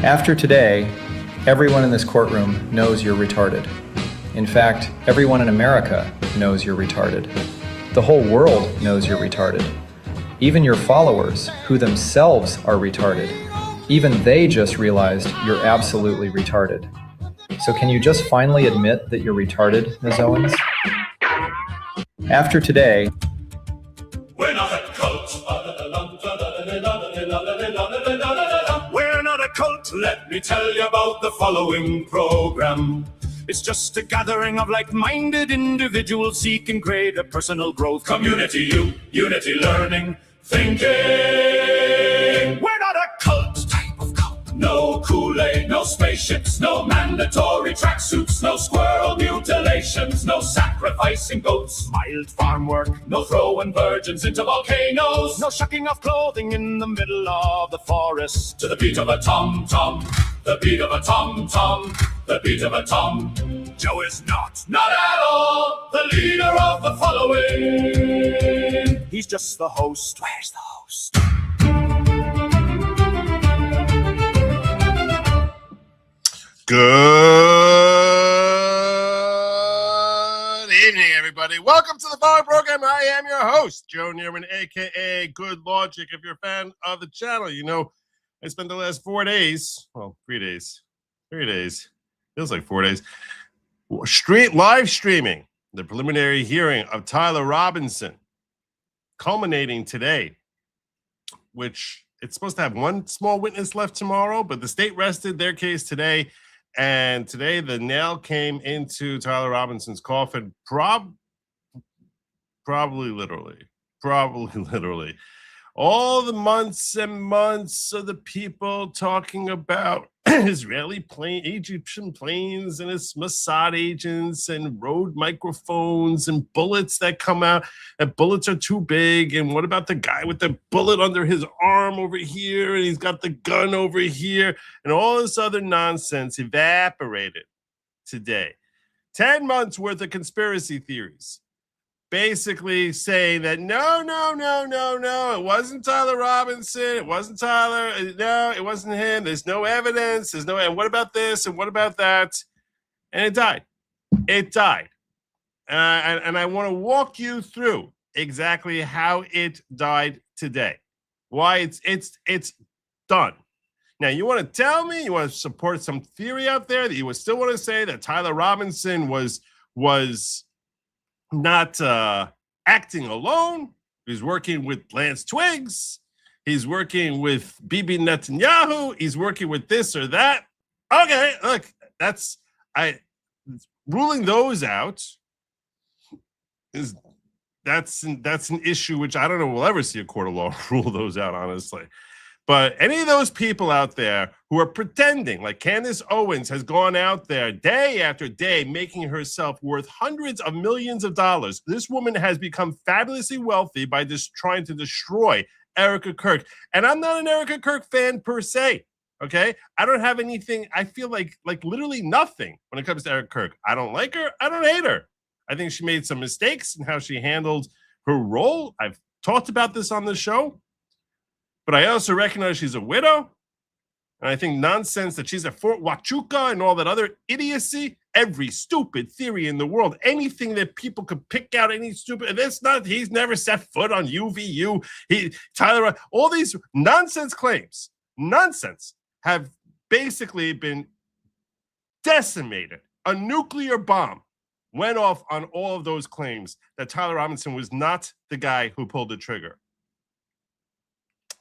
After today, everyone in this courtroom knows you're retarded. In fact, everyone in America knows you're retarded. The whole world knows you're retarded. Even your followers, who themselves are retarded, even they just realized you're absolutely retarded. So can you just finally admit that you're retarded, Ms. Owens? After today, we're not a cult. We're not a cult. Let me tell you about the following program. It's just a gathering of like-minded individuals seeking greater personal growth. Community, unity, learning, thinking. We're not a cult type of cult. No Kool-Aid, no spaceships, no mandatory tracksuits, no squirrel mutilations, no sacrificing goats, mild farm work, no throwing virgins into volcanoes, no shucking off clothing in the middle of the forest. To the beat of a tom-tom, the beat of a tom-tom, the beat of a tom. Joe is not at all, the leader of the following. He's just the host. Where's the host? Good evening, everybody. Welcome to the following program. I am your host, Joe Neerman, a.k.a. Good Lawgic. If you're a fan of the channel, you know I spent the last 4 days, well, 3 days, feels like 4 days, live streaming the preliminary hearing of Tyler Robinson, culminating today, which it's supposed to have one small witness left tomorrow, but the state rested their case today. And today the nail came into Tyler Robinson's coffin, probably literally. All the months and months of the people talking about Israeli Egyptian planes and its Mossad agents and road microphones and bullets that come out, and bullets are too big. And what about the guy with the bullet under his arm over here? And he's got the gun over here, and all this other nonsense evaporated today. 10 months worth of conspiracy theories. Basically saying that no, it wasn't Tyler Robinson, it wasn't Tyler, no, it wasn't him, there's no evidence, and what about this, and what about that? And it died. And I want to walk you through exactly how it died today. Why it's done. Now, you want to tell me, you want to support some theory out there that you would still want to say that Tyler Robinson was not acting alone. He's working with Lance Twiggs. He's working with Bibi Netanyahu. He's working with this or that. Okay, look, ruling those out that's an issue which I don't know we'll ever see a court of law rule those out, honestly. But any of those people out there who are pretending, like Candace Owens has gone out there day after day, making herself worth hundreds of millions of dollars. This woman has become fabulously wealthy by just trying to destroy Erica Kirk. And I'm not an Erica Kirk fan per se, okay? I don't have anything, I feel like literally nothing when it comes to Erica Kirk. I don't like her, I don't hate her. I think she made some mistakes in how she handled her role. I've talked about this on the show. But I also recognize she's a widow. And I think nonsense that she's at Fort Huachuca and all that other idiocy, every stupid theory in the world, anything that people could pick out, any stupid, he's never set foot on UVU. Tyler, all these nonsense claims, have basically been decimated. A nuclear bomb went off on all of those claims that Tyler Robinson was not the guy who pulled the trigger.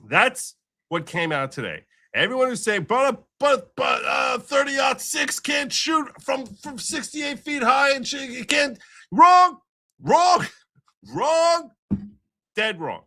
That's what came out today. Everyone who's saying, but 30-06 can't shoot from 68 feet high and she can't. Wrong. Dead wrong.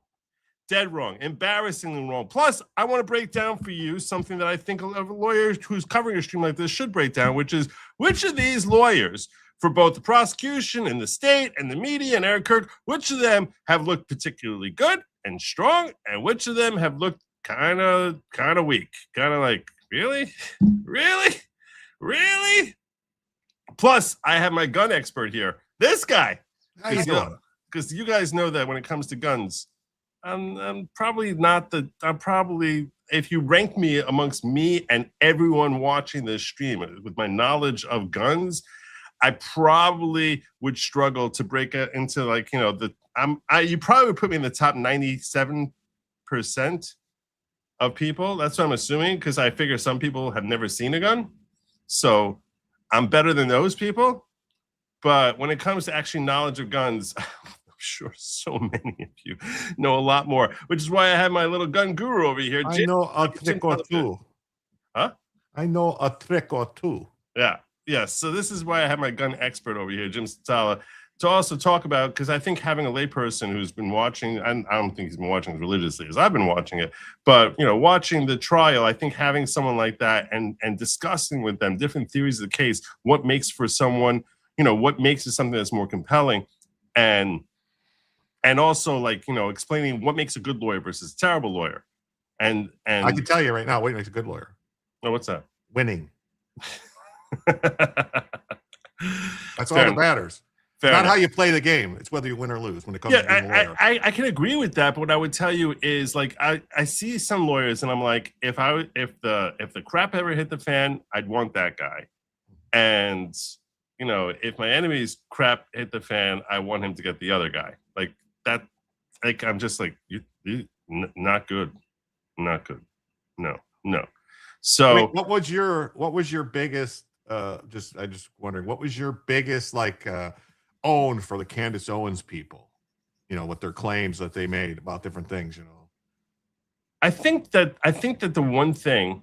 Embarrassingly wrong. Plus, I want to break down for you something that I think a lawyer who's covering a stream like this should break down, which is which of these lawyers, for both the prosecution and the state and the media and Eric Kirk, which of them have looked particularly good and strong, and which of them have looked kind of weak, kind of like, really? Plus, I have my gun expert here, this guy, because you guys know that when it comes to guns, I'm probably if you rank me amongst me and everyone watching this stream with my knowledge of guns, I probably would struggle to break it into like, you know, you probably would put me in the top 97% of people. That's what I'm assuming, because I figure some people have never seen a gun. So I'm better than those people. But when it comes to actually knowledge of guns, I'm sure so many of you know a lot more, which is why I have my little gun guru over here. I know a trick or two. Huh? I know a trick or two. Yeah. Yeah. So this is why I have my gun expert over here, Jim Satala, to also talk about, because I think having a layperson who's been watching, and I don't think he's been watching as religiously as I've been watching it, but, you know, watching the trial, I think having someone like that and discussing with them different theories of the case, what makes for someone, you know, what makes it something that's more compelling, and also, like, you know, explaining what makes a good lawyer versus a terrible lawyer. And I can tell you right now, what makes a good lawyer? Oh, what's that? Winning. That's all that matters. It's not how you play the game. It's whether you win or lose when it comes to being a lawyer. I can agree with that, but what I would tell you is, like, I see some lawyers and I'm like, if the crap ever hit the fan, I'd want that guy. And, you know, if my enemy's crap hit the fan, I want him to get the other guy. Like that, like, I'm just like, you not good. Not good. No. So I mean, what was your biggest I'm just wondering, what was your biggest like own for the Candace Owens people, you know, with their claims that they made about different things, you know? I think that the one thing,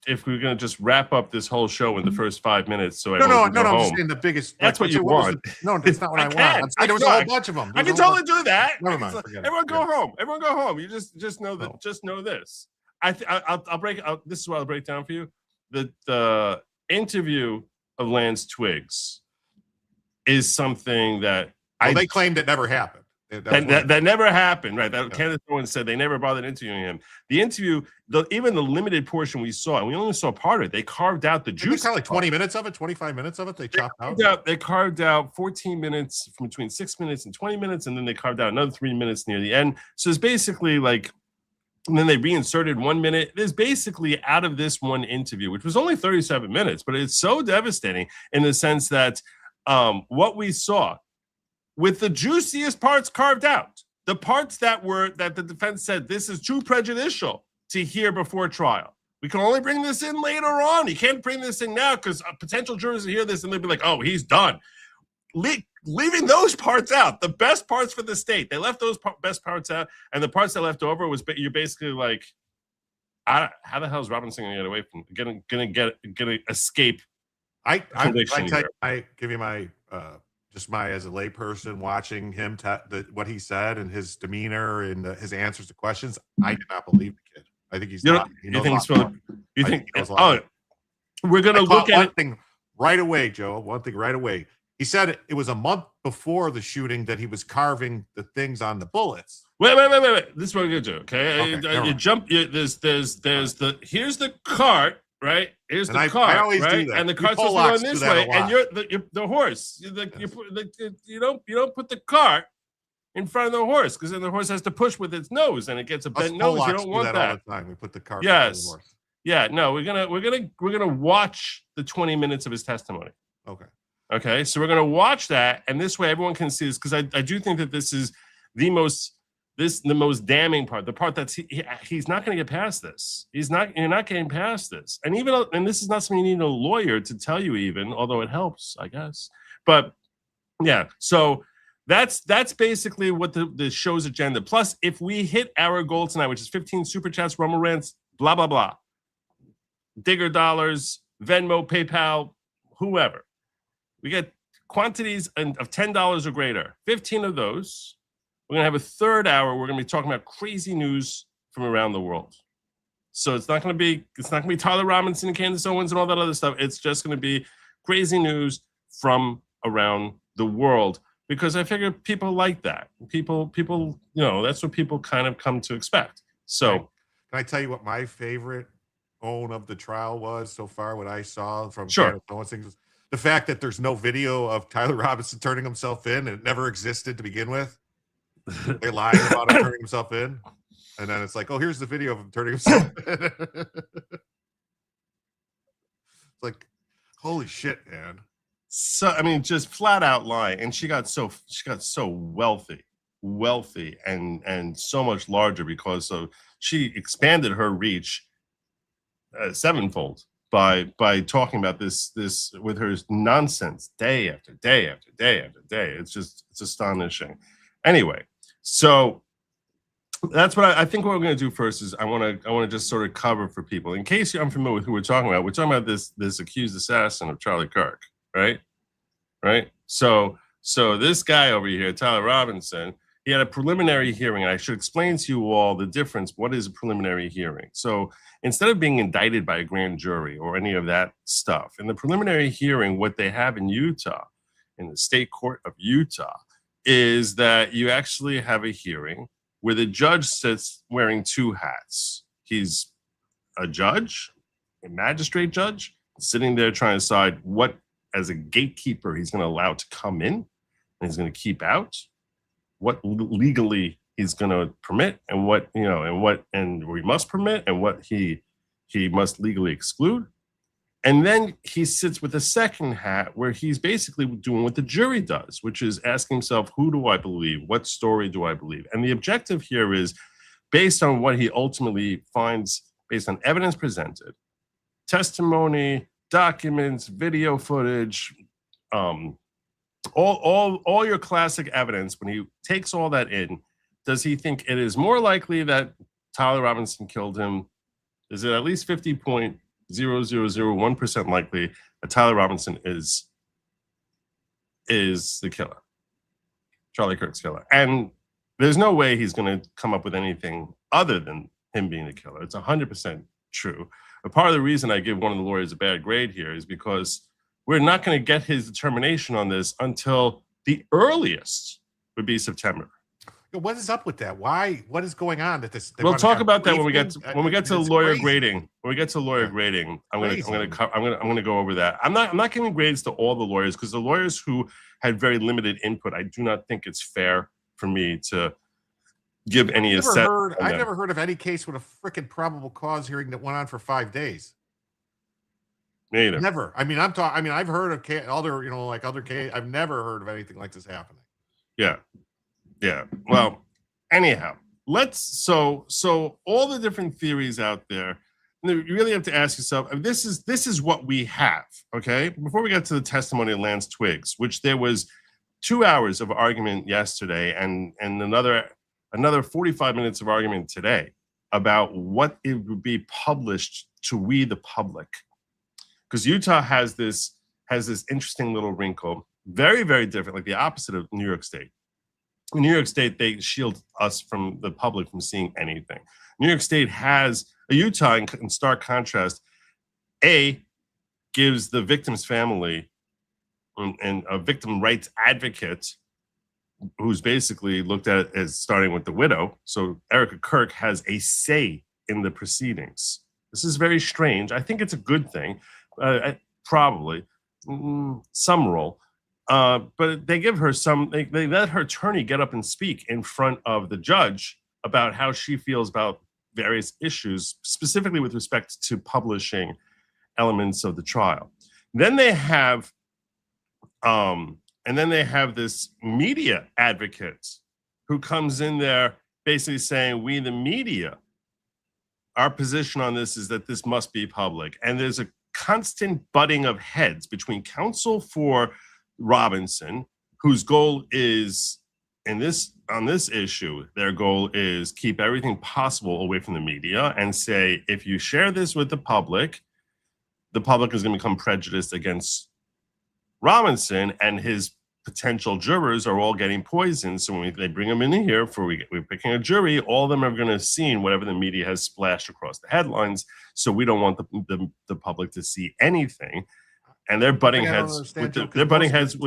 if we're going to just wrap up this whole show in the first 5 minutes, so no, I'm just saying the biggest. That's what you want. No, that's not what I want. There was a whole bunch of them. I can totally do that. Never mind. Everyone go home. Everyone go home. You just know that. Just know this. I'll break out. This is what I'll break down for you. The interview of Lance Twiggs is something that they claimed it never happened. That never happened, right? That Candace Owens said they never bothered interviewing him. The interview, even the limited portion we saw, and we only saw part of it, they carved out the juice. Kind of like 20 minutes of it, 25 minutes of it, they chopped out. They carved out 14 minutes from between 6 minutes and 20 minutes, and then they carved out another 3 minutes near the end. So it's basically like, and then they reinserted 1 minute. There's basically, out of this one interview, which was only 37 minutes, but it's so devastating in the sense that what we saw, with the juiciest parts carved out, the parts that the defense said this is too prejudicial to hear before trial. We can only bring this in later on. You can't bring this in now because potential jurors will hear this and they'll be like, oh, he's done. Leaving those parts out, the best parts for the state, they left those best parts out, and the parts that left over was you're basically like, how the hell is Robinson going to get away from going to escape? I give you my just my, as a layperson watching him, what he said and his demeanor and his answers to questions, I did not believe the kid. I think he's not. You think? Oh, we're gonna look at one thing right away, Joe. One thing right away. He said it was a month before the shooting that he was carving the things on the bullets. Wait. This is what we're gonna do. Okay, you jump. There's here's the cart. Right, here's the cart, right, and the cart's supposed to be going this way, and you're the horse. You don't put the cart in front of the horse because then the horse has to push with its nose, and it gets a bent nose. You don't want that. All the time. We put the cart. Yes. The horse. Yeah. No, we're gonna watch the 20 minutes of his testimony. Okay. So we're gonna watch that, and this way everyone can see this, because I do think that this is the most damning part, the part that's he's not going to get past this. You're not getting past this. And this is not something you need a lawyer to tell you, even, although it helps, I guess. But yeah, so that's basically what the show's agenda. Plus, if we hit our goal tonight, which is 15 super chats, Rumble rants, blah, blah, blah, Digger dollars, Venmo, PayPal, whoever, we get quantities of $10 or greater, 15 of those. We're going to have a third hour. We're going to be talking about crazy news from around the world. So it's not going to be Tyler Robinson and Candace Owens and all that other stuff. It's just going to be crazy news from around the world, because I figure people like that. People, that's what people kind of come to expect. So can I tell you what my favorite own of the trial was so far? What I saw from Candace Owens things, the fact that there's no video of Tyler Robinson turning himself in, and it never existed to begin with. They lied about him turning himself in. And then it's like, oh, here's the video of him turning himself in. It's like, holy shit, man. So I mean, just flat out lie. And she got so wealthy and so much larger because of she expanded her reach sevenfold by talking about this with her nonsense day after day after day after day. It's astonishing. Anyway, so that's what I think. What we're going to do first is I want to just sort of cover for people in case you're unfamiliar with who we're talking about. We're talking about this accused assassin of Charlie Kirk, right? So this guy over here, Tyler Robinson, he had a preliminary hearing, and I should explain to you all the difference. What is a preliminary hearing? So instead of being indicted by a grand jury or any of that stuff, in the preliminary hearing, what they have in Utah, in the state court of Utah, is that you actually have a hearing where the judge sits wearing two hats. He's a judge, a magistrate judge, sitting there trying to decide what, as a gatekeeper, he's going to allow to come in and he's going to keep out, what legally he's going to permit, and what we must permit, and what he must legally exclude. And then he sits with a second hat where he's basically doing what the jury does, which is asking himself, who do I believe? What story do I believe? And the objective here is based on what he ultimately finds, based on evidence presented, testimony, documents, video footage, all your classic evidence. When he takes all that in, does he think it is more likely that Tyler Robinson killed him? Is it at least 50.0001% likely that Tyler Robinson is the killer, Charlie Kirk's killer? And there's no way he's going to come up with anything other than him being the killer. It's 100% true. But part of the reason I give one of the lawyers a bad grade here is because we're not going to get his determination on this until the earliest would be September. What is up with that? Why? What is going on? We'll talk about that when we get to lawyer grading. When we get to lawyer grading, I'm gonna go over that. I'm not giving grades to all the lawyers because the lawyers who had very limited input, I do not think it's fair for me to give any assessment. I've never heard of any case with a freaking probable cause hearing that went on for 5 days. Me either. Never. I mean, I've heard of other cases. I've never heard of anything like this happening. Yeah. Well, anyhow, so all the different theories out there, you really have to ask yourself, this is what we have, okay? Before we get to the testimony of Lance Twiggs, which there was 2 hours of argument yesterday and another 45 minutes of argument today about what it would be published to we the public. Because Utah has this interesting little wrinkle, very, very different, like the opposite of New York State. In New York State, they shield us from the public from seeing anything. New York State has a Utah, in stark contrast, gives the victim's family and a victim rights advocate who's basically looked at it as starting with the widow. So Erica Kirk has a say in the proceedings. This is very strange. I think it's a good thing, probably some role. But they give her they let her attorney get up and speak in front of the judge about how she feels about various issues, specifically with respect to publishing elements of the trial. Then they have this media advocate who comes in there basically saying, we, the media, our position on this is that this must be public. And there's a constant butting of heads between counsel for Robinson, whose goal is on this issue, their goal is keep everything possible away from the media and say, if you share this with the public is going to become prejudiced against Robinson, and his potential jurors are all getting poisoned. So when they bring them in here we're picking a jury, all of them are going to see whatever the media has splashed across the headlines. So we don't want the public to see anything. And they're butting heads with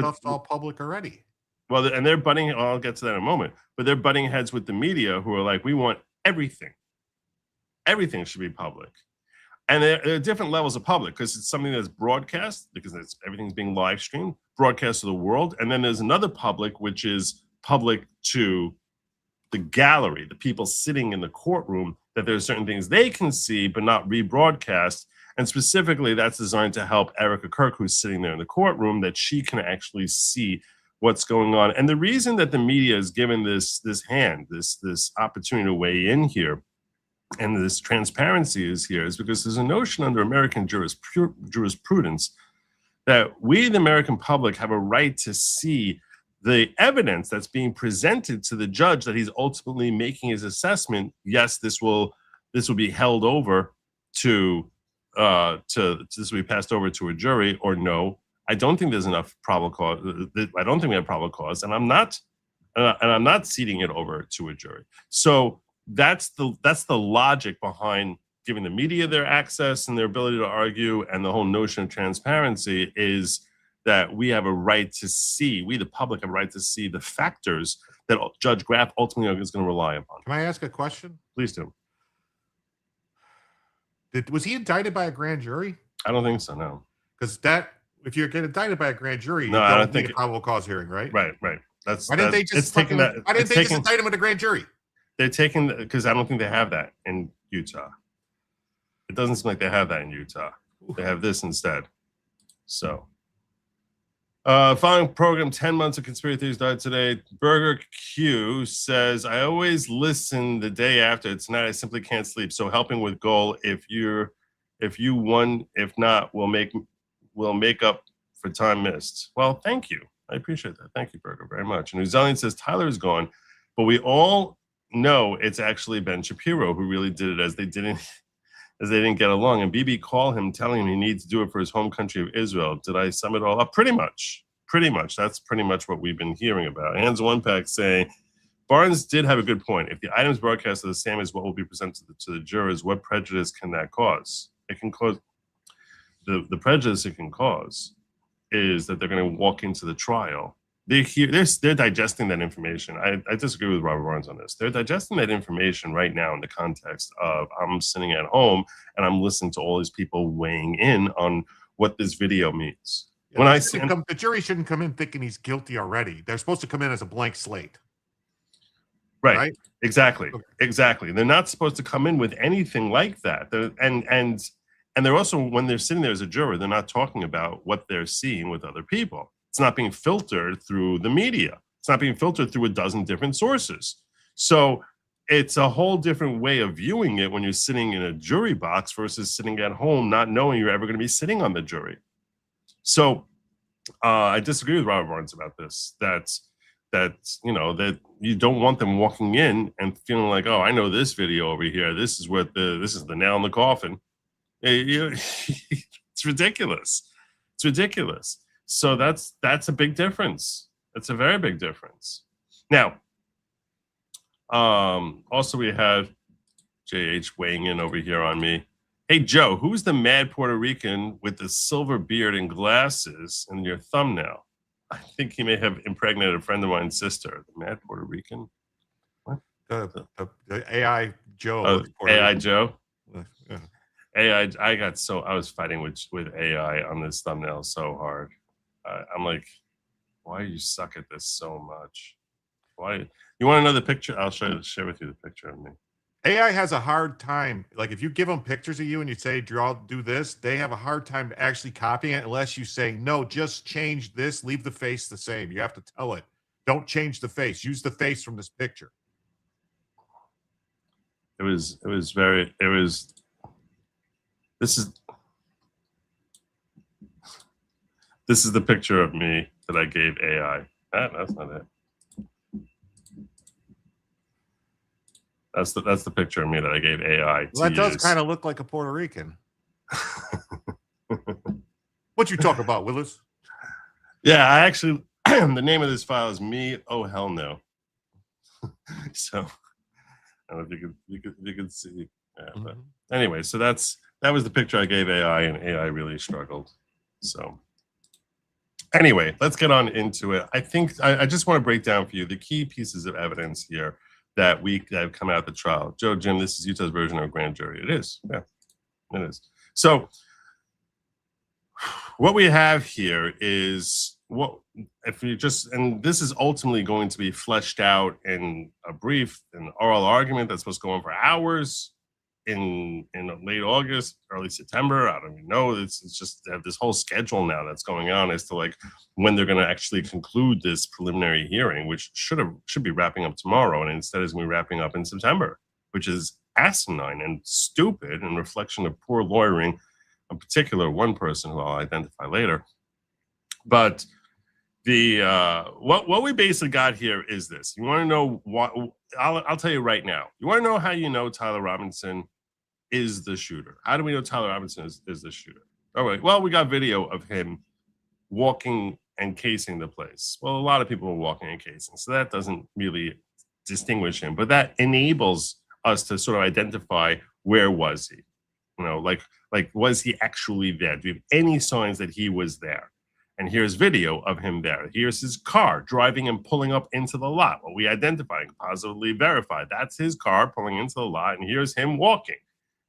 stuff's all public already. Well, and they're butting. I'll get to that in a moment. But they're butting heads with the media, who are like, we want everything. Everything should be public. And there are different levels of public because it's something that's broadcast, because everything's being live streamed, broadcast to the world. And then there's another public, which is public to the gallery, the people sitting in the courtroom, that there are certain things they can see but not rebroadcast. And specifically, that's designed to help Erica Kirk, who's sitting there in the courtroom, that she can actually see what's going on. And the reason that the media is given this opportunity to weigh in here, and this transparency is here, is because there's a notion under American jurisprudence that we, the American public, have a right to see the evidence that's being presented to the judge that he's ultimately making his assessment. Yes, this will be held over to this will be passed over to a jury, or no. I don't think there's enough probable cause. I don't think we have probable cause, and I'm not ceding it over to a jury. So that's the logic behind giving the media their access and their ability to argue, and the whole notion of transparency is that we have a right to see, we the public have a right to see the factors that Judge Graff ultimately is going to rely upon. Can I ask a question? Please do. Was he indicted by a grand jury? I don't think so, no. Because if you get indicted by a grand jury, no, you I don't need think a probable cause hearing, right? Right. Why didn't they just indict him with a grand jury? They're taking, because I don't think they have that in Utah. It doesn't seem like they have that in Utah. They have this instead. So, following program, 10 months of conspiracy theories died today. Burger Q says, I always listen the day after. Tonight I simply can't sleep. So helping with goal. If you won, if not, we'll make up for time missed. Well, thank you. I appreciate that. Thank you, Burger, very much. And Uzelian says Tyler is gone, but we all know it's actually Ben Shapiro who really did it, as they didn't get along. And BB called him, telling him he needs to do it for his home country of Israel. Did I sum it all up? Pretty much. That's pretty much what we've been hearing about. Hans One Pack saying, Barnes did have a good point. If the items broadcast are the same as what will be presented to the jurors, what prejudice can that cause? It can cause, the prejudice it can cause is that they're going to walk into the trial. They're digesting that information. I disagree with Robert Barnes on this. They're digesting that information right now in the context of, I'm sitting at home and I'm listening to all these people weighing in on what this video means. Yeah, the jury shouldn't come in thinking he's guilty already. They're supposed to come in as a blank slate. Right? Exactly. Okay. Exactly. They're not supposed to come in with anything like that. And they're also, when they're sitting there as a juror, they're not talking about what they're seeing with other people. It's not being filtered through the media. It's not being filtered through a dozen different sources. So it's a whole different way of viewing it when you're sitting in a jury box versus sitting at home, not knowing you're ever going to be sitting on the jury. So I disagree with Robert Barnes about this. That you don't want them walking in and feeling like, oh, I know this video over here. This is the nail in the coffin. It's ridiculous. It's ridiculous. So that's a big difference. That's a very big difference. Now, also we have JH weighing in over here on me. Hey, Joe, who's the mad Puerto Rican with the silver beard and glasses in your thumbnail? I think he may have impregnated a friend of mine's sister. The mad Puerto Rican? What? The AI Joe. Oh, AI Rican. Joe? Yeah. AI, I was fighting with AI on this thumbnail so hard. I'm like, why do you suck at this so much? Why? You want another picture? I'll share with you the picture of me. AI has a hard time. Like if you give them pictures of you and you say, do this, they have a hard time actually copying it unless you say, no, just change this, leave the face the same. You have to tell it, don't change the face. Use the face from this picture. This is the picture of me that I gave AI. That's not it. That's the picture of me that I gave AI. Well, that does kind of look like a Puerto Rican. What you talk about, Willis? Yeah, I actually, the name of this file is me. Oh hell no. So I don't know if you could see. Yeah, but anyway, so that was the picture I gave AI, and AI really struggled. So anyway, let's get on into it. I think I just want to break down for you the key pieces of evidence here that have come out of the trial. Joe, Jim, this is Utah's version of a grand jury. It is. Yeah, it is. So what we have here is what if you just, and this is ultimately going to be fleshed out in a brief, an oral argument that's supposed to go on for hours in late August, early September. I don't even know. It's just they have this whole schedule now that's going on as to like when they're going to actually conclude this preliminary hearing, which should be wrapping up tomorrow, and instead is going to be wrapping up in September, which is asinine and stupid and reflection of poor lawyering, in particular one person who I'll identify later. But the what we basically got here is this. You want to know what? I'll tell you right now. You want to know how you know Tyler Robinson is the shooter? How do we know Tyler Robinson is the shooter? All right. Well, we got video of him walking and casing the place. Well, a lot of people were walking and casing, so that doesn't really distinguish him, but that enables us to sort of identify where was he? You know, like was he actually there? Do we have any signs that he was there? And here's video of him there. Here's his car driving and pulling up into the lot. Well, we identify and positively verify that's his car pulling into the lot. And here's him walking.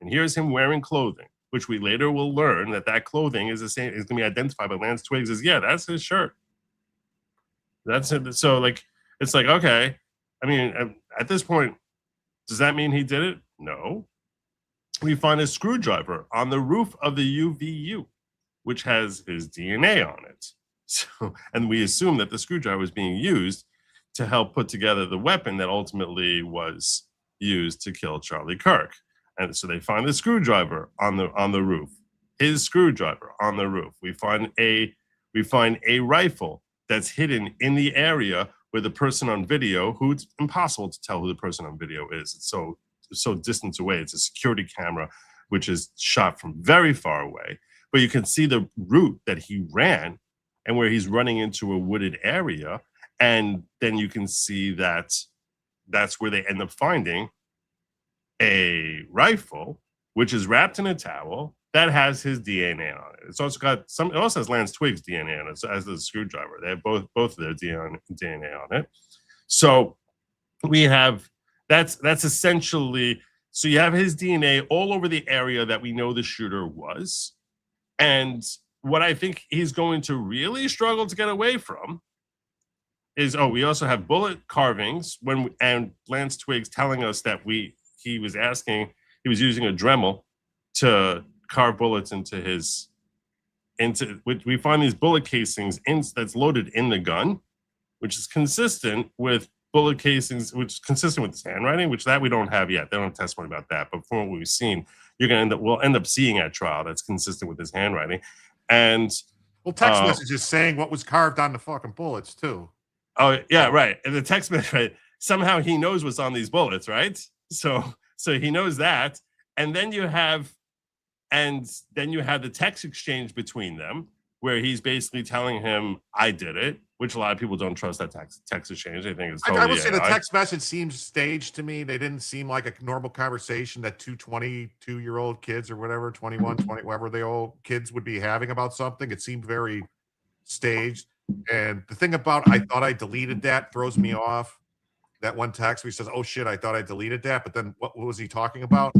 And here's him wearing clothing, which we later will learn that clothing is the same, is going to be identified by Lance Twiggs as, yeah, that's his shirt. That's it. So like, it's like, okay. I mean, at this point, does that mean he did it? No. We find a screwdriver on the roof of the UVU, which has his DNA on it. So, and we assume that the screwdriver was being used to help put together the weapon that ultimately was used to kill Charlie Kirk. And so they find the screwdriver on the roof, his screwdriver on the roof. We find a rifle that's hidden in the area where the person on video, who it's impossible to tell who the person on video is. It's so distant away. It's a security camera, which is shot from very far away. But you can see the route that he ran and where he's running into a wooded area. And then you can see that that's where they end up finding a rifle, which is wrapped in a towel that has his DNA on it. It's also got it also has Lance Twiggs' DNA on it, so as the screwdriver. They have both of their DNA on it. So we have, that's essentially, so you have his DNA all over the area that we know the shooter was. And what I think he's going to really struggle to get away from is, we also have bullet carvings and Lance Twiggs telling us that he was using a Dremel to carve bullets we find these bullet casings that's loaded in the gun, which is consistent with bullet casings, which is consistent with his handwriting, which that we don't have yet. They don't have testimony about that, but from what we've seen, we'll end up seeing at trial that's consistent with his handwriting. And text messages saying what was carved on the fucking bullets too. Oh yeah, right. And the text message, right? Somehow he knows what's on these bullets, right? So he knows that. And then you have the text exchange between them, where he's basically telling him, "I did it," which a lot of people don't trust that text exchange. They think it's totally I would say the text message seems staged to me. They didn't seem like a normal conversation that two 22-year-old kids or whatever, 21, 20, whatever they all kids would be having about something. It seemed very staged. And the thing about I thought I deleted that throws me off. That one text where he says, "Oh shit, I thought I deleted that," but then what was he talking about?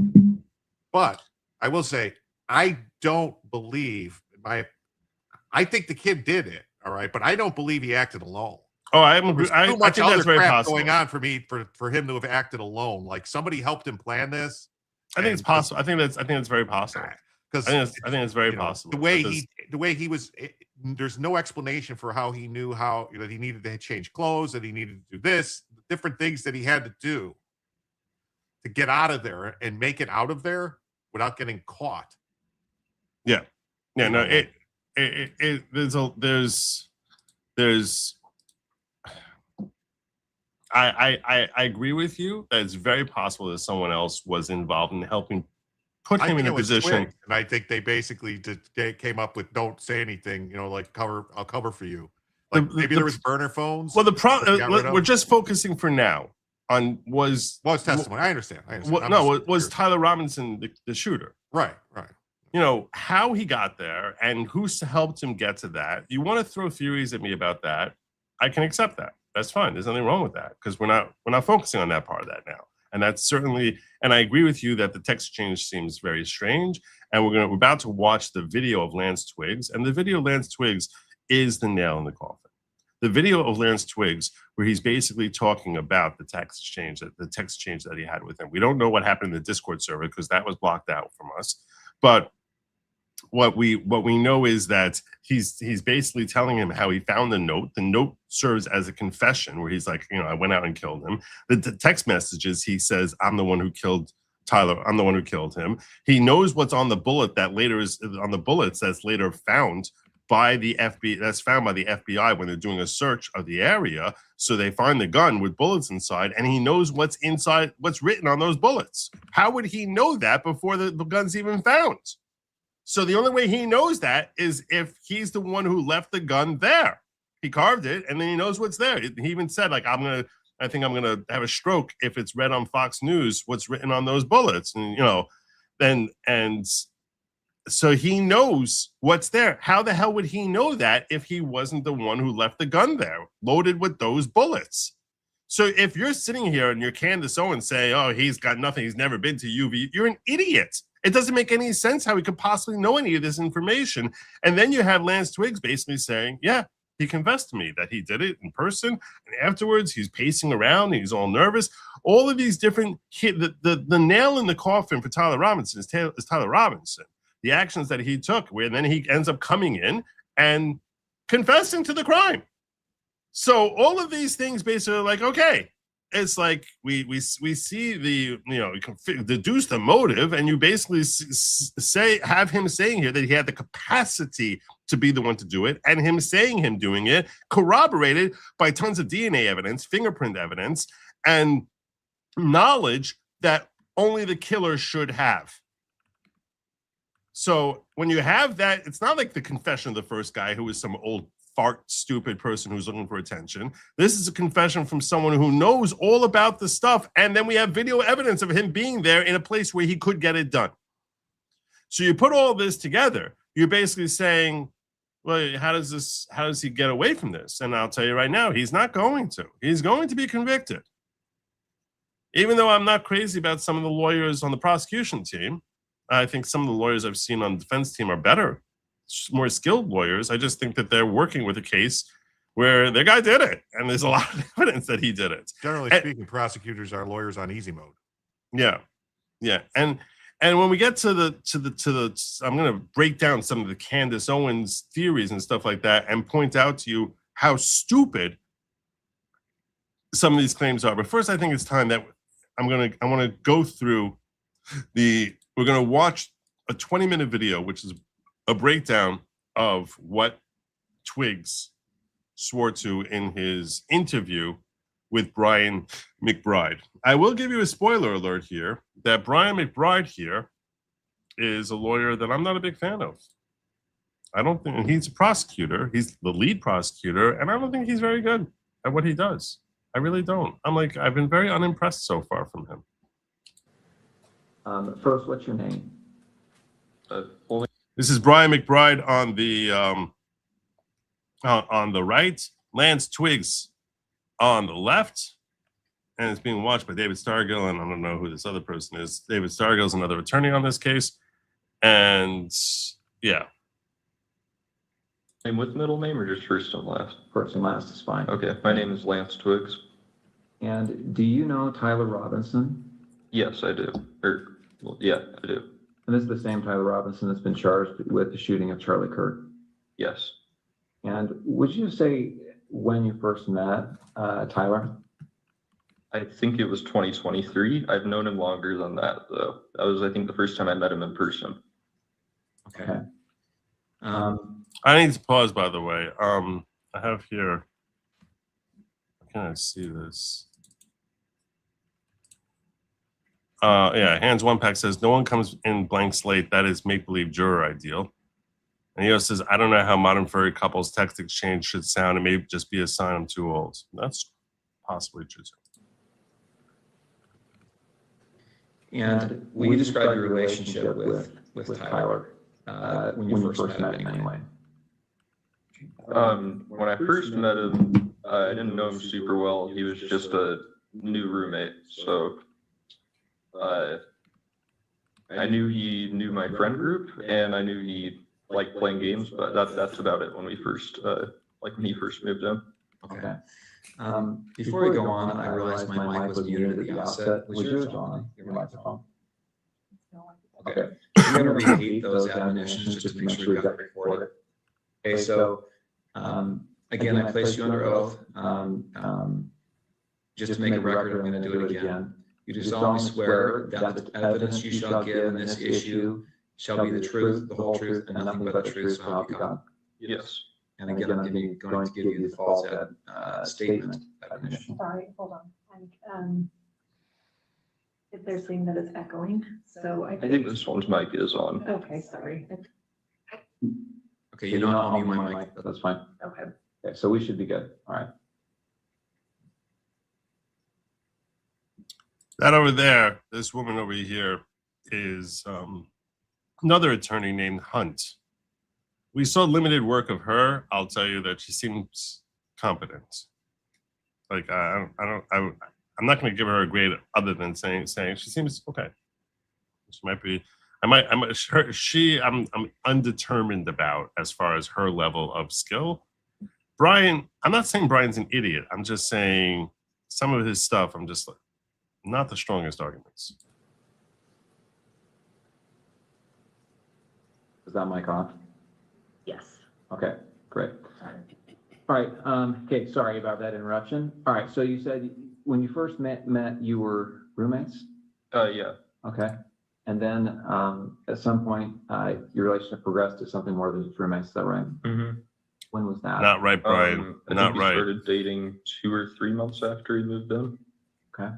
But I will say, I don't believe I think the kid did it, all right, but I don't believe he acted alone. Oh, I think that's very possible. Going on for him to have acted alone. Like somebody helped him plan this. I think it's possible. I think that's very possible. Because I think it's very possible. The way he was, there's no explanation for how he knew that he needed to change clothes, that he needed to do this, different things that he had to do to get out of there and make it out of there without getting caught. Yeah. No, I agree with you that it's very possible that someone else was involved in helping put him in a position. And I think they basically came up with, "Don't say anything," like I'll cover for you. Like maybe there was burner phones. Well, the problem, we're just focusing for now on was testimony. I understand. Was Tyler Robinson the shooter? Right. How he got there and who helped him get to that. You want to throw theories at me about that? I can accept that. That's fine. There's nothing wrong with that because we're not focusing on that part of that now. And that's certainly, and I agree with you that the text exchange seems very strange. And we're about to watch the video of Lance Twiggs, and the video of Lance Twiggs is the nail in the coffin. the video of Lance Twiggs, where he's basically talking about the text exchange that he had with him. We don't know what happened in the Discord server because that was blocked out from us. But what we know is that he's basically telling him how he found the note. The note serves as a confession where he's like, I went out and killed him. The text messages, he says, I'm the one who killed Tyler. I'm the one who killed him. He knows what's on the bullet that later is on the bullets that's later found by the FBI. That's found by the FBI when they're doing a search of the area. So they find the gun with bullets inside, and he knows what's inside, what's written on those bullets. How would he know that before the gun's even found? So the only way he knows that is if he's the one who left the gun there. He carved it, and then he knows what's there. He even said, like, I think I'm gonna have a stroke if it's read on Fox News what's written on those bullets, and so he knows what's there. How the hell would he know that if he wasn't the one who left the gun there, loaded with those bullets? So if you're sitting here and you're Candace Owens saying, "Oh, he's got nothing, he's never been to UV," you're an idiot. It doesn't make any sense how he could possibly know any of this information. And then you have Lance Twiggs basically saying, yeah, he confessed to me that he did it in person. And afterwards, he's pacing around. And he's all nervous. All of these different, the nail in the coffin for Tyler Robinson is Tyler Robinson. The actions that he took, where then he ends up coming in and confessing to the crime. So all of these things basically are like, okay, it's like we see the, you can deduce the motive, and you basically have him saying here that he had the capacity to be the one to do it, and him saying him doing it corroborated by tons of DNA evidence, fingerprint evidence, and knowledge that only the killer should have. So when you have that, it's not like the confession of the first guy who was some old fart stupid person who's looking for attention. This is a confession from someone who knows all about the stuff, and then we have video evidence of him being there in a place where he could get it done. So you put all this together, you're basically saying, well, how does he get away from this? And I'll tell you right now, he's not going to. He's going to be convicted. Even though I'm not crazy about some of the lawyers on the prosecution team, I think some of the lawyers I've seen on the defense team are better, more skilled lawyers. I just think that they're working with a case where the guy did it, and there's a lot of evidence that he did it. Generally speaking, prosecutors are lawyers on easy mode. Yeah, and when we get to the, I'm going to break down some of the Candace Owens theories and stuff like that, and point out to you how stupid some of these claims are. But first, I think it's time that I want to go through we're going to watch a 20-minute video, which is a breakdown of what Twiggs swore to in his interview with Brian McBride. I will give you a spoiler alert here that Brian McBride here is a lawyer that I'm not a big fan of. I don't think, and he's a prosecutor. He's the lead prosecutor, and I don't think he's very good at what he does. I really don't. I've been very unimpressed so far from him. First, what's your name? This is Brian McBride on the right, Lance Twiggs on the left, and it's being watched by David Stargill, and I don't know who this other person is. David Stargill is another attorney on this case, and yeah. Name with middle name or just first and last? First and last is fine. Okay, my name is Lance Twiggs. And do you know Tyler Robinson? Yes, I do. Yeah, I do. And this is the same Tyler Robinson that's been charged with the shooting of Charlie Kirk? Yes. And would you say when you first met Tyler? I think it was 2023. I've known him longer than that, though. That was, I think, the first time I met him in person. Okay. I need to pause, by the way. I have here, can I see this? Yeah, Hands One Pack says, no one comes in blank slate. That is make-believe juror ideal. And he also says, I don't know how modern furry couples text exchange should sound. It may just be a sign I'm too old. That's possibly true. And we described your relationship with Tyler when you first met him anyway. When I first met him, I didn't know him super well. He was just a new roommate, so I knew he knew my friend group, and I knew he liked playing games, but that's about it when we first when he first moved in. Okay. Before we go on, I realized my mic was muted at the outset. Was yours on, your microphone? Okay. I'm going to repeat those admonitions just to make sure we got it recorded. Okay, so again, I place you under oath. Just to make a record, I'm going to do it again. You do solemnly swear that the evidence you shall give in this issue shall be the truth, the whole truth, and nothing but the truth, so help you God. Yes. And again, I'm going to give you the false statement admonition. Sorry, hold on. They're saying that it's echoing, so I think this one's mic is on. Okay, sorry. Okay, you're not on my mic, but that's fine. Okay. Okay, so we should be good. All right. That over there, this woman over here is another attorney named Hunt. We saw limited work of her. I'll tell you that she seems competent. Like I'm not going to give her a grade other than saying she seems okay. She might be. I'm undetermined about as far as her level of skill. Brian, I'm not saying Brian's an idiot. I'm just saying some of his stuff. I'm just not the strongest arguments. Is that mic off? Yes. Okay, great. All right. Okay, sorry about that interruption. All right. So you said when you first met, you were roommates? Yeah. Okay. And then at some point, your relationship progressed to something more than just roommates. Is that right? Mm-hmm. When was that? Not right, Brian. I Not think we right. started dating 2 or 3 months after he moved in. Okay.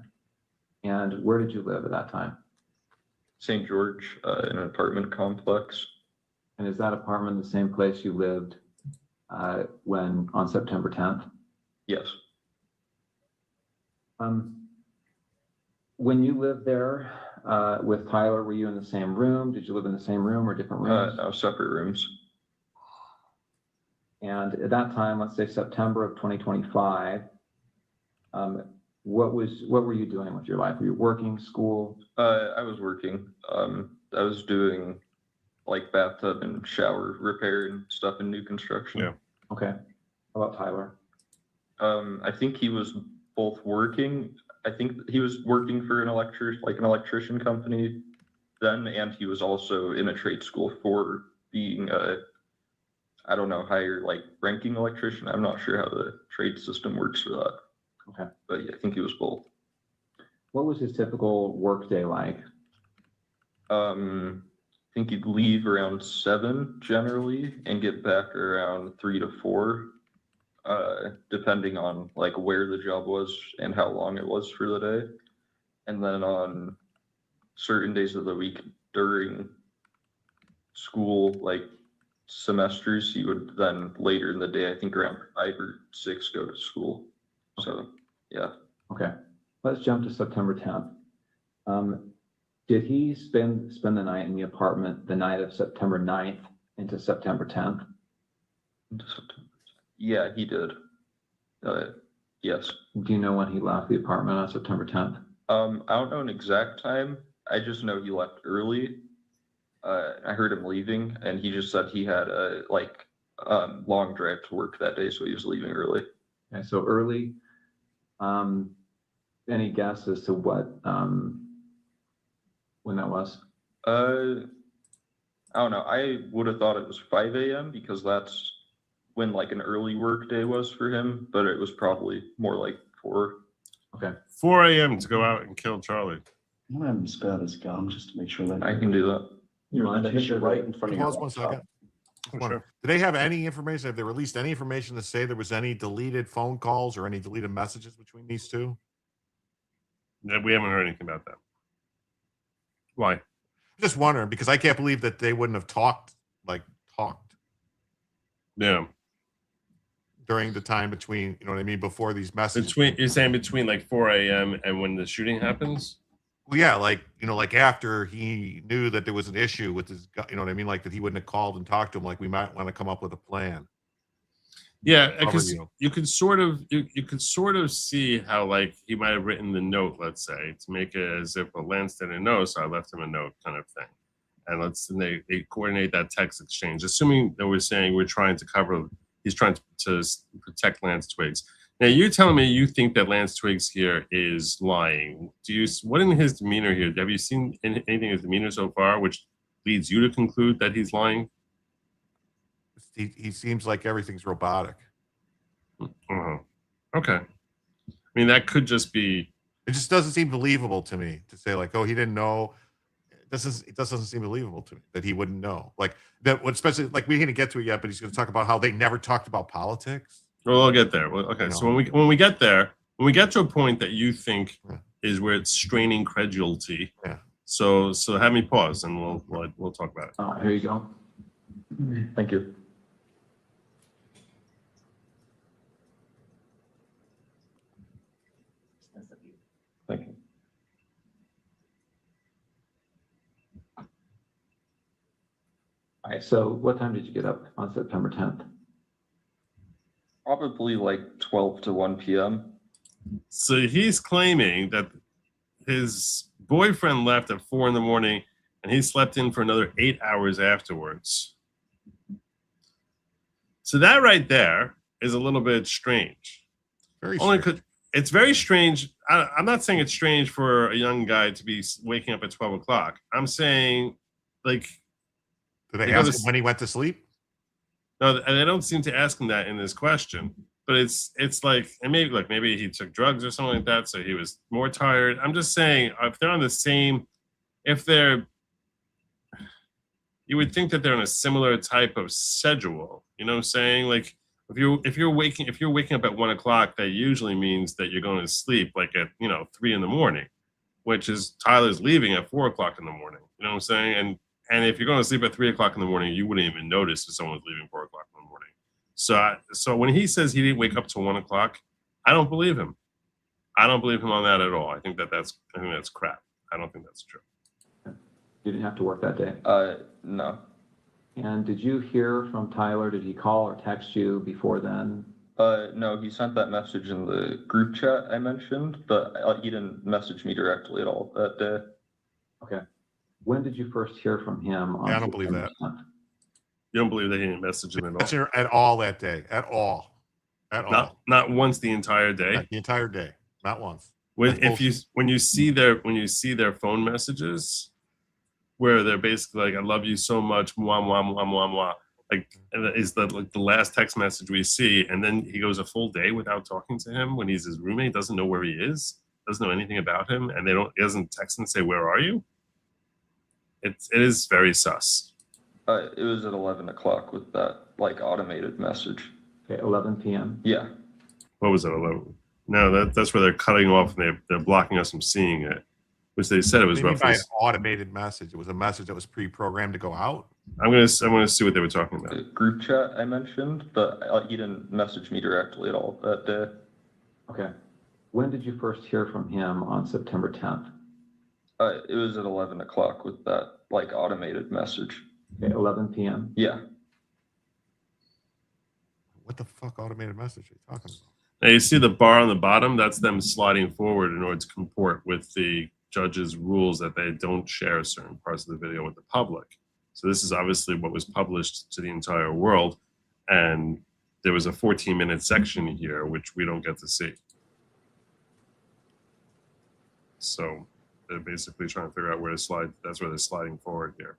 And where did you live at that time? St. George, in an apartment complex. And is that apartment the same place you lived when on September 10th? Yes. When you lived there with Tyler, were you in the same room? Did you live in the same room or different rooms? No, separate rooms. And at that time, let's say September of 2025, what were you doing with your life? Were you working, school? I was working. I was doing like bathtub and shower repair and stuff in new construction. Yeah. Okay. How about Tyler? I think he was both working. I think he was working for an electrician company then, and he was also in a trade school for being I don't know, higher like ranking electrician. I'm not sure how the trade system works for that. Okay. But yeah, I think he was both. What was his typical work day like? I think he'd leave around 7 generally and get back around 3 to 4, depending on like where the job was and how long it was for the day. And then on certain days of the week during school, like semesters, he would then later in the day, I think around 5 or 6, go to school. So yeah. Okay. Let's jump to September 10th. Did he spend the night in the apartment the night of September 9th into September 10th? Yeah, he did. Yes. Do you know when he left the apartment on September 10th? I don't know an exact time. I just know he left early. I heard him leaving, and he just said he had a long drive to work that day, so he was leaving early. Okay, so early. Any guess as to what when that was? I don't know. I would have thought it was 5 a.m. because that's when like an early work day was for him, but it was probably more like 4. Okay. 4 a.m. to go out and kill Charlie. I'm gonna have him spit out his gum just to make sure that I can do that. you mind. I hit you right in front of your Pause 1 second. Sure. Do they have any information? Have they released any information to say there was any deleted phone calls or any deleted messages between these two? We haven't heard anything about that. Why? I'm just wondering because I can't believe that they wouldn't have talked Yeah. during the time between, you know what I mean, before these messages. You're saying between like 4 a.m. and when the shooting happens? Well, yeah, like, you know, like after he knew that there was an issue with his, you know what I mean? Like that he wouldn't have called and talked to him. Like we might want to come up with a plan. Yeah, because you. you could sort of see how like he might have written the note, let's say, to make it as if Lance didn't know, so I left him a note kind of thing. And they coordinate that text exchange, assuming that we're saying he's trying to protect Lance Twiggs. Now you're telling me you think that Lance Twiggs here is lying. What in his demeanor here? Have you seen anything in his demeanor so far which leads you to conclude that he's lying? He seems like everything's robotic. Okay. I mean, that could just be. It just doesn't seem believable to me to say like, oh, he didn't know. It doesn't seem believable to me that he wouldn't know. Like that, especially like we didn't get to it yet, but he's going to talk about how they never talked about politics. Well, I'll get there. Well, okay, so when we get there, when we get to a point that you think is where it's straining credulity, so have me pause and we'll talk about it. Here you go. Thank you. Thank you. All right, so what time did you get up on September 10th? Probably like 12 to 1 p.m. So he's claiming that his boyfriend left at 4 in the morning and he slept in for another 8 hours afterwards. So that right there is a little bit strange. Very strange. It's very strange. I'm not saying it's strange for a young guy to be waking up at 12 o'clock. I'm saying, like, did they ask him when he went to sleep? No, and they don't seem to ask him that in this question. But it's like, and maybe he took drugs or something like that, so he was more tired. I'm just saying, if they're on the same, you would think that they're on a similar type of schedule. You know what I'm saying? Like, if you're waking up at 1 o'clock, that usually means that you're going to sleep like at 3 in the morning, which is Tyler's leaving at 4 o'clock in the morning. You know what I'm saying? And if you're going to sleep at 3 o'clock in the morning, you wouldn't even notice if someone's leaving 4 o'clock in the morning. So when he says he didn't wake up till 1 o'clock, I don't believe him. I don't believe him on that at all. I think that's crap. I don't think that's true. You didn't have to work that day? No. And did you hear from Tyler? Did he call or text you before then? No, he sent that message in the group chat I mentioned, but he didn't message me directly at all that day. Okay. When did you first hear from him? I don't believe that. You don't believe that he didn't message him at all? At all that day. At all. Not once the entire day? Not the entire day. Not once. When you see their phone messages where they're basically like, I love you so much, mwah, mwah, mwah, mwah, mwah. Like, is the last text message we see, and then he goes a full day without talking to him when he's his roommate, doesn't know where he is, doesn't know anything about him, and he doesn't text and say, where are you? It is very sus. It was at 11 o'clock with that like automated message. Okay, 11 p.m. Yeah. What was it, 11? No, that's where they're cutting off and they're blocking us from seeing it, which they said it was roughly. By an automated message. It was a message that was pre-programmed to go out. I'm gonna see what they were talking about. The group chat I mentioned, but he didn't message me directly at all that day. Okay. When did you first hear from him on September 10th? It was at 11 o'clock with that like automated message. Okay, 11 p.m. Yeah. What the fuck automated message are you talking about? Now you see the bar on the bottom, that's them sliding forward in order to comport with the judge's rules that they don't share certain parts of the video with the public. So this is obviously what was published to the entire world, and there was a 14-minute section here which we don't get to see. So they're basically trying to figure out where to slide. That's where they're sliding forward here.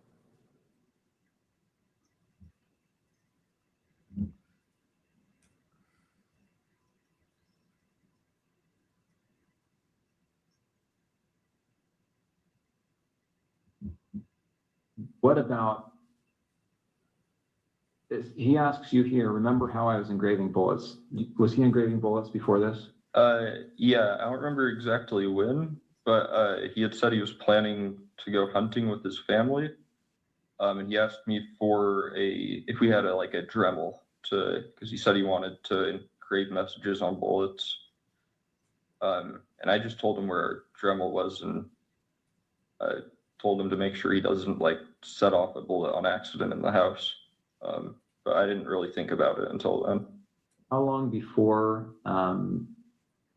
What about, he asks you here, remember how I was engraving bullets? Was he engraving bullets before this? Yeah, I don't remember exactly when, but he had said he was planning to go hunting with his family. And he asked me for if we had a Dremel because he said he wanted to engrave messages on bullets. And I just told him where Dremel was and told him to make sure he doesn't set off a bullet on accident in the house. But I didn't really think about it until then. How long before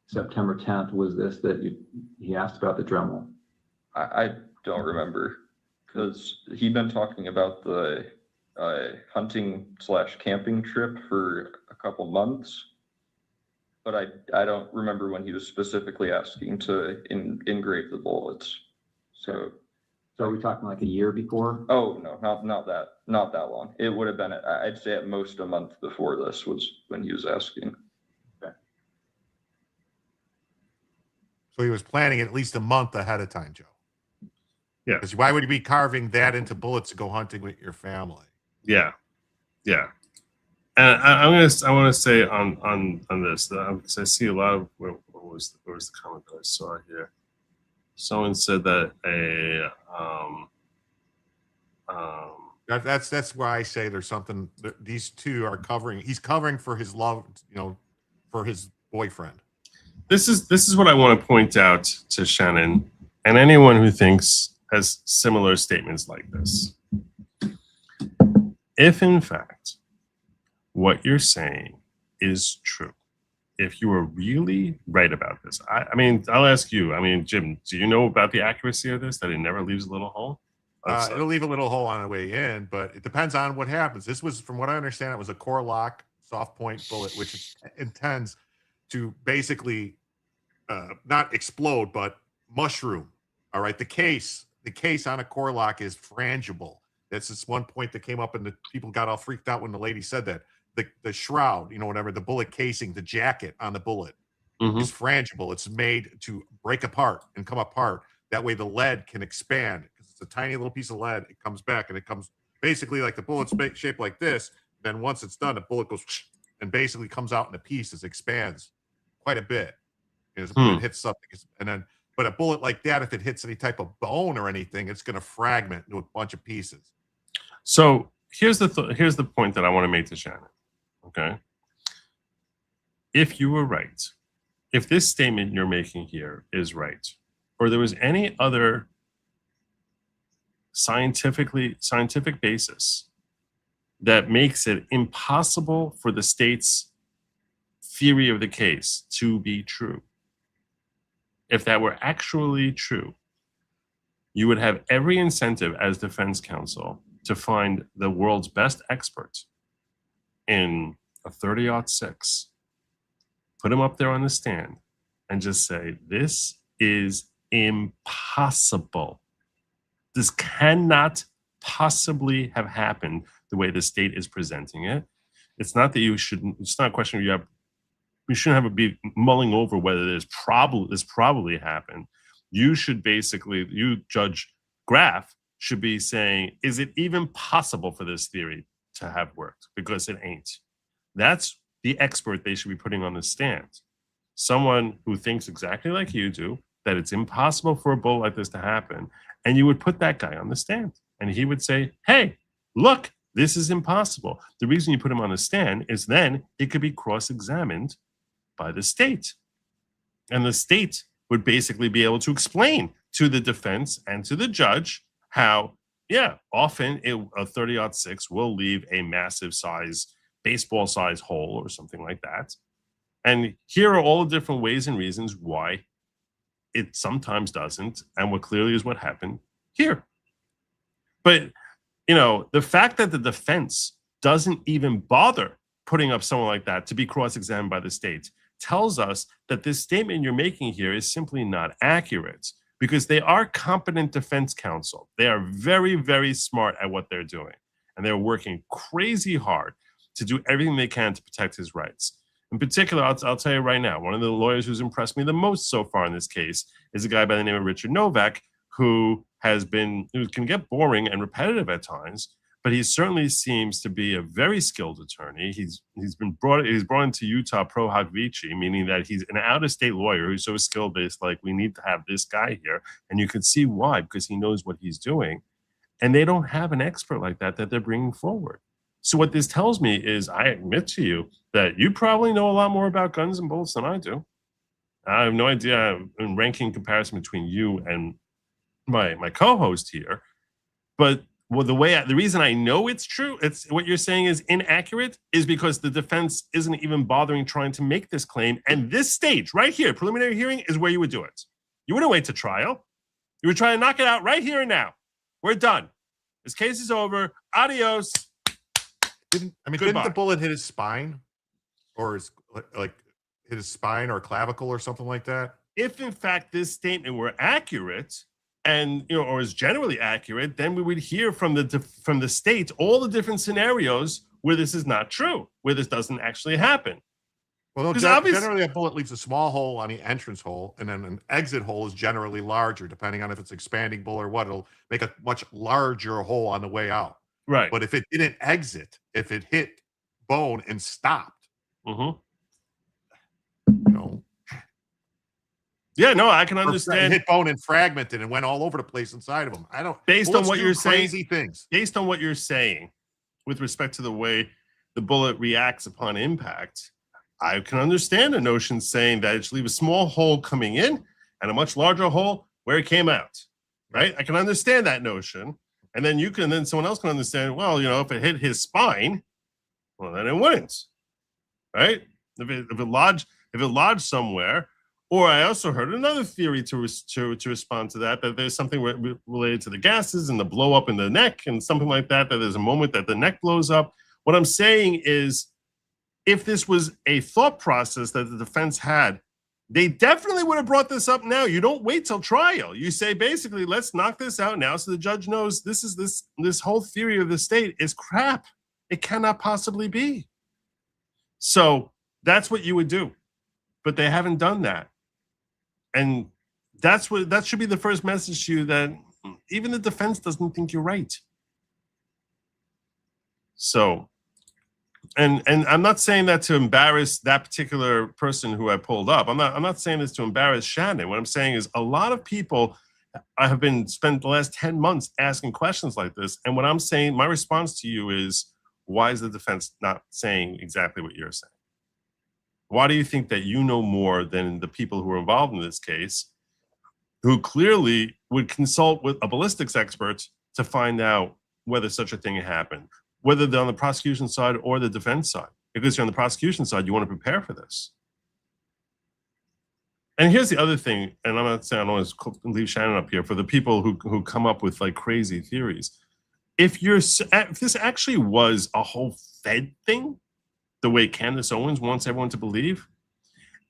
September 10th was this that he asked about the Dremel? I don't remember because he'd been talking about the hunting/camping trip for a couple months. but I don't remember when he was specifically asking to engrave the bullets. So are we talking like a year before? oh no, not that long. It would have been, I'd say at most a month before this was when he was asking. So he was planning at least a month ahead of time, Joe. Yeah. Because why would you be carving that into bullets to go hunting with your family? Yeah. And I want to say on this, because I see a lot of where was the comment that I saw here? Someone said that That's why I say there's something. These two are covering. He's covering for his love, for his boyfriend. This is what I want to point out to Shannon and anyone who has similar statements like this. If in fact what you're saying is true, if you are really right about this, I mean, I'll ask you. I mean, Jim, do you know about the accuracy of this? That it never leaves a little hole. It'll leave a little hole on the way in, but it depends on what happens. This was, from what I understand, it was a core lock soft point bullet, which intends to basically not explode, but mushroom. All right. The case on a core lock is frangible. That's this one point that came up, and the people got all freaked out when the lady said that. The shroud, whatever, the bullet casing, the jacket on the bullet is frangible. It's made to break apart and come apart. That way the lead can expand, because it's a tiny little piece of lead. It comes back, and it comes basically like the bullet's shaped like this. Then once it's done, the bullet goes and basically comes out in a pieces, expands quite a bit. As a bullet hits something, but a bullet like that, if it hits any type of bone or anything, it's going to fragment into a bunch of pieces. So here's the point that I want to make to Shannon. Okay. If you were right, if this statement you're making here is right, or there was any other scientific basis that makes it impossible for the state's theory of the case to be true, if that were actually true, you would have every incentive as defense counsel to find the world's best expert in a 30-06, put him up there on the stand, and just say, this is impossible. This cannot possibly have happened the way the state is presenting it. It's not that it's not a question you shouldn't have be mulling over whether this probably happened. You should you, Judge Graff, should be saying, is it even possible for this theory to have worked? Because it ain't. That's the expert they should be putting on the stand. Someone who thinks exactly like you do, that it's impossible for a bullet like this to happen. And you would put that guy on the stand, and he would say, hey, look, this is impossible. The reason you put him on the stand is then he could be cross-examined by the state. And the state would basically be able to explain to the defense and to the judge how, often a 30-06 will leave a massive size, baseball size hole or something like that. And here are all the different ways and reasons why it sometimes doesn't, and what clearly is what happened here. But, the fact that the defense doesn't even bother putting up someone like that to be cross-examined by the state tells us that this statement you're making here is simply not accurate, because they are competent defense counsel. They are very, very smart at what they're doing, and they're working crazy hard to do everything they can to protect his rights. In particular, I'll tell you right now, one of the lawyers who's impressed me the most so far in this case is a guy by the name of Richard Novak, who can get boring and repetitive at times, but he certainly seems to be a very skilled attorney. He's brought into Utah pro hoc vici, meaning that he's an out-of-state lawyer who's so skilled that it's like, we need to have this guy here. And you can see why, because he knows what he's doing. And they don't have an expert like that they're bringing forward. So what this tells me is, I admit to you that you probably know a lot more about guns and bullets than I do. I have no idea in ranking comparison between you and my co-host here. But the reason I know it's true, it's what you're saying is inaccurate, is because the defense isn't even bothering trying to make this claim. And this stage right here, preliminary hearing, is where you would do it. You wouldn't wait to trial. You would try to knock it out right here and now. We're done. This case is over. Adios. Didn't the bullet hit his spine, or his his spine or clavicle or something like that? If in fact this statement were accurate, and or is generally accurate, then we would hear from the state all the different scenarios where this is not true, where this doesn't actually happen. Well, generally a bullet leaves a small hole on the entrance hole, and then an exit hole is generally larger, depending on if it's expanding bullet or what. It'll make a much larger hole on the way out. Right. But if it didn't exit, if it hit bone and stopped, Yeah, no, I can understand. Hit bone and fragmented and went all over the place inside of them. I don't. Based on what you're saying, crazy things. Based on what you're saying, with respect to the way the bullet reacts upon impact, I can understand a notion saying that it should leave a small hole coming in and a much larger hole where it came out. Right? I can understand that notion, and then someone else can understand. Well, if it hit his spine, well, then it wouldn't. Right? If it lodged somewhere. Or I also heard another theory to respond to that there's something related to the gases and the blow up in the neck and something like that there's a moment that the neck blows up. What I'm saying is, if this was a thought process that the defense had, they definitely would have brought this up now. You don't wait till trial. You say, basically, let's knock this out now so the judge knows this whole theory of the state is crap. It cannot possibly be. So that's what you would do. But they haven't done that. And that should be the first message to you, that even the defense doesn't think you're right. So, and I'm not saying that to embarrass that particular person who I pulled up. I'm not saying this to embarrass Shannon. What I'm saying is, a lot of people have spent the last 10 months asking questions like this. And what I'm saying, my response to you is, why is the defense not saying exactly what you're saying? Why do you think that you know more than the people who are involved in this case, who clearly would consult with a ballistics expert to find out whether such a thing happened, whether they're on the prosecution side or the defense side? Because you're on the prosecution side, you want to prepare for this. And here's the other thing, and I'm not saying I don't want to leave Shannon up here, for the people who come up with like crazy theories. If this actually was a whole Fed thing, the way Candace Owens wants everyone to believe,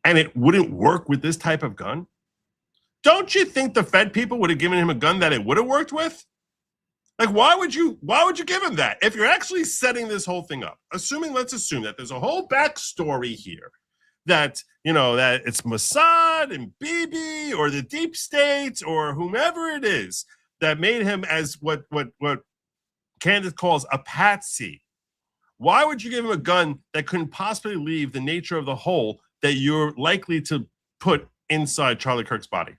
and it wouldn't work with this type of gun, don't you think the Fed people would have given him a gun that it would have worked with? Like, why would you give him that? If you're actually setting this whole thing up, let's assume that there's a whole backstory here, that that it's Mossad and Bibi or the deep state or whomever it is that made him as what Candace calls a patsy. Why would you give him a gun that couldn't possibly leave the nature of the hole that you're likely to put inside Charlie Kirk's body?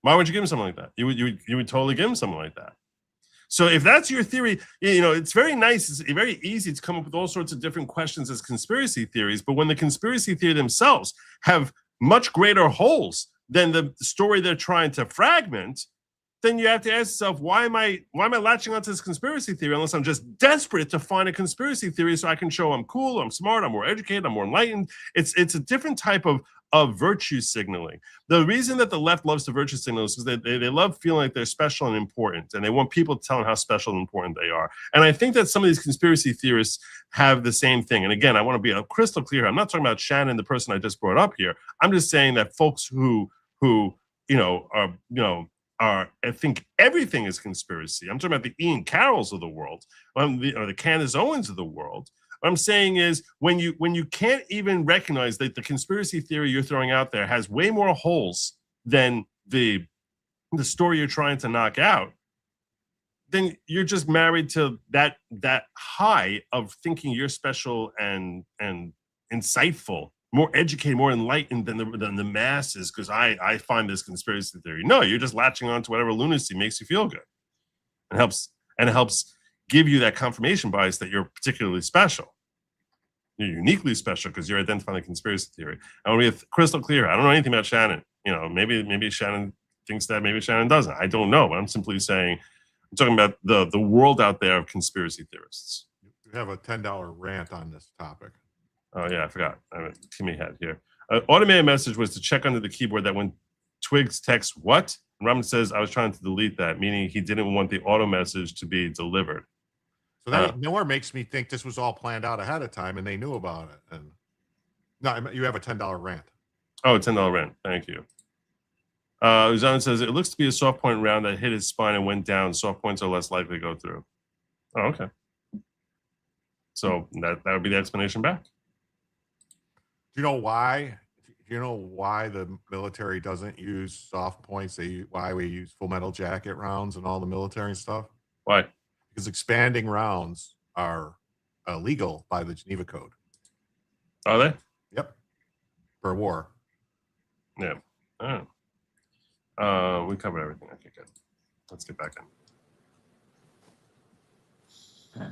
Why would you give him something like that? You would totally give him something like that. So if that's your theory, it's very nice. It's very easy to come up with all sorts of different questions as conspiracy theories. But when the conspiracy theory themselves have much greater holes than the story they're trying to fragment, then you have to ask yourself, why am I latching onto this conspiracy theory unless I'm just desperate to find a conspiracy theory so I can show I'm cool, I'm smart, I'm more educated, I'm more enlightened. It's a different type of virtue signaling. The reason that the left loves to virtue signal is because they love feeling like they're special and important, and they want people to tell them how special and important they are. And I think that some of these conspiracy theorists have the same thing. And again, I want to be crystal clear. I'm not talking about Shannon, the person I just brought up here. I'm just saying that folks who I think everything is conspiracy. I'm talking about the Ian Carrolls of the world, or the Candace Owens of the world. What I'm saying is, when you can't even recognize that the conspiracy theory you're throwing out there has way more holes than the story you're trying to knock out, then you're just married to that high of thinking you're special and insightful, more educated, more enlightened than the masses, because I find this conspiracy theory. No, you're just latching on to whatever lunacy makes you feel good. It helps give you that confirmation bias that you're particularly special. You're uniquely special because you're identifying the conspiracy theory. I want to be crystal clear. I don't know anything about Shannon. Maybe Shannon thinks that, maybe Shannon doesn't. I don't know. But I'm simply saying, I'm talking about the world out there of conspiracy theorists. You have a $10 rant on this topic. Oh, yeah, I forgot. I have Timmy had here. Automated message was to check under the keyboard that when Twigs texts what? And Robin says, I was trying to delete that, meaning he didn't want the auto message to be delivered. So that nowhere makes me think this was all planned out ahead of time and they knew about it. And No, you have a $10 rant. Oh, $10 rent. Thank you. Uzan says, it looks to be a soft point round that hit his spine and went down. Soft points are less likely to go through. Oh, okay. So that would be the explanation back. Do you know why? Do you know why the military doesn't use soft points? Why we use full metal jacket rounds and all the military stuff? Why? Because expanding rounds are illegal by the Geneva Code. Are they? Yep. For war. Yeah. Oh. We covered everything. Okay, good. Let's get back in. Okay.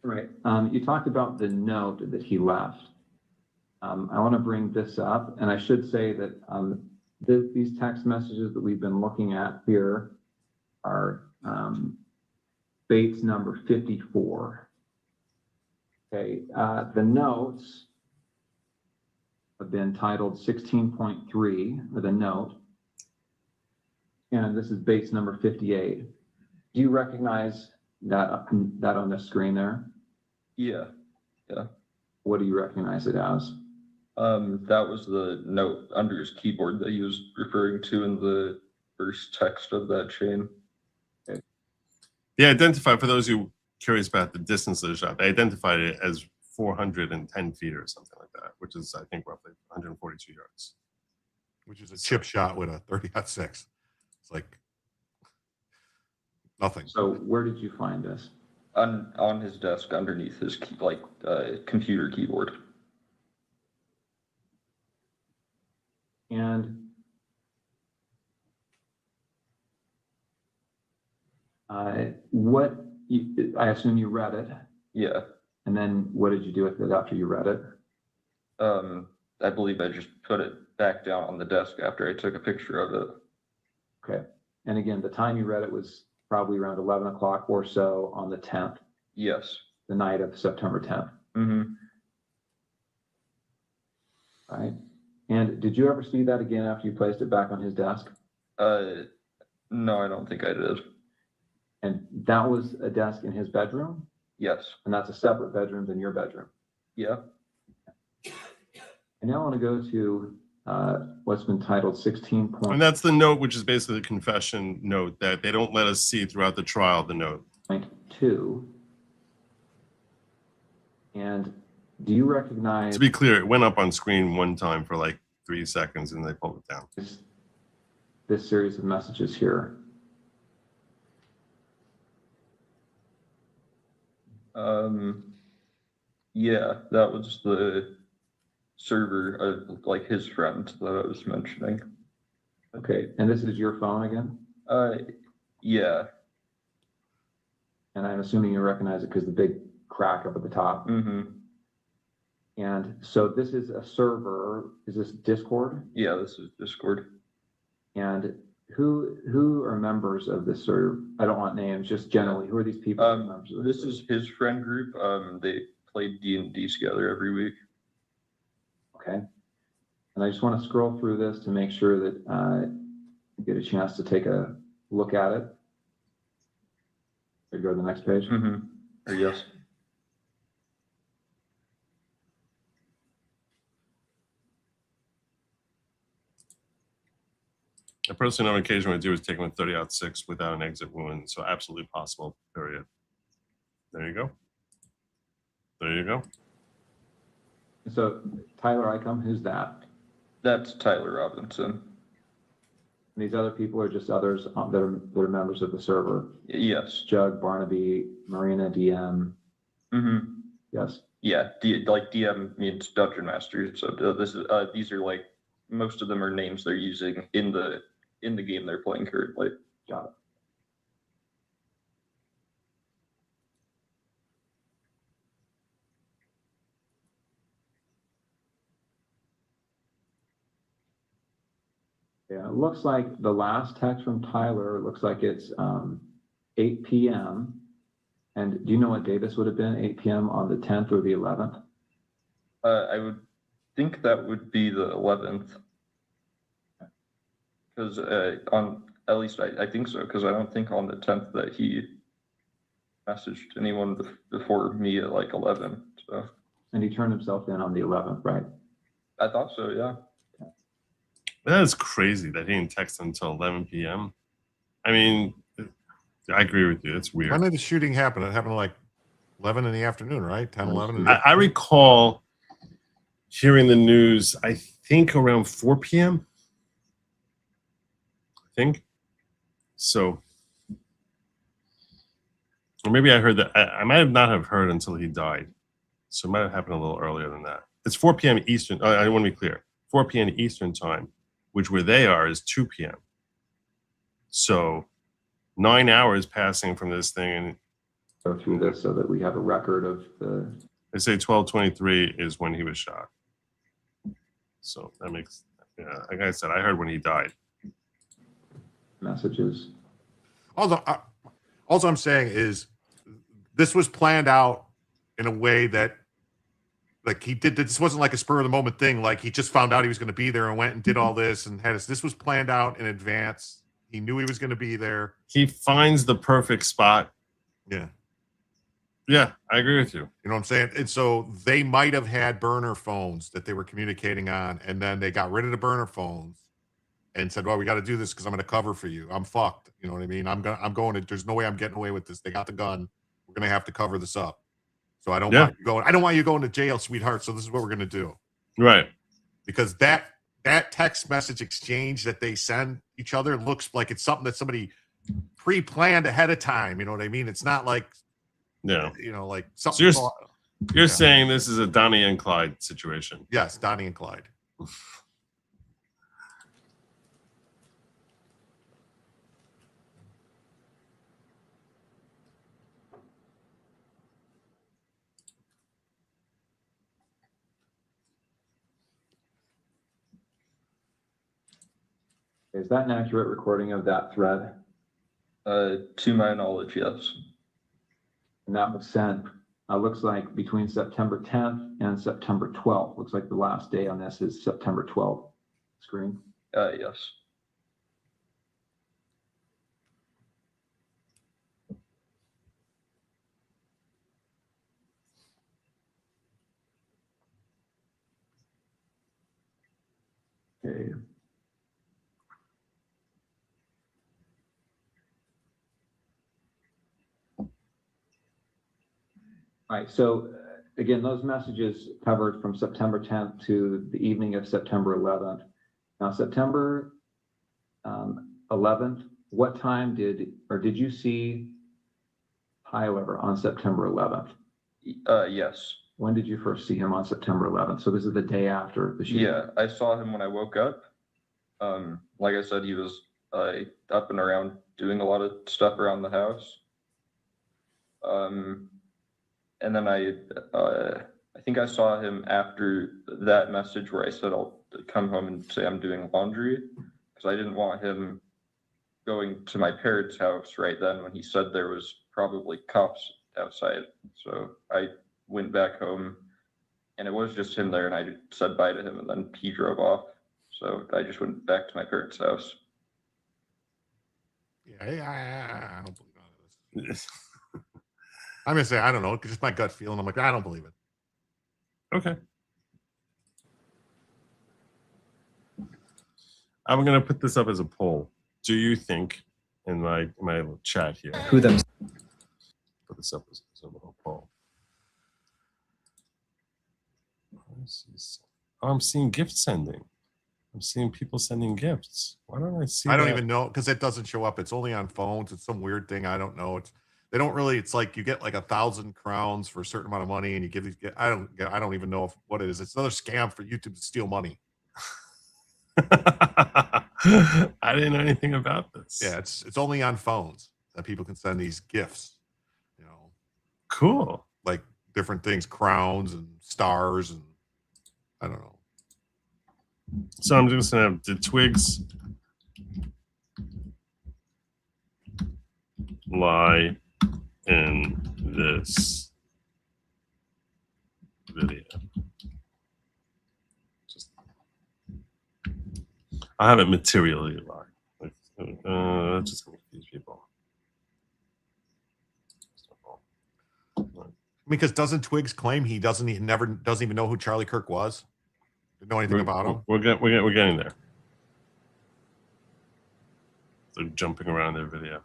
Right. You talked about the note that he left. I want to bring this up, and I should say that these text messages that we've been looking at here are Bates number 54. Okay. The notes have been titled 16.3 with a note, and this is Bates number 58. Do you recognize that on the screen there? Yeah. What do you recognize it as? That was the note under his keyboard that he was referring to in the first text of that chain. Okay. They identified, for those who are curious about the distance of the shot, they identified it as 410 feet or something like that, which is, I think, roughly 142 yards. Which is a chip shot with a 30-06. It's like nothing. So where did you find this? On his desk underneath his computer keyboard. And I assume you read it. Yeah. And then what did you do with it after you read it? I believe I just put it back down on the desk after I took a picture of it. Okay. And again, the time you read it was probably around 11 o'clock or so on the 10th. Yes. The night of September 10th. Mm-hmm. Right. And did you ever see that again after you placed it back on his desk? No, I don't think I did. And that was a desk in his bedroom? Yes. And that's a separate bedroom than your bedroom? Yeah. And now I want to go to what's been titled 16. And that's the note, which is basically the confession note that they don't let us see throughout the trial, the note. 2. And do you recognize... To be clear, it went up on screen one time for like 3 seconds and they pulled it down. This series of messages here? Yeah, that was the server of like his friend that I was mentioning. Okay, and this is your phone again? Yeah. And I'm assuming you recognize it because the big crack up at the top. Mm-hmm. And so this is a server. Is this Discord? Yeah, this is Discord. And who are members of this server? I don't want names, just generally, who are these people? This is his friend group. They played D&D together every week. Okay. And I just want to scroll through this to make sure that you get a chance to take a look at it. Go to the next page. Mm-hmm. Or yes. A person on occasion would do is take him with 30-06 without an exit wound. So absolutely possible, period. There you go. There you go. So Tyler Icom, who's that? That's Tyler Robinson. And these other people are just others that are members of the server. Yes. Jug, Barnaby, Marina, DM. Mm-hmm. Yes. Yeah, DM means Dungeon Master. So this is these are like most of them are names they're using in the game they're playing currently. Got it. Yeah, it looks like the last text from Tyler looks like it's 8 p.m. And do you know what day this would have been? 8 p.m. on the 10th or the 11th? I would think that would be the 11th. Because on at least I think so, because I don't think on the 10th that he messaged anyone before me at like 11. So. And he turned himself in on the 11th, right? I thought so, yeah. That is crazy that he didn't text until 11 p.m. I mean, I agree with you. It's weird. When did the shooting happen? It happened like 11 in the afternoon, right? 10, 11 in the I recall hearing the news, I think around 4 p.m. I think. So, or maybe I heard that. I might have not have heard until he died. So it might have happened a little earlier than that. It's 4 p.m. Eastern. I want to be clear. 4 p.m. Eastern time, which where they are is 2 p.m. So 9 hours passing from this thing. And go through this so that we have a record of the. They say 12:23 is when he was shot. So that makes, yeah, like I said, I heard when he died. Messages. all I'm saying is this was planned out in a way that, like, he did. This wasn't like a spur of the moment thing. Like, he just found out he was going to be there and went and did all this and had us. This was planned out in advance. He knew he was going to be there. He finds the perfect spot. Yeah. Yeah, I agree with you. You know what I'm saying? And so they might have had burner phones that they were communicating on, and then they got rid of the burner phones and said, well, we got to do this because I'm going to cover for you. I'm fucked. You know what I mean? I'm going to, there's no way I'm getting away with this. They got the gun. We're going to have to cover this up. So I don't want you going. I don't want you going to jail, sweetheart. So this is what we're going to do. Right. Because that text message exchange that they send each other looks like it's something that somebody pre-planned ahead of time. You know what I mean? It's not like, you know, like something. So you're saying this is a Donnie and Clyde situation? Yes, Donnie and Clyde. Is that an accurate recording of that thread? To my knowledge, yes. And that was sent, looks like between September 10th and September 12th. Looks like the last day on this is September 12th. Screen? Yes. Okay. All right, so again, those messages covered from September 10th to the evening of September 11th. Now, September 11th, what time did you see Tyler on September 11th? Yes. When did you first see him on September 11th? So this is the day after the shooting. Yeah, I saw him when I woke up. Like I said, he was up and around doing a lot of stuff around the house. And then I think I saw him after that message where I said I'll come home and say I'm doing laundry, because I didn't want him going to my parents' house right then when he said there was probably cops outside. So I went back home, and it was just him there, and I said bye to him, and then he drove off. So I just went back to my parents' house. Yeah, I don't believe none of this. I'm gonna say I don't know, just my gut feeling. I'm like, I don't believe it. Okay. I'm gonna put this up as a poll. Do you think, in my chat here, Who them? put this up as a little poll. Oh, I'm seeing gift sending. I'm seeing people sending gifts. Why don't I see? I don't even know, because it doesn't show up. It's only on phones. It's some weird thing. I don't know. They don't really. It's like you get like 1,000 crowns for a certain amount of money, and you give these. I don't even know what it is. It's another scam for YouTube to steal money. I didn't know anything about this. Yeah, it's only on phones that people can send these gifts. You know, cool. Like different things, crowns and stars, and I don't know. So I'm just gonna have the twigs lie in this video. I haven't materially lied. That's just gonna confuse people. Because doesn't Twiggs claim he doesn't even know who Charlie Kirk was? Didn't know anything about him. We're getting there. They're jumping around their video.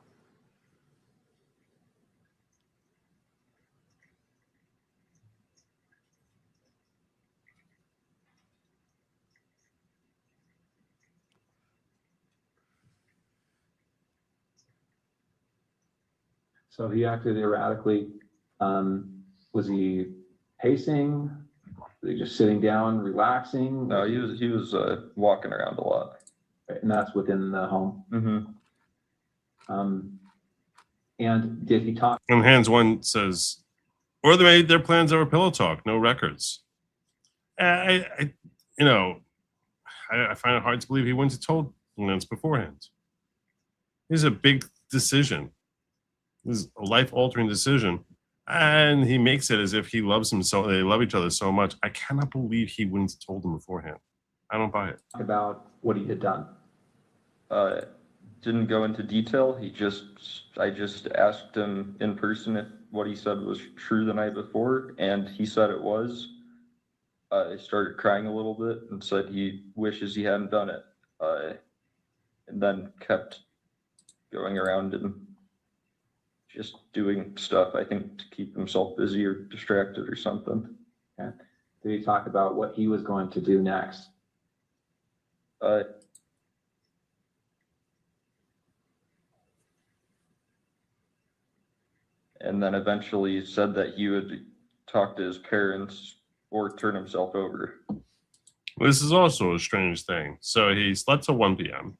So he acted erratically. Was he pacing? Was he just sitting down, relaxing? No, he was walking around a lot. And that's within the home. Mm-hmm. And did he talk? And hands one says, or they made their plans over pillow talk, no records. I find it hard to believe he wouldn't have told Lance beforehand. This is a big decision. This is a life-altering decision. And he makes it as if he loves him so, they love each other so much. I cannot believe he wouldn't have told him beforehand. I don't buy it. About what he had done. Didn't go into detail. I just asked him in person if what he said was true the night before, and he said it was. He started crying a little bit and said he wishes he hadn't done it. And then kept going around and just doing stuff, I think, to keep himself busy or distracted or something. Okay. Did he talk about what he was going to do next? And then eventually said that he would talk to his parents or turn himself over. This is also a strange thing. So he slept till 1 p.m.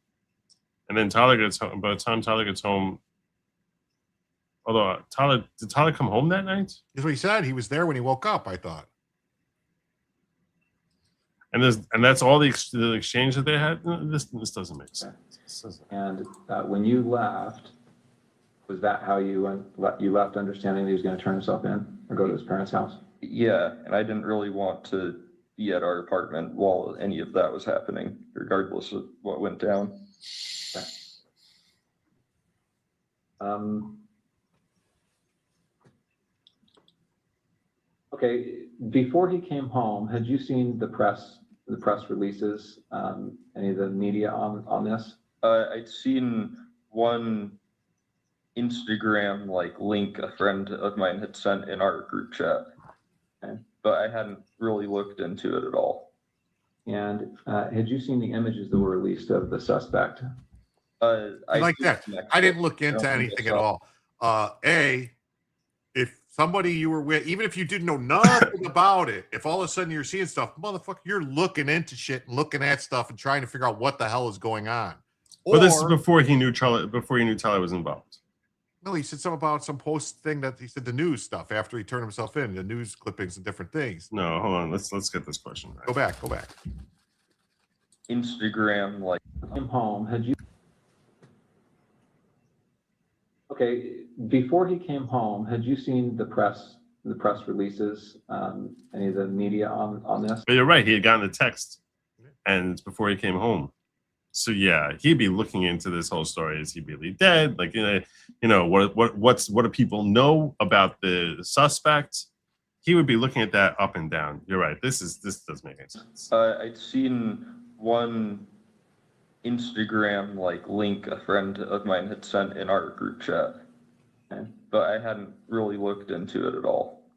And then Tyler gets home. By the time Tyler gets home, although did Tyler come home that night? That's what he said. He was there when he woke up, I thought. And that's all the exchange that they had? This doesn't make sense. And when you left, was that how you left, understanding that he was going to turn himself in or go to his parents' house? Yeah, and I didn't really want to be at our apartment while any of that was happening, regardless of what went down. Okay, before he came home, had you seen the press releases, any of the media on this? I'd seen one Instagram link a friend of mine had sent in our group chat, okay, but I hadn't really looked into it at all. And had you seen the images that were released of the suspect? I like that. I didn't look into anything at all. If somebody you were with, even if you didn't know nothing about it, if all of a sudden you're seeing stuff, motherfucker, you're looking into shit and looking at stuff and trying to figure out what the hell is going on. But this is before he knew Tyler was involved. No, he said something about some post thing that he said the news stuff after he turned himself in, the news clippings and different things. No, hold on. Let's get this question right. Go back. Instagram Came home, had you? Okay, before he came home, had you seen the press releases, any of the media on this? But you're right. He had gotten the text, and it's before he came home. So yeah, he'd be looking into this whole story. Is he really dead? What do people know about the suspect? He would be looking at that up and down. You're right. This does make sense. I'd seen one Instagram link a friend of mine had sent in our group chat, but I hadn't really looked into it at all.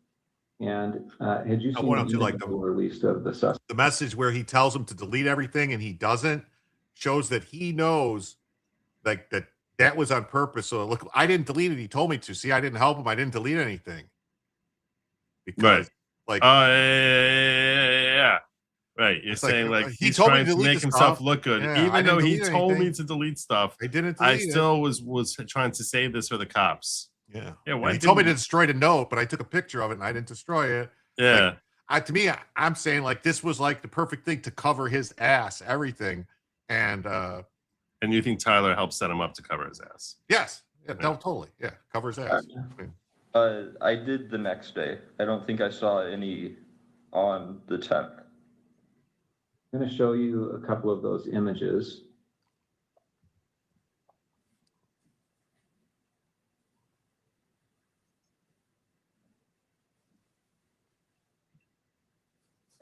And had you seen the released of the suspect? The message where he tells him to delete everything and he doesn't shows that he knows that was on purpose. So look, I didn't delete it. He told me to. See, I didn't help him. I didn't delete anything. Because, yeah. Right. You're saying he's trying to make himself look good. Yeah, even though he told me to delete stuff, I didn't delete I still was trying to save this for the cops. Yeah. Yeah. He told me to destroy the note, but I took a picture of it and I didn't destroy it. Yeah. To me, I'm saying this was the perfect thing to cover his ass, everything. And you think Tyler helped set him up to cover his ass? Yes. Yeah, no, totally. Yeah. Cover his ass. I did the next day. I don't think I saw any on the 10th. I'm going to show you a couple of those images.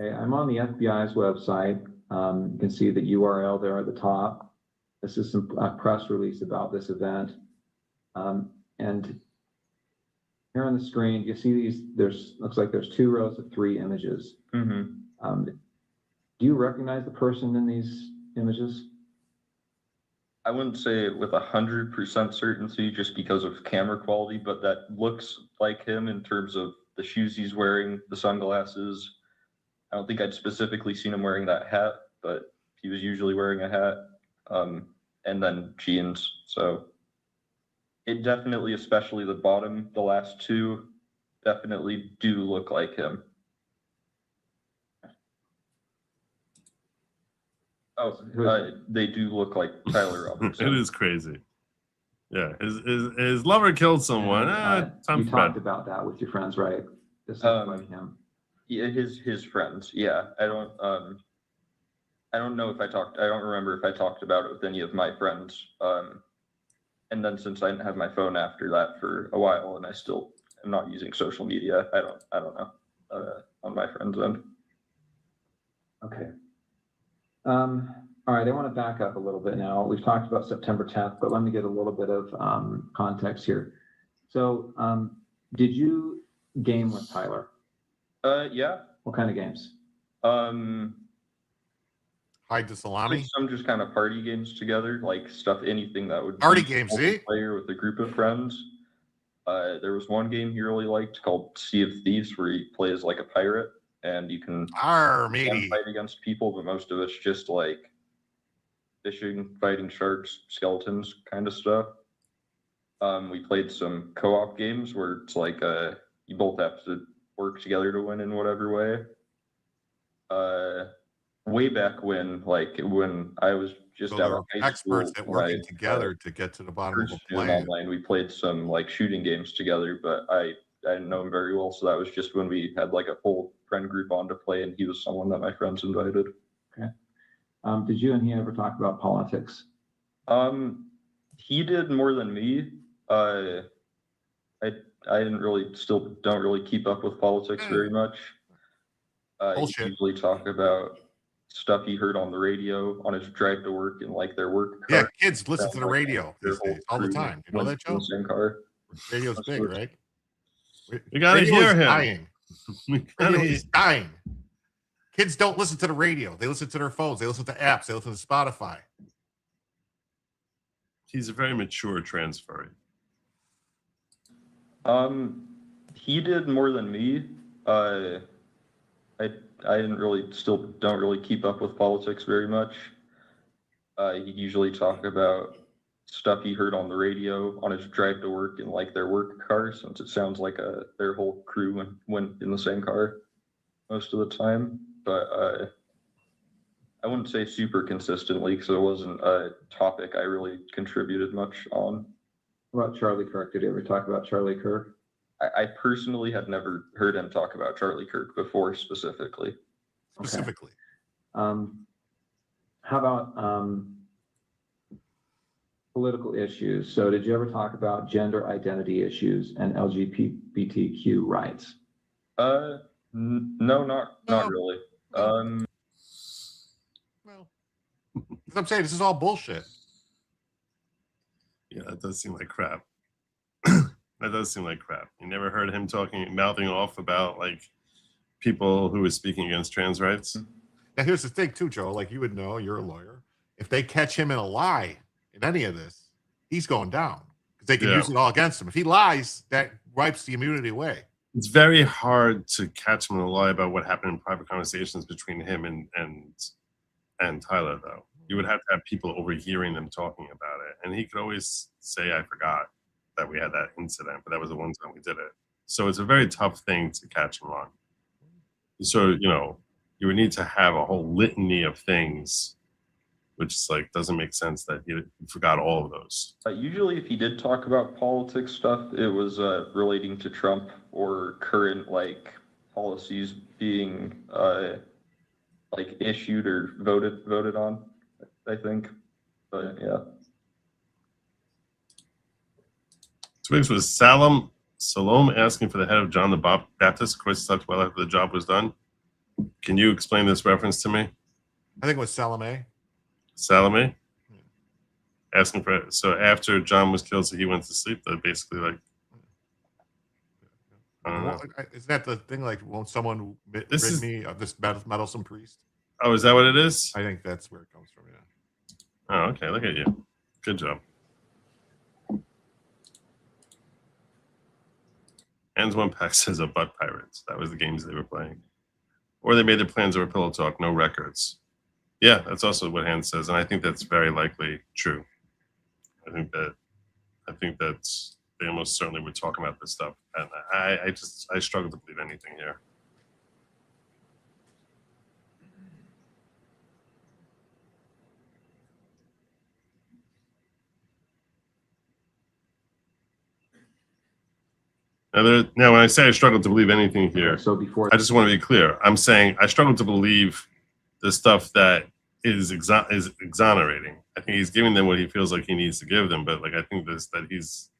Okay, I'm on the FBI's website. You can see the URL there at the top. This is some press release about this event. And here on the screen, you see these, looks like there's 2 rows of 3 images. Mm-hmm. Do you recognize the person in these images? I wouldn't say it with 100% certainty just because of camera quality, but that looks like him in terms of the shoes he's wearing, the sunglasses. I don't think I'd specifically seen him wearing that hat, but he was usually wearing a hat, and then jeans. So it definitely, especially the bottom, the last 2, definitely do look like him. Oh, they do look like Tyler Robertson. It is crazy. Yeah, his lover killed someone. You talked about that with your friends, right? This is like him. Yeah, his friends. Yeah, I don't know if I talked. I don't remember if I talked about it with any of my friends. And then since I didn't have my phone after that for a while, and I still am not using social media, I don't know on my friends' end. Okay. All right, I want to back up a little bit now. We've talked about September 10th, but let me get a little bit of context here. So, did you game with Tyler? Yeah. What kind of games? Hide the salami. Some just kind of party games together, like stuff, anything that would party games. See, player with a group of friends. There was one game he really liked called Sea of Thieves, where he plays like a pirate, and you can fight against people, but most of it's just like fishing, fighting sharks, skeletons, kind of stuff. We played some co-op games where it's like you both have to work together to win in whatever way. Way back when I was just out of high experts school, that working together to get to the bottom of a plan. Online, we played some like shooting games together, but I didn't know him very well, so that was just when we had like a full friend group on to play, and he was someone that my friends invited. Okay. Did you and he ever talk about politics? He did more than me. I don't really keep up with politics very much. He usually talk about stuff he heard on the radio on his drive to work and like their work car. Yeah, kids listen to the radio these days all the time. You know that, Joe? Same car. Radio's big, right? You gotta hear him. Dying. Radio is dying. Kids don't listen to the radio. They listen to their phones. They listen to apps. They listen to Spotify. He's a very mature trans furry. He did more than me. I don't really keep up with politics very much. He usually talk about stuff he heard on the radio on his drive to work and like their work car, since it sounds like their whole crew went in the same car most of the time. But I wouldn't say super consistently, because it wasn't a topic I really contributed much on. What about Charlie Kirk? Did you ever talk about Charlie Kirk? I personally had never heard him talk about Charlie Kirk before specifically. Okay. How about political issues? So did you ever talk about gender identity issues and LGBTQ rights? No, not really. Well, as I'm saying, this is all bullshit. Yeah, that does seem like crap. That does seem like crap. You never heard him mouthing off about like people who were speaking against trans rights? Now, here's the thing, too, Joe. Like, you would know, you're a lawyer. If they catch him in a lie in any of this, he's going down because they can use it all against him. If he lies, that wipes the immunity away. It's very hard to catch him in a lie about what happened in private conversations between him and Tyler, though. You would have to have people overhearing them talking about it. And he could always say, I forgot that we had that incident, but that was the one time we did it. So it's a very tough thing to catch him on. So, you would need to have a whole litany of things, which is like, doesn't make sense that he forgot all of those. Usually if he did talk about politics stuff, it was relating to Trump or current like policies being like issued or voted on, I think. But yeah. Twigs was Salome asking for the head of John the Baptist. Of course, slept well after the job was done. Can you explain this reference to me? I think it was Salome. Salome? Asking for it. So after John was killed, so he went to sleep. That basically like. Isn't that the thing? Like, won't someone rid me of this meddlesome priest? Oh, is that what it is? I think that's where it comes from. Yeah. Oh, okay. Look at you. Good job. Hands one pack says a butt pirates. That was the games they were playing. Or they made their plans over pillow talk, no records. Yeah, that's also what Hans says, and I think that's very likely true. I think that's they almost certainly were talking about this stuff, and I struggle to believe anything here. Now, when I say I struggle to believe anything here, So before I just want to be clear. I'm saying I struggle to believe the stuff that is exonerating. I think he's giving them what he feels like he needs to give them, but like I think that he's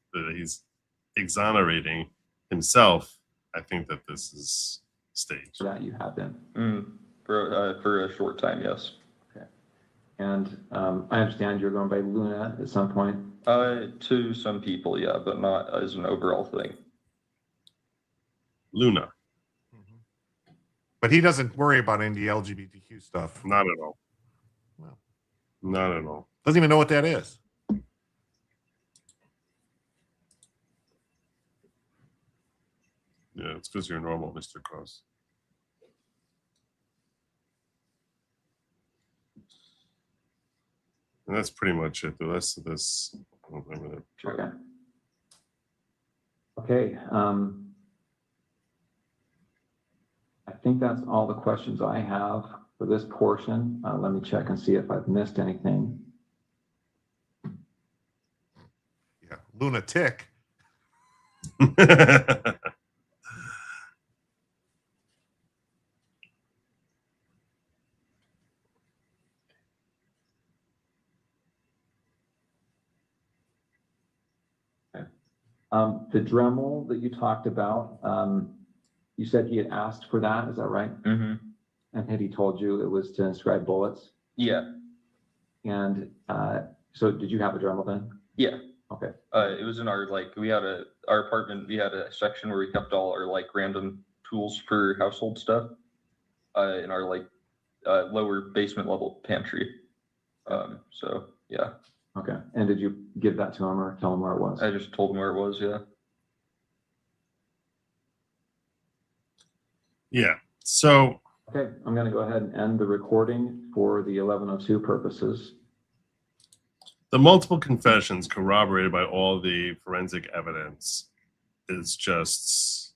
exonerating himself. I think that this is staged. that you have been. For a short time, yes. Okay. And I understand you're going by Luna at some point. To some people, yeah, but not as an overall thing. Luna. But he doesn't worry about any LGBTQ stuff. Not at all. Well, not at all. Doesn't even know what that is. Yeah, it's because you're normal, Mr. Cross. And that's pretty much it. The rest of this, I don't remember that. Okay. Okay. I think that's all the questions I have for this portion. Let me check and see if I've missed anything. Yeah, lunatic. The Dremel that you talked about, you said he had asked for that, is that right? Mm-hmm. And had he told you it was to inscribe bullets? Yeah. And so did you have a Dremel then? Yeah. Okay. It was in our, like, our apartment, we had a section where we kept all our, like, random tools for household stuff in our, like, lower basement level pantry. So, yeah. Okay. And did you give that to him or tell him where it was? I just told him where it was, yeah. Yeah. So. Okay, I'm going to go ahead and end the recording for the 1102 purposes. The multiple confessions corroborated by all the forensic evidence is just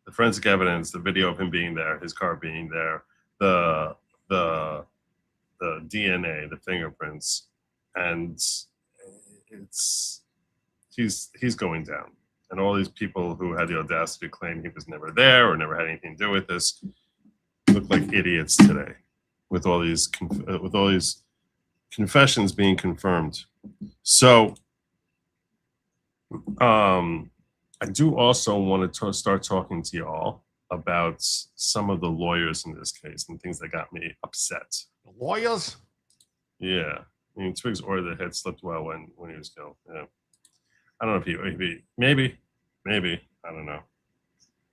the forensic evidence, the video of him being there, his car being there, the DNA, the fingerprints, and he's going down. And all these people who had the audacity to claim he was never there or never had anything to do with this look like idiots today, with all these confessions being confirmed. So, I do also want to start talking to y'all about some of the lawyers in this case and things that got me upset. The lawyers? Yeah, I mean, Twiggs ordered the head slept well when he was killed. Yeah, I don't know if he maybe I don't know.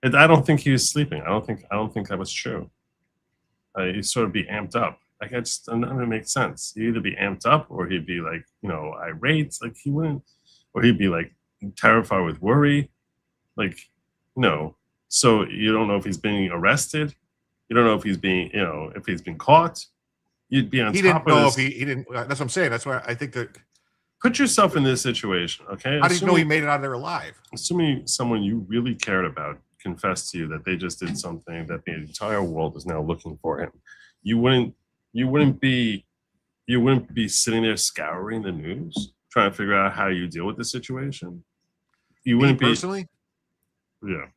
I don't think he was sleeping. I don't think that was true. He'd sort of be amped up. Like, none of it makes sense. He'd either be amped up or he'd be like, irate. Like, he wouldn't, or he'd be like terrified with worry. Like, so you don't know if he's being arrested. You don't know if he's being, if he's been caught. You'd be on top of this. He didn't. That's what I'm saying. That's why I think that. Put yourself in this situation, okay? How do you know he made it out of there alive? Assuming someone you really cared about confessed to you that they just did something that the entire world is now looking for him, you wouldn't be sitting there scouring the news trying to figure out how you deal with the situation. You wouldn't be personally. Yeah,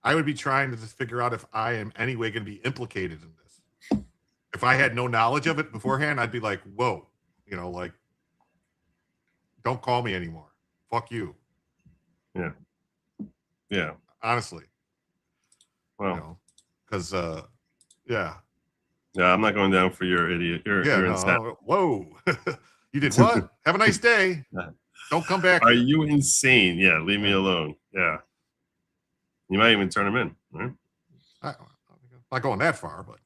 I would be trying to figure out if I am anyway going to be implicated in this. If I had no knowledge of it beforehand, I'd be like, whoa, like, don't call me anymore. Fuck you. Yeah. Yeah. Honestly. Well, because Yeah. Yeah, I'm not going down for your idiot. You're insane. Whoa. You did what? Have a nice day. Don't come back. Are here. you insane? Yeah, leave me alone. Yeah. You might even turn him in, right? I'm not going that far, but.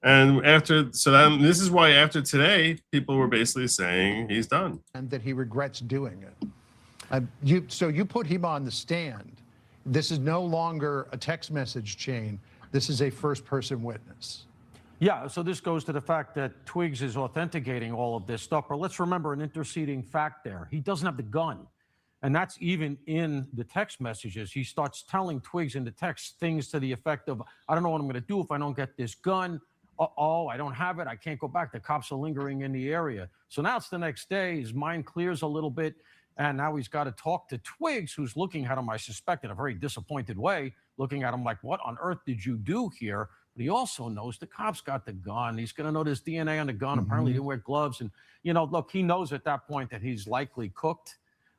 And then this is why after today, people were basically saying he's done. And that he regrets doing it. So you put him on the stand. This is no longer a text message chain. This is a first-person witness. Yeah, so this goes to the fact that Twiggs is authenticating all of this stuff. But let's remember an interceding fact there. He doesn't have the gun. And that's even in the text messages. He starts telling Twiggs in the text things to the effect of, I don't know what I'm going to do if I don't get this gun. Uh-oh, I don't have it. I can't go back. The cops are lingering in the area. So now it's the next day. His mind clears a little bit. And now he's got to talk to Twiggs, who's looking at him, I suspect, in a very disappointed way, looking at him like, what on earth did you do here? But he also knows the cops got the gun. He's going to know there's DNA on the gun. Apparently, he didn't wear gloves. And, look, he knows at that point that he's likely cooked.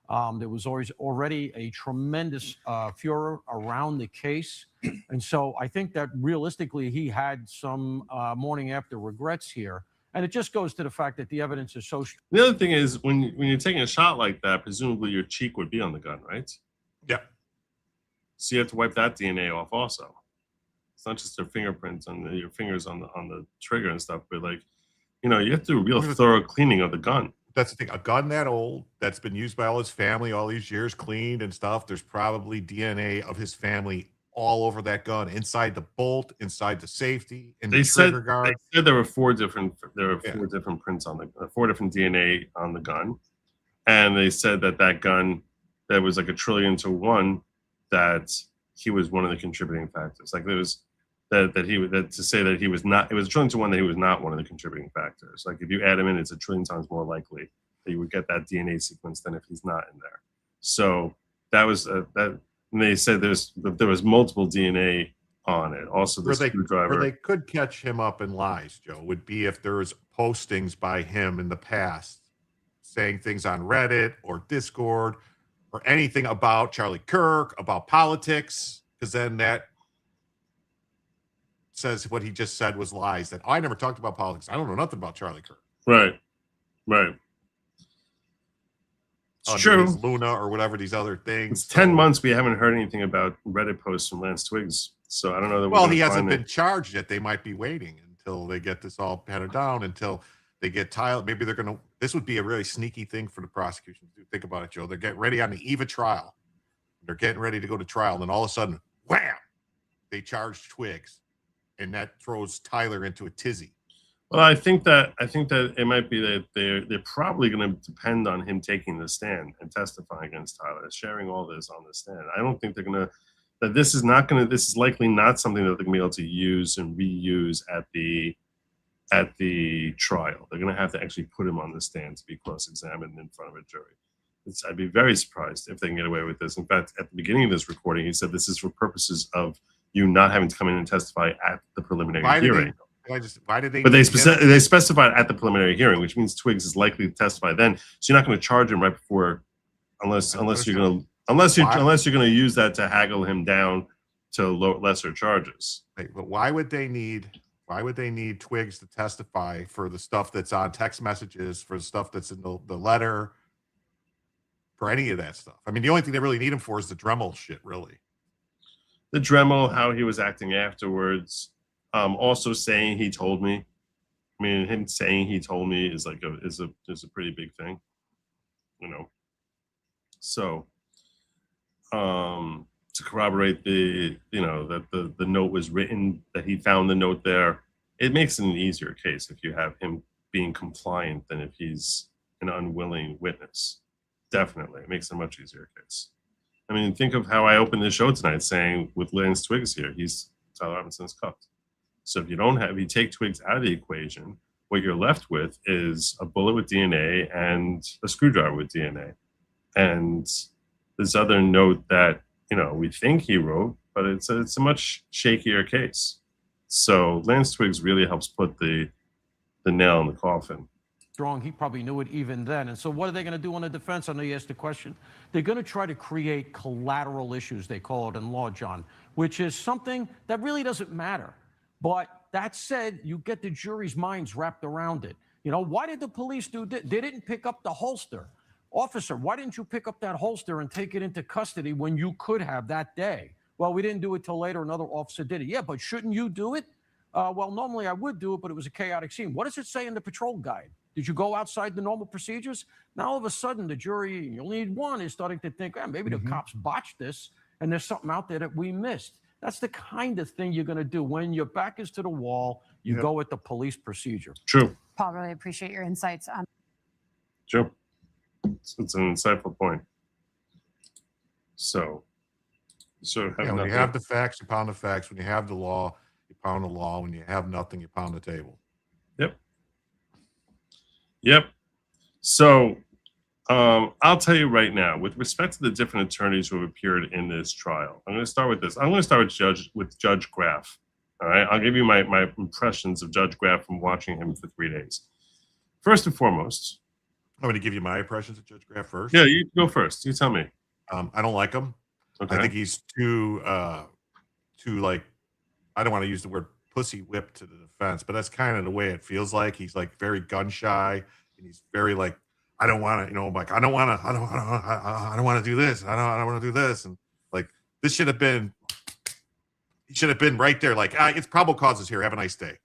There was already a tremendous furor around the case. And so I think that realistically, he had some morning after regrets here. And it just goes to the fact that the evidence is so strong. The other thing is when you're taking a shot like that, presumably your cheek would be on the gun, right? Yeah. So you have to wipe that DNA off also. It's not just their fingerprints and your fingers on the trigger and stuff, but you have to do a real thorough cleaning of the gun. That's the thing. A gun that old, that's been used by all his family all these years, cleaned and stuff. There's probably DNA of his family all over that gun, inside the bolt, inside the safety, in the trigger guard. They said there were four different prints on the 4 different DNA on the gun, and they said that gun that was like 1 trillion to 1, that he was one of the contributing factors. Like there was to say that he was not. It was 1 trillion to 1 that he was not one of the contributing factors. Like if you add him in, it's 1 trillion times more likely that you would get that DNA sequence than if he's not in there. So that was that. And they said there was multiple DNA on it. Also, the screwdriver. Where they could catch him up in lies, Joe, would be if there's postings by him in the past saying things on Reddit or Discord or anything about Charlie Kirk, about politics, because then that says what he just said was lies. That I never talked about politics. I don't know nothing about Charlie Kirk. Right. It's true. Luna or whatever these other things. It's 10 months we haven't heard anything about Reddit posts from Lance Twiggs. So I don't know that. Well, he hasn't been charged yet. They might be waiting until they get this all patted down, until they get Tyler. Maybe they're going to. This would be a really sneaky thing for the prosecution to do. Think about it, Joe. They're getting ready on the eve of trial. They're getting ready to go to trial, and then all of a sudden, wham! They charge Twiggs, and that throws Tyler into a tizzy. Well, I think that it might be that they're probably going to depend on him taking the stand and testifying against Tyler, sharing all this on the stand. I don't think they're going to. That this is not going to. This is likely not something that they're going to be able to use and reuse at the trial. They're going to have to actually put him on the stand to be cross-examined in front of a jury. I'd be very surprised if they can get away with this. In fact, at the beginning of this recording, he said this is for purposes of you not having to come in and testify at the preliminary hearing. Why did they? But they specified at the preliminary hearing, which means Twiggs is likely to testify then. So you're not going to charge him right before, unless you're going to use that to haggle him down to lesser charges. But why would they need Twiggs to testify for the stuff that's on text messages, for the stuff that's in the letter, for any of that stuff? I mean, the only thing they really need him for is the Dremel shit, really. The Dremel, how he was acting afterwards. Also saying he told me. I mean, him saying he told me is like is a pretty big thing, So, to corroborate that the note was written, that he found the note there, it makes it an easier case if you have him being compliant than if he's an unwilling witness. Definitely, it makes a much easier case. I mean, think of how I opened the show tonight saying with Lance Twiggs here, Tyler Robinson's cuffed. So if you take Twiggs out of the equation, what you're left with is a bullet with DNA and a screwdriver with DNA. And this other note that, we think he wrote, but it's a much shakier case. So Lance Twiggs really helps put the nail in the coffin. Strong, he probably knew it even then. And so what are they going to do on the defense? I know you asked the question. They're going to try to create collateral issues, they call it in law, John, which is something that really doesn't matter. But that said, you get the jury's minds wrapped around it. You know, why did the police do this? They didn't pick up the holster. Officer, why didn't you pick up that holster and take it into custody when you could have that day? Well, we didn't do it till later. Another officer did it. Yeah, but shouldn't you do it? Well, normally I would do it, but it was a chaotic scene. What does it say in the patrol guide? Did you go outside the normal procedures? Now, all of a sudden, the jury, you only need one, is starting to think, maybe the cops botched this and there's something out there that we missed. That's the kind of thing you're going to do. When your back is to the wall, you go with the police procedure. True. Paul, really appreciate your insights. True. It's an insightful point. So when you have the facts, you pound the facts. When you have the law, you pound the law. When you have nothing, you pound the table. Yep. So I'll tell you right now, with respect to the different attorneys who have appeared in this trial, I'm going to start with this. I'm going to start with Judge Graff. All right. I'll give you my impressions of Judge Graff from watching him for 3 days. First and foremost, I'm going to give you my impressions of Judge Graff first. Yeah, you go first. You tell me. I don't like him. Okay. I think he's too like, I don't want to use the word pussy whipped to the defense, but that's kind of the way it feels like. He's like very gun shy, and he's very like, I don't want to, like, I don't want to do this. I don't want to do this. And like, this should have been, he should have been right there. Like, it's probable causes here. Have a nice day.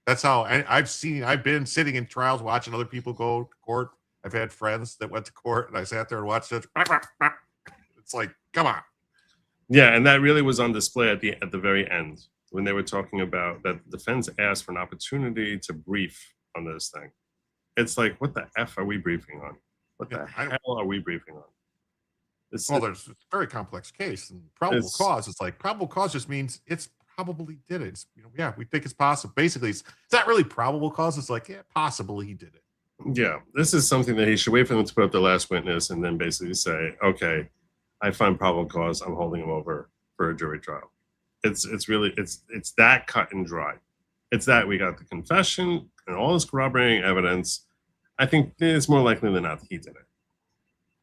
That's how I've been sitting in trials, watching other people go to court. I've had friends that went to court, and I sat there and watched it. It's like, come on. Yeah, and that really was on display at the very end when they were talking about that the defense asked for an opportunity to brief on this thing. It's like, what the F are we briefing on? What the hell are we briefing on? It's a very complex case, and probable cause. It's like probable cause just means it's probably did it. It's, we think it's possible. Basically, it's not really probable cause. It's like, yeah, possibly he did it. Yeah, this is something that he should wait for them to put up the last witness and then basically say, okay, I find probable cause. I'm holding him over for a jury trial. It's really that cut and dry. It's that we got the confession and all this corroborating evidence. I think it's more likely than not he did it.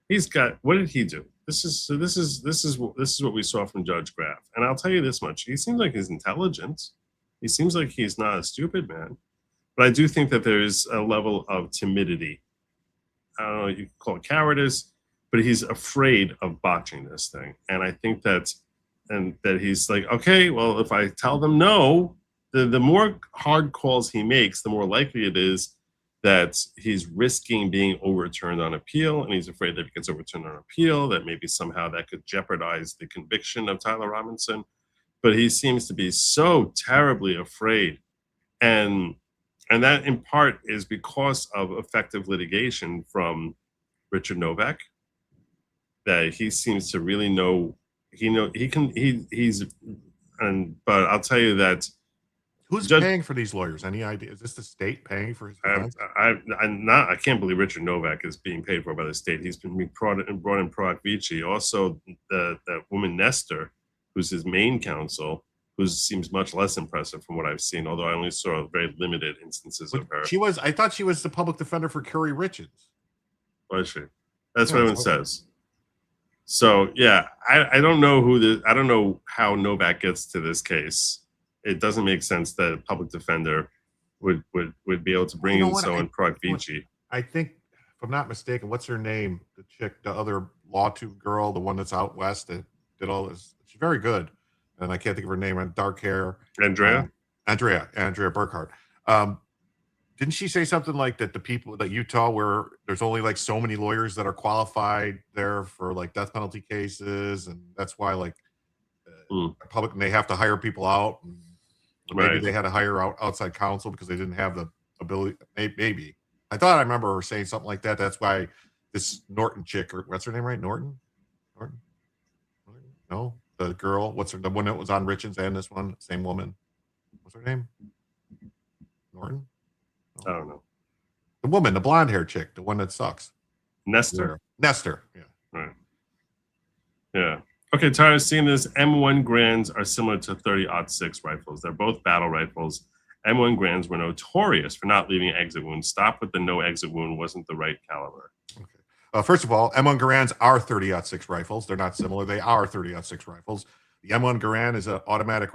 He's got, what did he do? This is what we saw from Judge Graff. And I'll tell you this much: he seems like he's intelligent. He seems like he's not a stupid man. But I do think that there is a level of timidity. I don't know, you can call it cowardice, but he's afraid of botching this thing. And I think that he's like, okay, well, if I tell them no, the more hard calls he makes, the more likely it is that he's risking being overturned on appeal. And he's afraid that if he gets overturned on appeal, that maybe somehow that could jeopardize the conviction of Tyler Robinson. But he seems to be so terribly afraid. And that in part is because of effective litigation from Richard Novak, that he seems to really know, but I'll tell you that. Who's paying for these lawyers? Any idea? Is this the state paying for his defense? I can't believe Richard Novak is being paid for by the state. He's been brought in pro vici. Also, that woman Nestor, who's his main counsel, who seems much less impressive from what I've seen, although I only saw very limited instances of her. I thought she was the public defender for Curry Richards. Was she? That's what everyone says. So yeah, I don't know I don't know how Novak gets to this case. It doesn't make sense that a public defender would be able to bring in someone pro vici. I think, if I'm not mistaken, what's her name? The chick, the other Law 2 girl, the one that's out west that did all this. She's very good. And I can't think of her name. Dark hair. Andrea Burkhart. Didn't she say something like that the people that Utah, where there's only like so many lawyers that are qualified there for like death penalty cases, and that's why like public, and they have to hire people out. And maybe they had to hire outside counsel because they didn't have the ability. Maybe I thought I remember her saying something like that. That's why this Norton chick, or what's her name, right? Norton? No, the girl. The one that was on Richards and this one, same woman. What's her name? Norton? I don't know. The woman, the blonde hair chick, the one that sucks. Nestor. Yeah. Right. Yeah. Okay, Tyler, seeing this, M1 Grands are similar to 30-06 rifles. They're both battle rifles. M1 Grands were notorious for not leaving exit wounds. Stop with the no exit wound wasn't the right caliber. Okay. First of all, M1 Garands are 30-06 rifles. They're not similar. They are 30-06 rifles. The M1 Garand is an automatic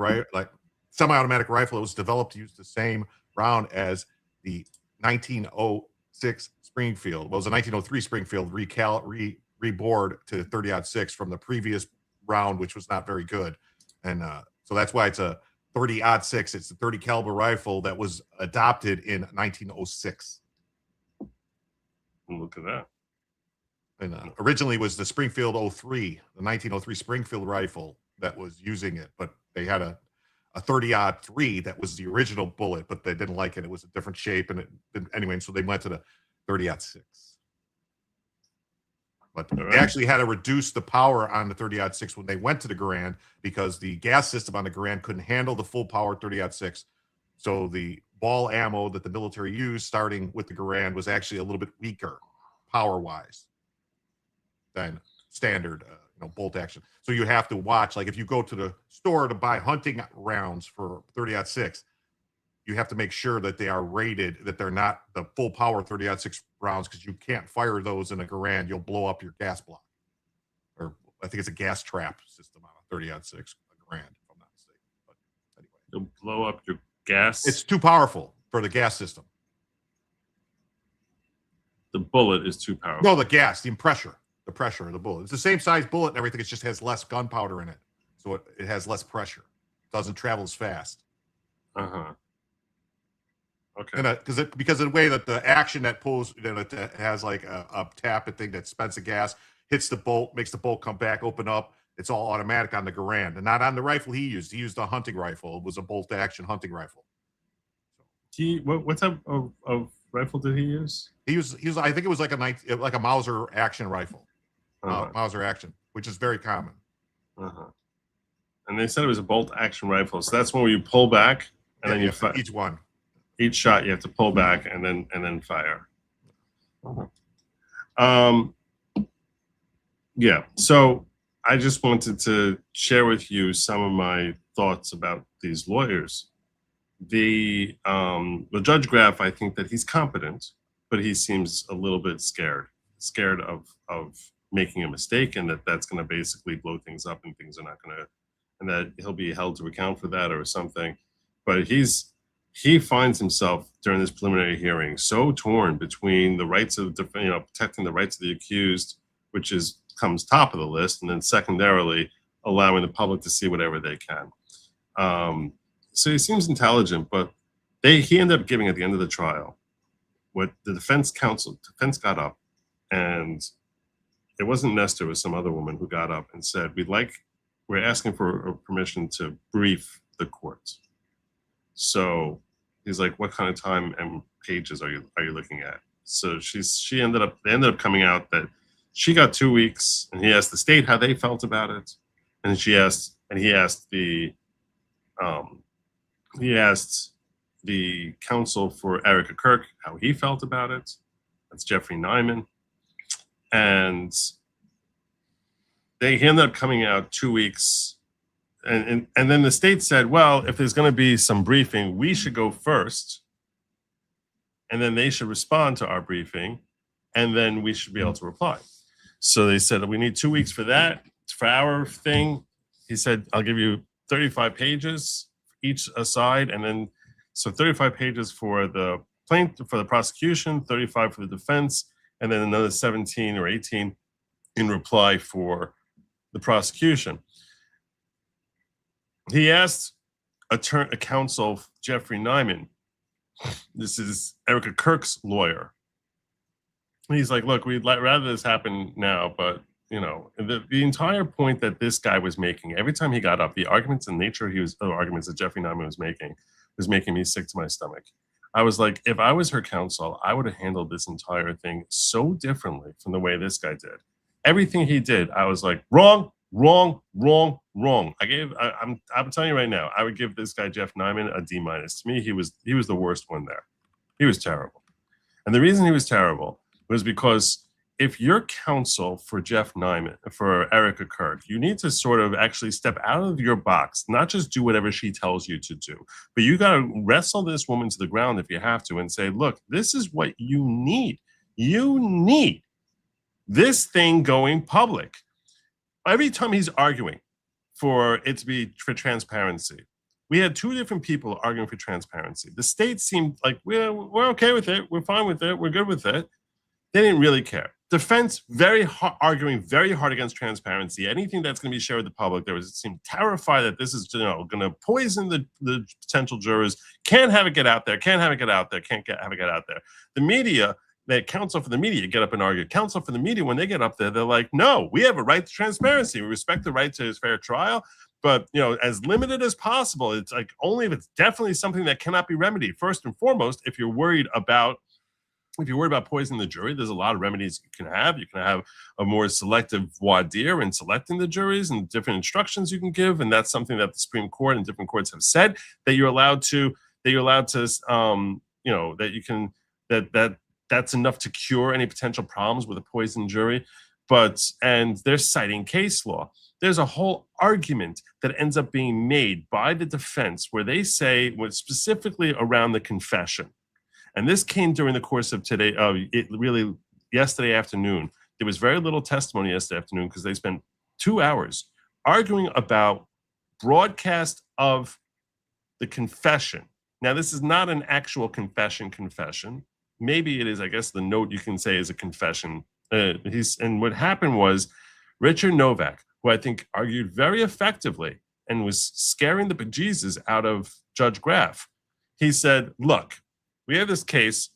semi-automatic rifle. It was developed to use the same round as the 1906 Springfield. Well, it was a 1903 Springfield rebored to 30-06 from the previous round, which was not very good. And so that's why it's a 30-06. It's a 30 caliber rifle that was adopted in 1906. Look at that. And originally was the Springfield 03, the 1903 Springfield rifle that was using it, but they had a 30-03 that was the original bullet, but they didn't like it. It was a different shape, and it didn't, anyway, so they went to the 30-06. But they actually had to reduce the power on the 30-06 when they went to the Garand because the gas system on the Garand couldn't handle the full power 30-06. So the ball ammo that the military used starting with the Garand was actually a little bit weaker power-wise than standard bolt action. So you have to watch, like if you go to the store to buy hunting rounds for 30-06, you have to make sure that they are rated, that they're not the full power 30-06 rounds, because you can't fire those in a Garand. You'll blow up your gas block. Or I think it's a gas trap system on a 30-06 Garand, if I'm not mistaken. But anyway. You'll blow up your gas? It's too powerful for the gas system. The bullet is too powerful. No, the gas, the pressure of the bullet. It's the same size bullet and everything. It just has less gunpowder in it. So it has less pressure. It doesn't travel as fast. Uh-huh. Okay. And because of the way that the action that pulls, it has like a tap thing that spends the gas, hits the bolt, makes the bolt come back, open up. It's all automatic on the Garand, and not on the rifle he used. He used a hunting rifle. It was a bolt action hunting rifle. What type of rifle did he use? He was I think it was like a Mauser action rifle. Mauser action, which is very common. Uh-huh. And they said it was a bolt action rifle. So that's when you pull back and then you fire. Each one. Each shot you have to pull back and then fire. Yeah. So I just wanted to share with you some of my thoughts about these lawyers. The Judge Graff, I think that he's competent, but he seems a little bit scared of making a mistake, and that's going to basically blow things up, and things are not going to, and that he'll be held to account for that or something. But he finds himself during this preliminary hearing so torn between the rights of protecting the rights of the accused, which comes top of the list, and then secondarily allowing the public to see whatever they can. So he seems intelligent, but he ended up giving at the end of the trial what the defense got up, and it wasn't Nestor, it was some other woman who got up and said, we're asking for permission to brief the court. So he's like, what kind of time and pages are you looking at? So they ended up coming out that she got 2 weeks, and he asked the state how they felt about it, and he asked the counsel for Erica Kirk how he felt about it. That's Jeffrey Nyman. And he ended up coming out 2 weeks. And then the state said, well, if there's going to be some briefing, we should go first. And then they should respond to our briefing. And then we should be able to reply. So they said, we need 2 weeks for that, for our thing. He said, I'll give you 35 pages each aside. And then, so 35 pages for the plaintiff, for the prosecution, 35 for the defense, and then another 17 or 18 in reply for the prosecution. He asked a counsel, Jeffrey Nyman, this is Erica Kirk's lawyer. He's like, look, we'd rather this happen now, but the entire point that this guy was making, every time he got up, the arguments and nature arguments that Jeffrey Nyman was making me sick to my stomach. I was like, if I was her counsel, I would have handled this entire thing so differently from the way this guy did. Everything he did, I was like, wrong. I'm telling you right now, I would give this guy Jeff Nyman a D-. To me, he was the worst one there. He was terrible. And the reason he was terrible was because if you're counsel for Jeff Nyman, for Erica Kirk, you need to sort of actually step out of your box, not just do whatever she tells you to do, but you got to wrestle this woman to the ground if you have to and say, look, this is what you need. You need this thing going public. Every time he's arguing for it to be for transparency, we had two different people arguing for transparency. The state seemed like, we're okay with it. We're fine with it. We're good with it. They didn't really care. Defense arguing very hard against transparency. Anything that's going to be shared with the public, seemed terrified that this is going to poison the potential jurors. Can't have it get out there. Can't have it get out there. Can't have it get out there. The media, the counsel for the media get up and argue. Counsel for the media, when they get up there, they're like, no, we have a right to transparency. We respect the right to a fair trial, but as limited as possible. It's like only if it's definitely something that cannot be remedied. First and foremost, if you're worried about poisoning the jury, there's a lot of remedies you can have. You can have a more selective voir dire in selecting the juries and different instructions you can give. And that's something that the Supreme Court and different courts have said that you're allowed to, that's enough to cure any potential problems with a poisoned jury. And they're citing case law. There's a whole argument that ends up being made by the defense where they say, specifically around the confession. And this came during the course of today, yesterday afternoon. There was very little testimony yesterday afternoon because they spent 2 hours arguing about broadcast of the confession. Now, this is not an actual confession. Maybe it is, I guess the note you can say is a confession. And what happened was Richard Novak, who I think argued very effectively and was scaring the bejesus out of Judge Graff. He said, look, we have this case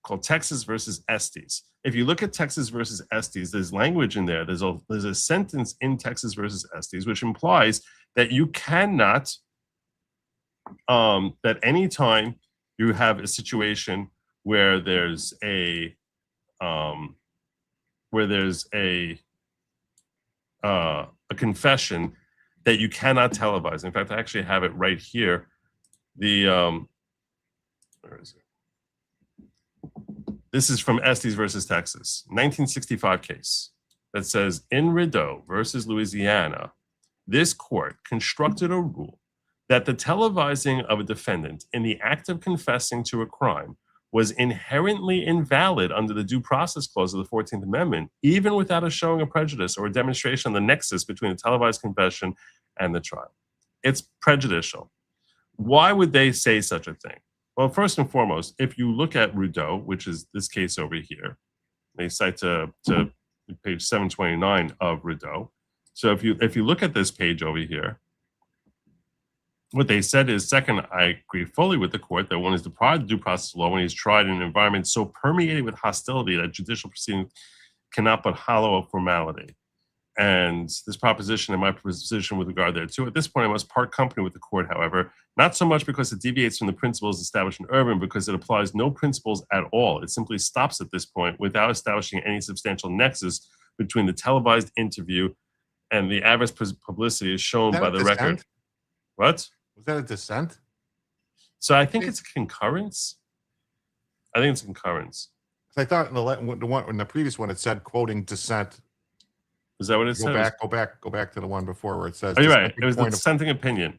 called Texas versus Estes. If you look at Texas versus Estes, there's language in there. There's a sentence in Texas versus Estes which implies that you cannot, that anytime you have a situation where there's a confession, that you cannot televise. In fact, I actually have it right here. Where is it? This is from Estes versus Texas, 1965 case that says, in Rideau versus Louisiana, this court constructed a rule that the televising of a defendant in the act of confessing to a crime was inherently invalid under the Due Process Clause of the 14th Amendment, even without a showing of prejudice or a demonstration of the nexus between the televised confession and the trial. It's prejudicial. Why would they say such a thing? Well, first and foremost, if you look at Rideau, which is this case over here, they cite to page 729 of Rideau. So if you look at this page over here, what they said is, second, I agree fully with the court that one is deprived of due process law when he's tried in an environment so permeated with hostility that judicial proceedings cannot but hollow a formality. And this proposition and my position with regard thereto, at this point, I must part company with the court, however, not so much because it deviates from the principles established in Irvin, because it applies no principles at all. It simply stops at this point without establishing any substantial nexus between the televised interview and the adverse publicity as shown by the record. What? Was that a dissent? So I think it's a concurrence. I think it's a concurrence. I thought in the previous one it said quoting dissent. Is that what it says? Go back to the one before where it says. Oh, you're right. It was the dissenting opinion.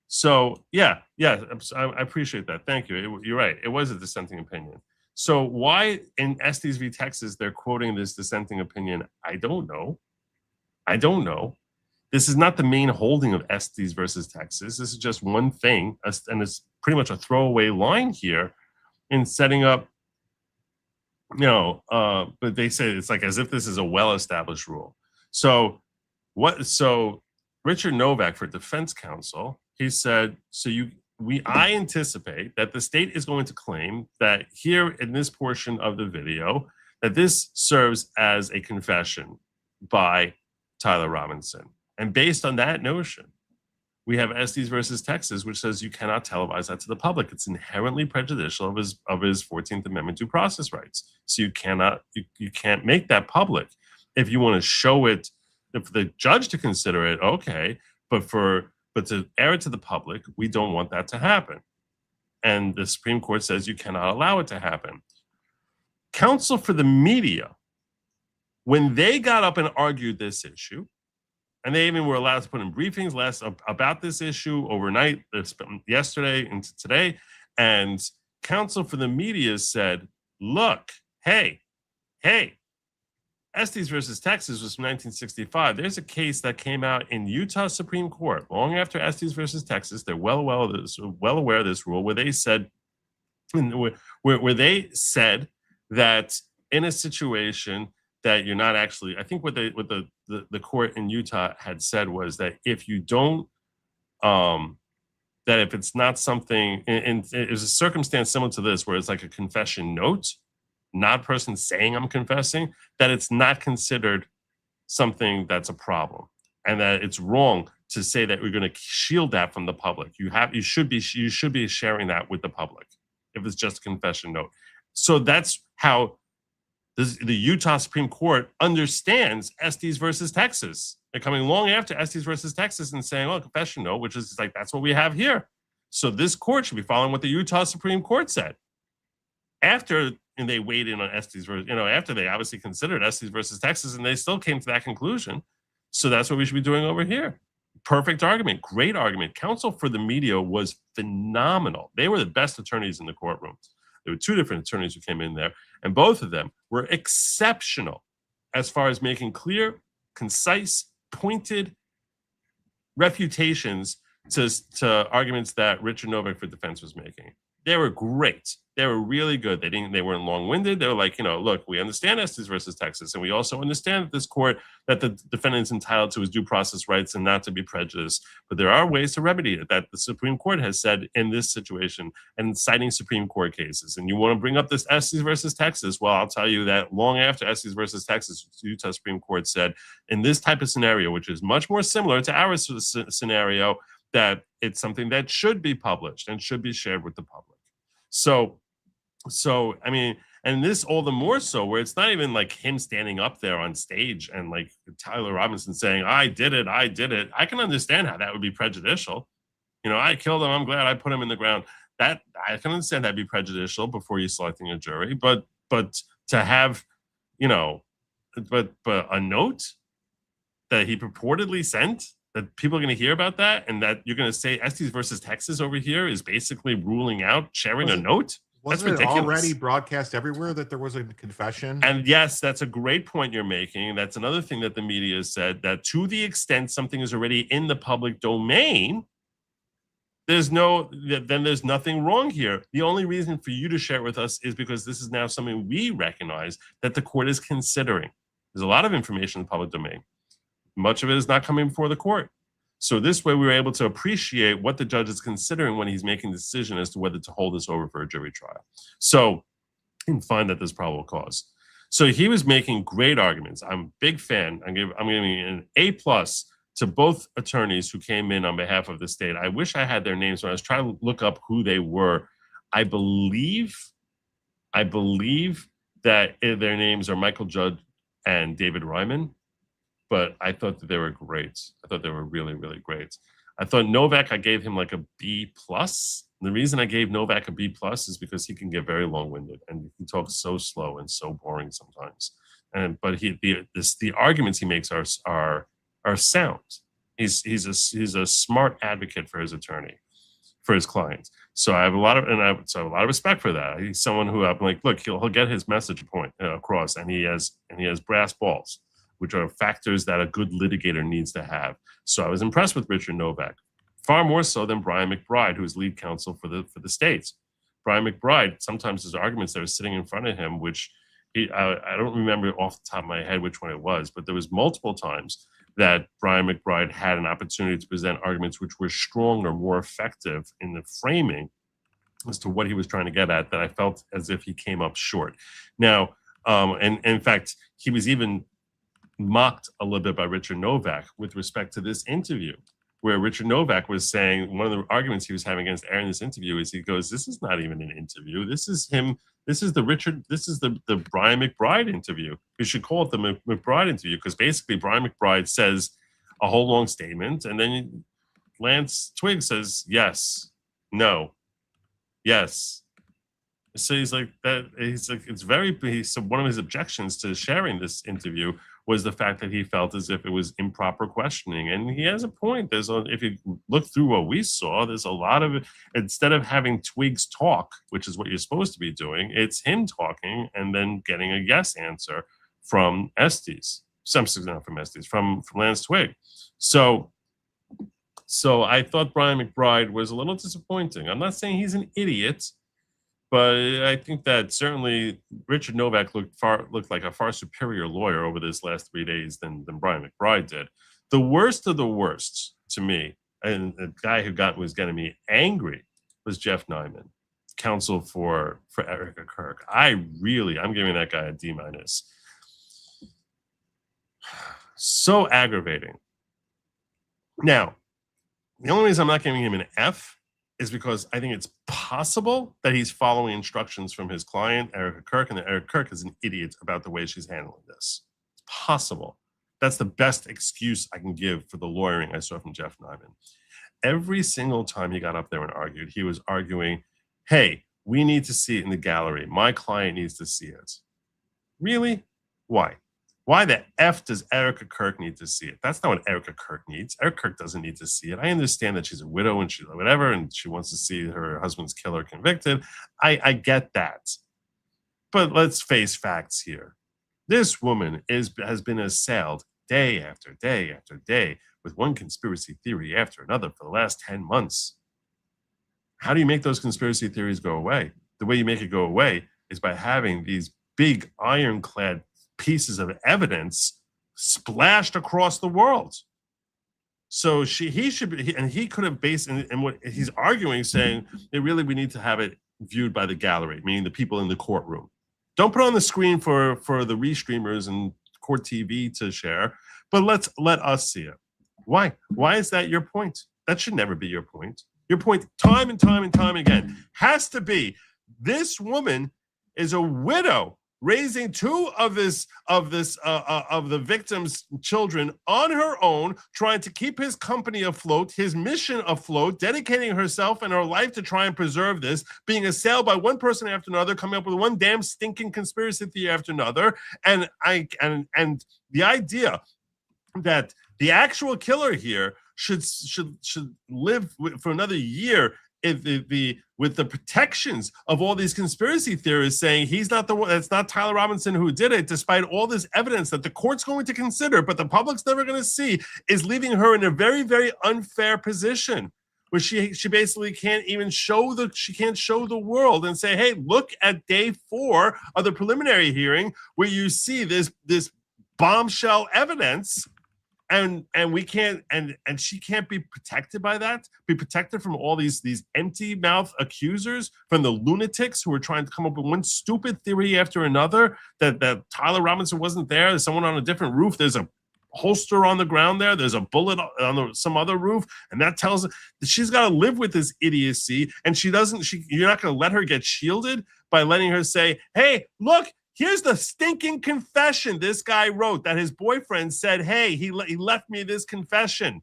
So yeah, I appreciate that. Thank you. You're right. It was a dissenting opinion. So why in Estes v. Texas they're quoting this dissenting opinion? I don't know. This is not the main holding of Estes versus Texas. This is just one thing, and it's pretty much a throwaway line here in setting up. But they say it's like as if this is a well-established rule. So Richard Novak for defense counsel, he said, I anticipate that the state is going to claim that here in this portion of the video, that this serves as a confession by Tyler Robinson. And based on that notion, we have Estes versus Texas, which says you cannot televise that to the public. It's inherently prejudicial of his 14th Amendment due process rights. So you can't make that public. If you want to show it, if the judge to consider it, okay, but to air it to the public, we don't want that to happen. And the Supreme Court says you cannot allow it to happen. Counsel for the media, when they got up and argued this issue, and they even were allowed to put in briefings about this issue overnight, yesterday into today, and counsel for the media said, look, hey, Estes versus Texas was from 1965. There's a case that came out in Utah Supreme Court long after Estes versus Texas. They're well aware of this rule, where they said, where they said that in a situation that you're not actually, I think what the court in Utah had said was that if you don't, that if it's not something, and it was a circumstance similar to this, where it's like a confession note, not a person saying I'm confessing, that it's not considered something that's a problem, and that it's wrong to say that we're going to shield that from the public. You should be sharing that with the public if it's just a confession note. So that's how the Utah Supreme Court understands Estes versus Texas. They're coming long after Estes versus Texas and saying, oh, confession note, which is like, that's what we have here. So this court should be following what the Utah Supreme Court said. After, and they weighed in on Estes versus, after they obviously considered Estes versus Texas, and they still came to that conclusion. So that's what we should be doing over here. Perfect argument, great argument. Counsel for the media was phenomenal. They were the best attorneys in the courtroom. There were two different attorneys who came in there, and both of them were exceptional as far as making clear, concise, pointed refutations to arguments that Richard Novak for defense was making. They were great. They were really good. They weren't long-winded. They were like, look, we understand Estes versus Texas, and we also understand that this court, that the defendant is entitled to his due process rights and not to be prejudiced. But there are ways to remedy it that the Supreme Court has said in this situation, and citing Supreme Court cases. And you want to bring up this Estes versus Texas? Well, I'll tell you that long after Estes versus Texas, the Utah Supreme Court said in this type of scenario, which is much more similar to our scenario, that it's something that should be published and should be shared with the public. So I mean, and this all the more so where it's not even like him standing up there on stage and like Tyler Robinson saying, I did it. I can understand how that would be prejudicial. I killed him. I'm glad I put him in the ground. That I can understand that'd be prejudicial before you selecting a jury. But to have, but a note that he purportedly sent, that people are going to hear about that, and that you're going to say Estes versus Texas over here is basically ruling out sharing a note? That's ridiculous. It already broadcast everywhere that there was a confession? And yes, that's a great point you're making. That's another thing that the media has said, that to the extent something is already in the public domain, there's nothing wrong here. The only reason for you to share it with us is because this is now something we recognize that the court is considering. There's a lot of information in the public domain. Much of it is not coming before the court. So this way we were able to appreciate what the judge is considering when he's making the decision as to whether to hold this over for a jury trial. So and find that there's probable cause. So he was making great arguments. I'm a big fan. I'm giving an A+ to both attorneys who came in on behalf of the state. I wish I had their names when I was trying to look up who they were. I believe that their names are Michael Judd and David Ryman. But I thought that they were great. I thought they were really, really great. I thought Novak, I gave him like a B+. The reason I gave Novak a B+ is because he can get very long-winded and he talks so slow and so boring sometimes. But the arguments he makes are sound. He's a smart advocate for his attorney, for his clients. So I have a lot of respect for that. He's someone who I'm like, look, he'll get his message point across, and he has brass balls, which are factors that a good litigator needs to have. So I was impressed with Richard Novak, far more so than Brian McBride, who is lead counsel for the states. Brian McBride, sometimes his arguments that were sitting in front of him, which I don't remember off the top of my head which one it was, but there was multiple times that Brian McBride had an opportunity to present arguments which were stronger, more effective in the framing as to what he was trying to get at, that I felt as if he came up short. Now, and in fact, he was even mocked a little bit by Richard Novak with respect to this interview, where Richard Novak was saying, one of the arguments he was having against airing this interview is he goes, this is not even an interview. This is him. This is the Brian McBride interview. We should call it the McBride interview, because basically Brian McBride says a whole long statement, and then Lance Twigg says, yes, no, yes. So he's like that. He's like, so one of his objections to sharing this interview was the fact that he felt as if it was improper questioning. And he has a point. If you look through what we saw, there's a lot of, instead of having Twiggs talk, which is what you're supposed to be doing, it's him talking and then getting a yes answer from Estes. Some not from Estes, from Lance Twigg. So I thought Brian McBride was a little disappointing. I'm not saying he's an idiot, but I think that certainly Richard Novak looked like a far superior lawyer over this last 3 days than Brian McBride did. The worst of the worst to me, and the guy who was getting me angry, was Jeff Nyman, counsel for Erica Kirk. I'm giving that guy a D-. So aggravating. Now, the only reason I'm not giving him an F is because I think it's possible that he's following instructions from his client, Erica Kirk, and that Erica Kirk is an idiot about the way she's handling this. It's possible. That's the best excuse I can give for the lawyering I saw from Jeff Nyman. Every single time he got up there and argued, he was arguing, hey, we need to see it in the gallery. My client needs to see it. Really? Why? Why the F does Erica Kirk need to see it? That's not what Erica Kirk needs. Erica Kirk doesn't need to see it. I understand that she's a widow and she's whatever, and she wants to see her husband's killer convicted. I get that. But let's face facts here. This woman has been assailed day after day after day with one conspiracy theory after another for the last 10 months. How do you make those conspiracy theories go away? The way you make it go away is by having these big ironclad pieces of evidence splashed across the world. So he could have based, and what he's arguing, saying that really we need to have it viewed by the gallery, meaning the people in the courtroom. Don't put it on the screen for the restreamers and court TV to share, but let us see it. Why? Why is that your point? That should never be your point. Your point, time and time and time again, has to be this woman is a widow raising two of the victim's children on her own, trying to keep his company afloat, his mission afloat, dedicating herself and her life to try and preserve this, being assailed by one person after another, coming up with one damn stinking conspiracy theory after another, and the idea that the actual killer here should live for another year with the protections of all these conspiracy theorists saying he's not the one, it's not Tyler Robinson who did it, despite all this evidence that the court's going to consider, but the public's never going to see, is leaving her in a very, very unfair position where she basically can't even show the world and say, hey, look at day 4 of the preliminary hearing where you see this bombshell evidence. And we can't, and she can't be protected by that, be protected from all these empty mouth accusers, from the lunatics who are trying to come up with one stupid theory after another, that Tyler Robinson wasn't there, there's someone on a different roof, there's a holster on the ground there's a bullet on some other roof, and that tells her that she's got to live with this idiocy, and you're not going to let her get shielded by letting her say, hey, look, here's the stinking confession this guy wrote that his boyfriend said, hey, he left me this confession.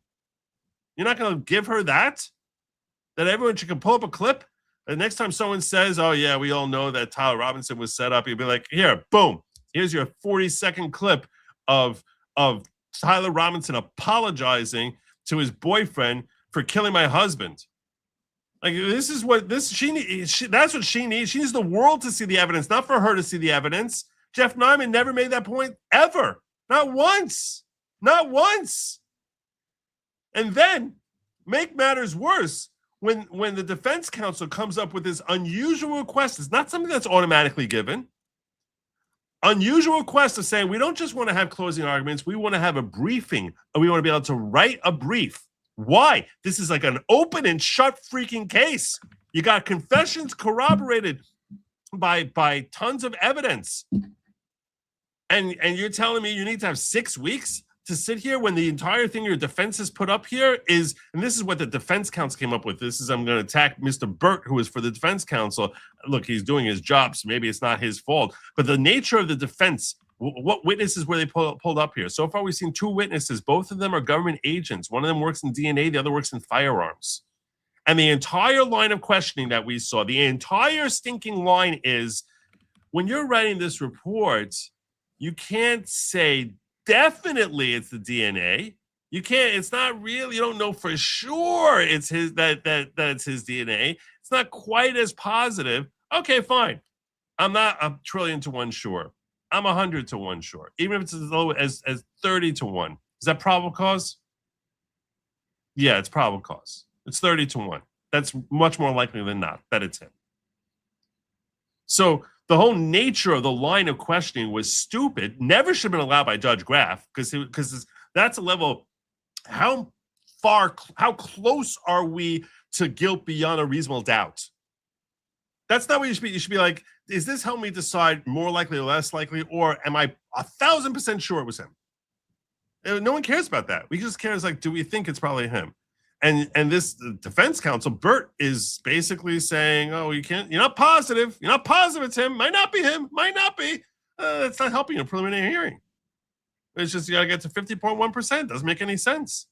You're not going to give her that? That everyone can pull up a clip? The next time someone says, oh, yeah, we all know that Tyler Robinson was set up, you'll be like, here, boom. Here's your 40-second clip of Tyler Robinson apologizing to his boyfriend for killing my husband. Like, that's what she needs. She needs the world to see the evidence, not for her to see the evidence. Jeff Nyman never made that point ever. Not once. Not once. And then, make matters worse, when the defense counsel comes up with this unusual request, it's not something that's automatically given. Unusual request of saying, we don't just want to have closing arguments, we want to have a briefing, and we want to be able to write a brief. Why? This is like an open and shut freaking case. You got confessions corroborated by tons of evidence. And you're telling me you need to have 6 weeks to sit here when the entire thing your defense has put up here is, and this is what the defense counsel came up with. This is, I'm going to attack Mr. Burt, who is for the defense counsel. Look, he's doing his job, so maybe it's not his fault. But the nature of the defense, what witnesses were they pulled up here? So far, we've seen 2 witnesses. Both of them are government agents. One of them works in DNA. The other works in firearms. And the entire line of questioning that we saw, the entire stinking line is, when you're writing this report, you can't say definitely it's the DNA. You can't. It's not real. You don't know for sure it's his that it's his DNA. It's not quite as positive. Okay, fine. I'm not a trillion to one sure. I'm 100 to 1 short. Even if it's as low as 30 to 1. Is that probable cause? Yeah, it's probable cause. It's 30 to 1. That's much more likely than not that it's him. So the whole nature of the line of questioning was stupid. Never should have been allowed by Judge Graff, because that's a level. How close are we to guilt beyond a reasonable doubt? That's not what you should be. You should be like, is this helping me decide more likely or less likely, or am I 1,000% sure it was him? No one cares about that. We just cares like, do we think it's probably him? And this defense counsel, Burt, is basically saying, oh, you're not positive. You're not positive it's him. Might not be him. Might not be. That's not helping in a preliminary hearing. It's just you got to get to 50.1%. Doesn't make any sense.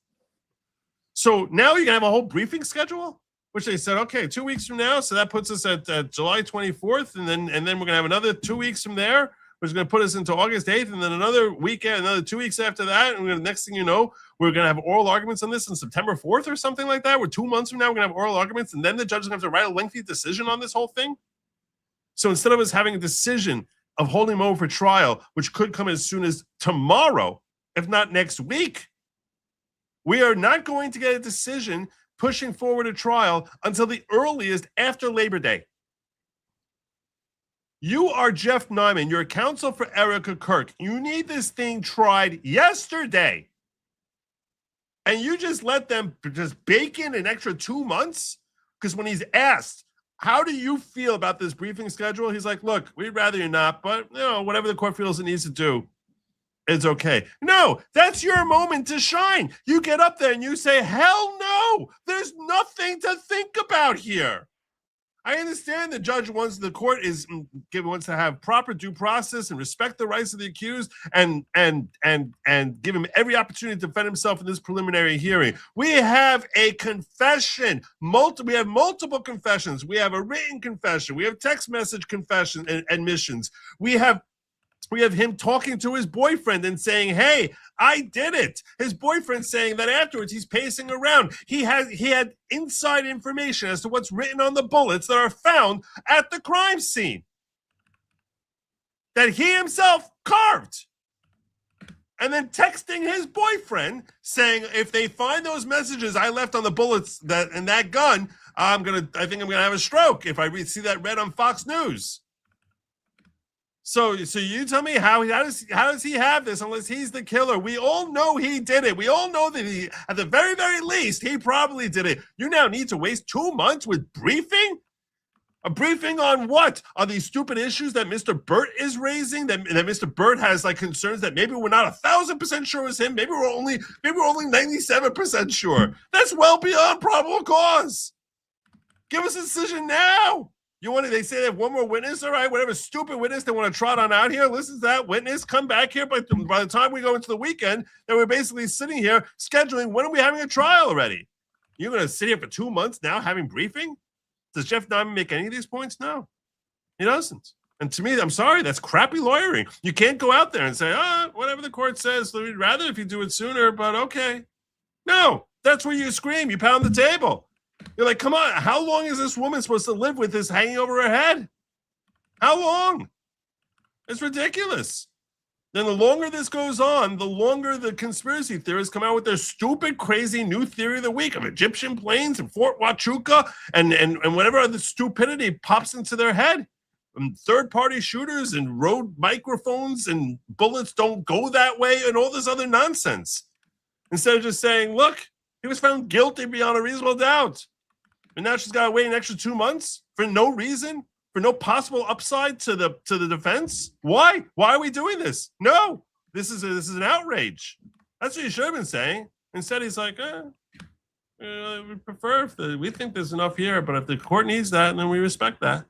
So now you're going to have a whole briefing schedule, which they said, okay, 2 weeks from now. So that puts us at July 24th. And then we're going to have another 2 weeks from there, which is going to put us into August 8th. And then another weekend, another 2 weeks after that. And next thing you know, we're going to have oral arguments on this on September 4th or something like that. We're 2 months from now, we're going to have oral arguments. And then the judge is going to have to write a lengthy decision on this whole thing. So instead of us having a decision of holding him over for trial, which could come as soon as tomorrow, if not next week, we are not going to get a decision pushing forward a trial until the earliest after Labor Day. You are Jeff Nyman. You're counsel for Erica Kirk. You need this thing tried yesterday. And you just let them just bake in an extra 2 months? Because when he's asked, how do you feel about this briefing schedule? He's like, look, we'd rather you not, but whatever the court feels it needs to do, it's okay. No, that's your moment to shine. You get up there and you say, hell no, there's nothing to think about here. I understand the judge wants to have proper due process and respect the rights of the accused and give him every opportunity to defend himself in this preliminary hearing. We have a confession. We have multiple confessions. We have a written confession. We have text message confession and admissions. We have him talking to his boyfriend and saying, hey, I did it. His boyfriend saying that afterwards he's pacing around. He had inside information as to what's written on the bullets that are found at the crime scene that he himself carved. And then texting his boyfriend saying, if they find those messages I left on the bullets and that gun, I think I'm gonna have a stroke if I see that read on Fox News. So you tell me how does he have this unless he's the killer? We all know he did it. We all know that he, at the very, very least, he probably did it. You now need to waste 2 months with briefing? A briefing on what? On these stupid issues that Mr. Burt is raising? That Mr. Burt has like concerns that maybe we're not 1,000% sure it was him. Maybe we're only 97% sure. That's well beyond probable cause. Give us a decision now. They say they have one more witness, all right, whatever stupid witness they want to trot on out here, listen to that witness, come back here, but by the time we go into the weekend, then we're basically sitting here scheduling, when are we having a trial already? You're going to sit here for 2 months now having briefing? Does Jeff Nyman make any of these points? No, he doesn't. And to me, I'm sorry, that's crappy lawyering. You can't go out there and say, whatever the court says, we'd rather if you do it sooner, but okay. No, that's where you scream, you pound the table. You're like, come on, how long is this woman supposed to live with this hanging over her head? How long? It's ridiculous. Then the longer this goes on, the longer the conspiracy theorists come out with their stupid, crazy new theory of the week of Egyptian planes and Fort Huachuca and whatever other stupidity pops into their head. Third-party shooters and road microphones and bullets don't go that way and all this other nonsense. Instead of just saying, look, he was found guilty beyond a reasonable doubt. And now she's got to wait an extra 2 months for no reason, for no possible upside to the defense. Why? Why are we doing this? No, this is an outrage. That's what you should have been saying. Instead, he's like, we prefer if we think there's enough here, but if the court needs that, then we respect that.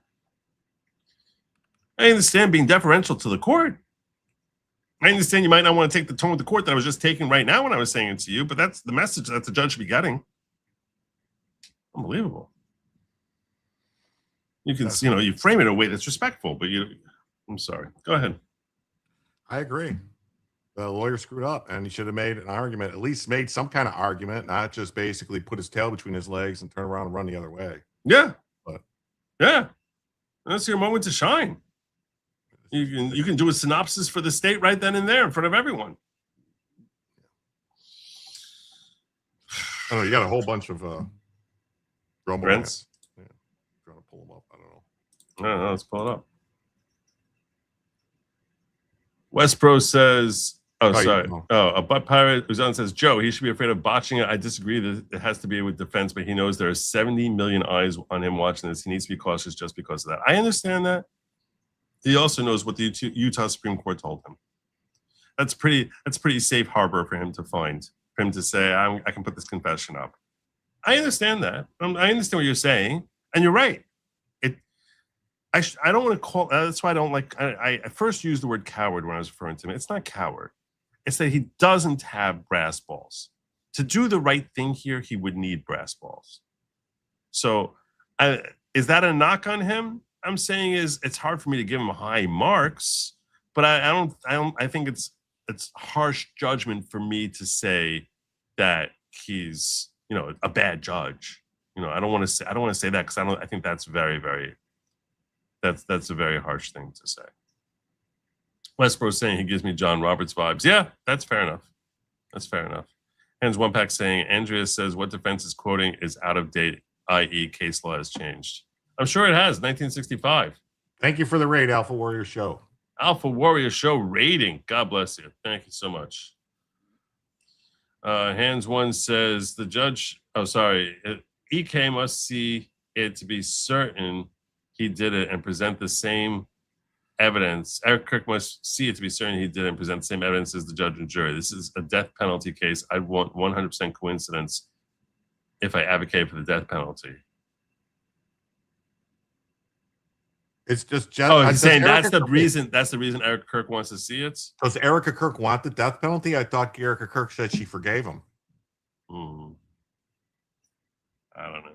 I understand being deferential to the court. I understand you might not want to take the tone of the court that I was just taking right now when I was saying it to you, but that's the message that the judge should be getting. Unbelievable. You can, you frame it in a way that's respectful, but I'm sorry. Go ahead. I agree. The lawyer screwed up, and he should have made an argument, at least made some kind of argument, not just basically put his tail between his legs and turn around and run the other way. Yeah. But yeah. That's your moment to shine. You can do a synopsis for the state right then and there in front of everyone. I don't know. You got a whole bunch of Brents. Yeah. Trying to pull them up. I don't know. No, let's pull it up. Westbro says, a butt pirate who's on says, Joe, he should be afraid of botching it. I disagree that it has to be with defense, but he knows there are 70 million eyes on him watching this. He needs to be cautious just because of that. I understand that. He also knows what the Utah Supreme Court told him. That's pretty safe harbor for him to find, for him to say, I can put this confession up. I understand that. I understand what you're saying, and you're right. I don't want to call. That's why I don't like. I first used the word coward when I was referring to him. It's not coward. It's that he doesn't have brass balls. To do the right thing here, he would need brass balls. So, is that a knock on him? I'm saying it's hard for me to give him high marks, but I think it's harsh judgment for me to say that he's a bad judge. I don't want to say that because I think that's very, very. That's a very harsh thing to say. Westbro saying he gives me John Roberts vibes. Yeah, that's fair enough. That's fair enough. Hands One Pack saying Andrea says what defense is quoting is out of date, i.e. case law has changed. I'm sure it has. 1965. Thank you for the raid, Alpha Warrior Show. Alpha Warrior Show rating. God bless you. Thank you so much. Hands One says the judge. Oh, sorry. EK must see it to be certain he did it and present the same evidence. Eric Kirk must see it to be certain he did it and present the same evidence as the judge and jury. This is a death penalty case. I want 100% coincidence if I advocate for the death penalty. It's just he's saying that's the reason. That's the reason Eric Kirk wants to see it. Does Erica Kirk want the death penalty? I thought Erica Kirk said she forgave him. I don't know.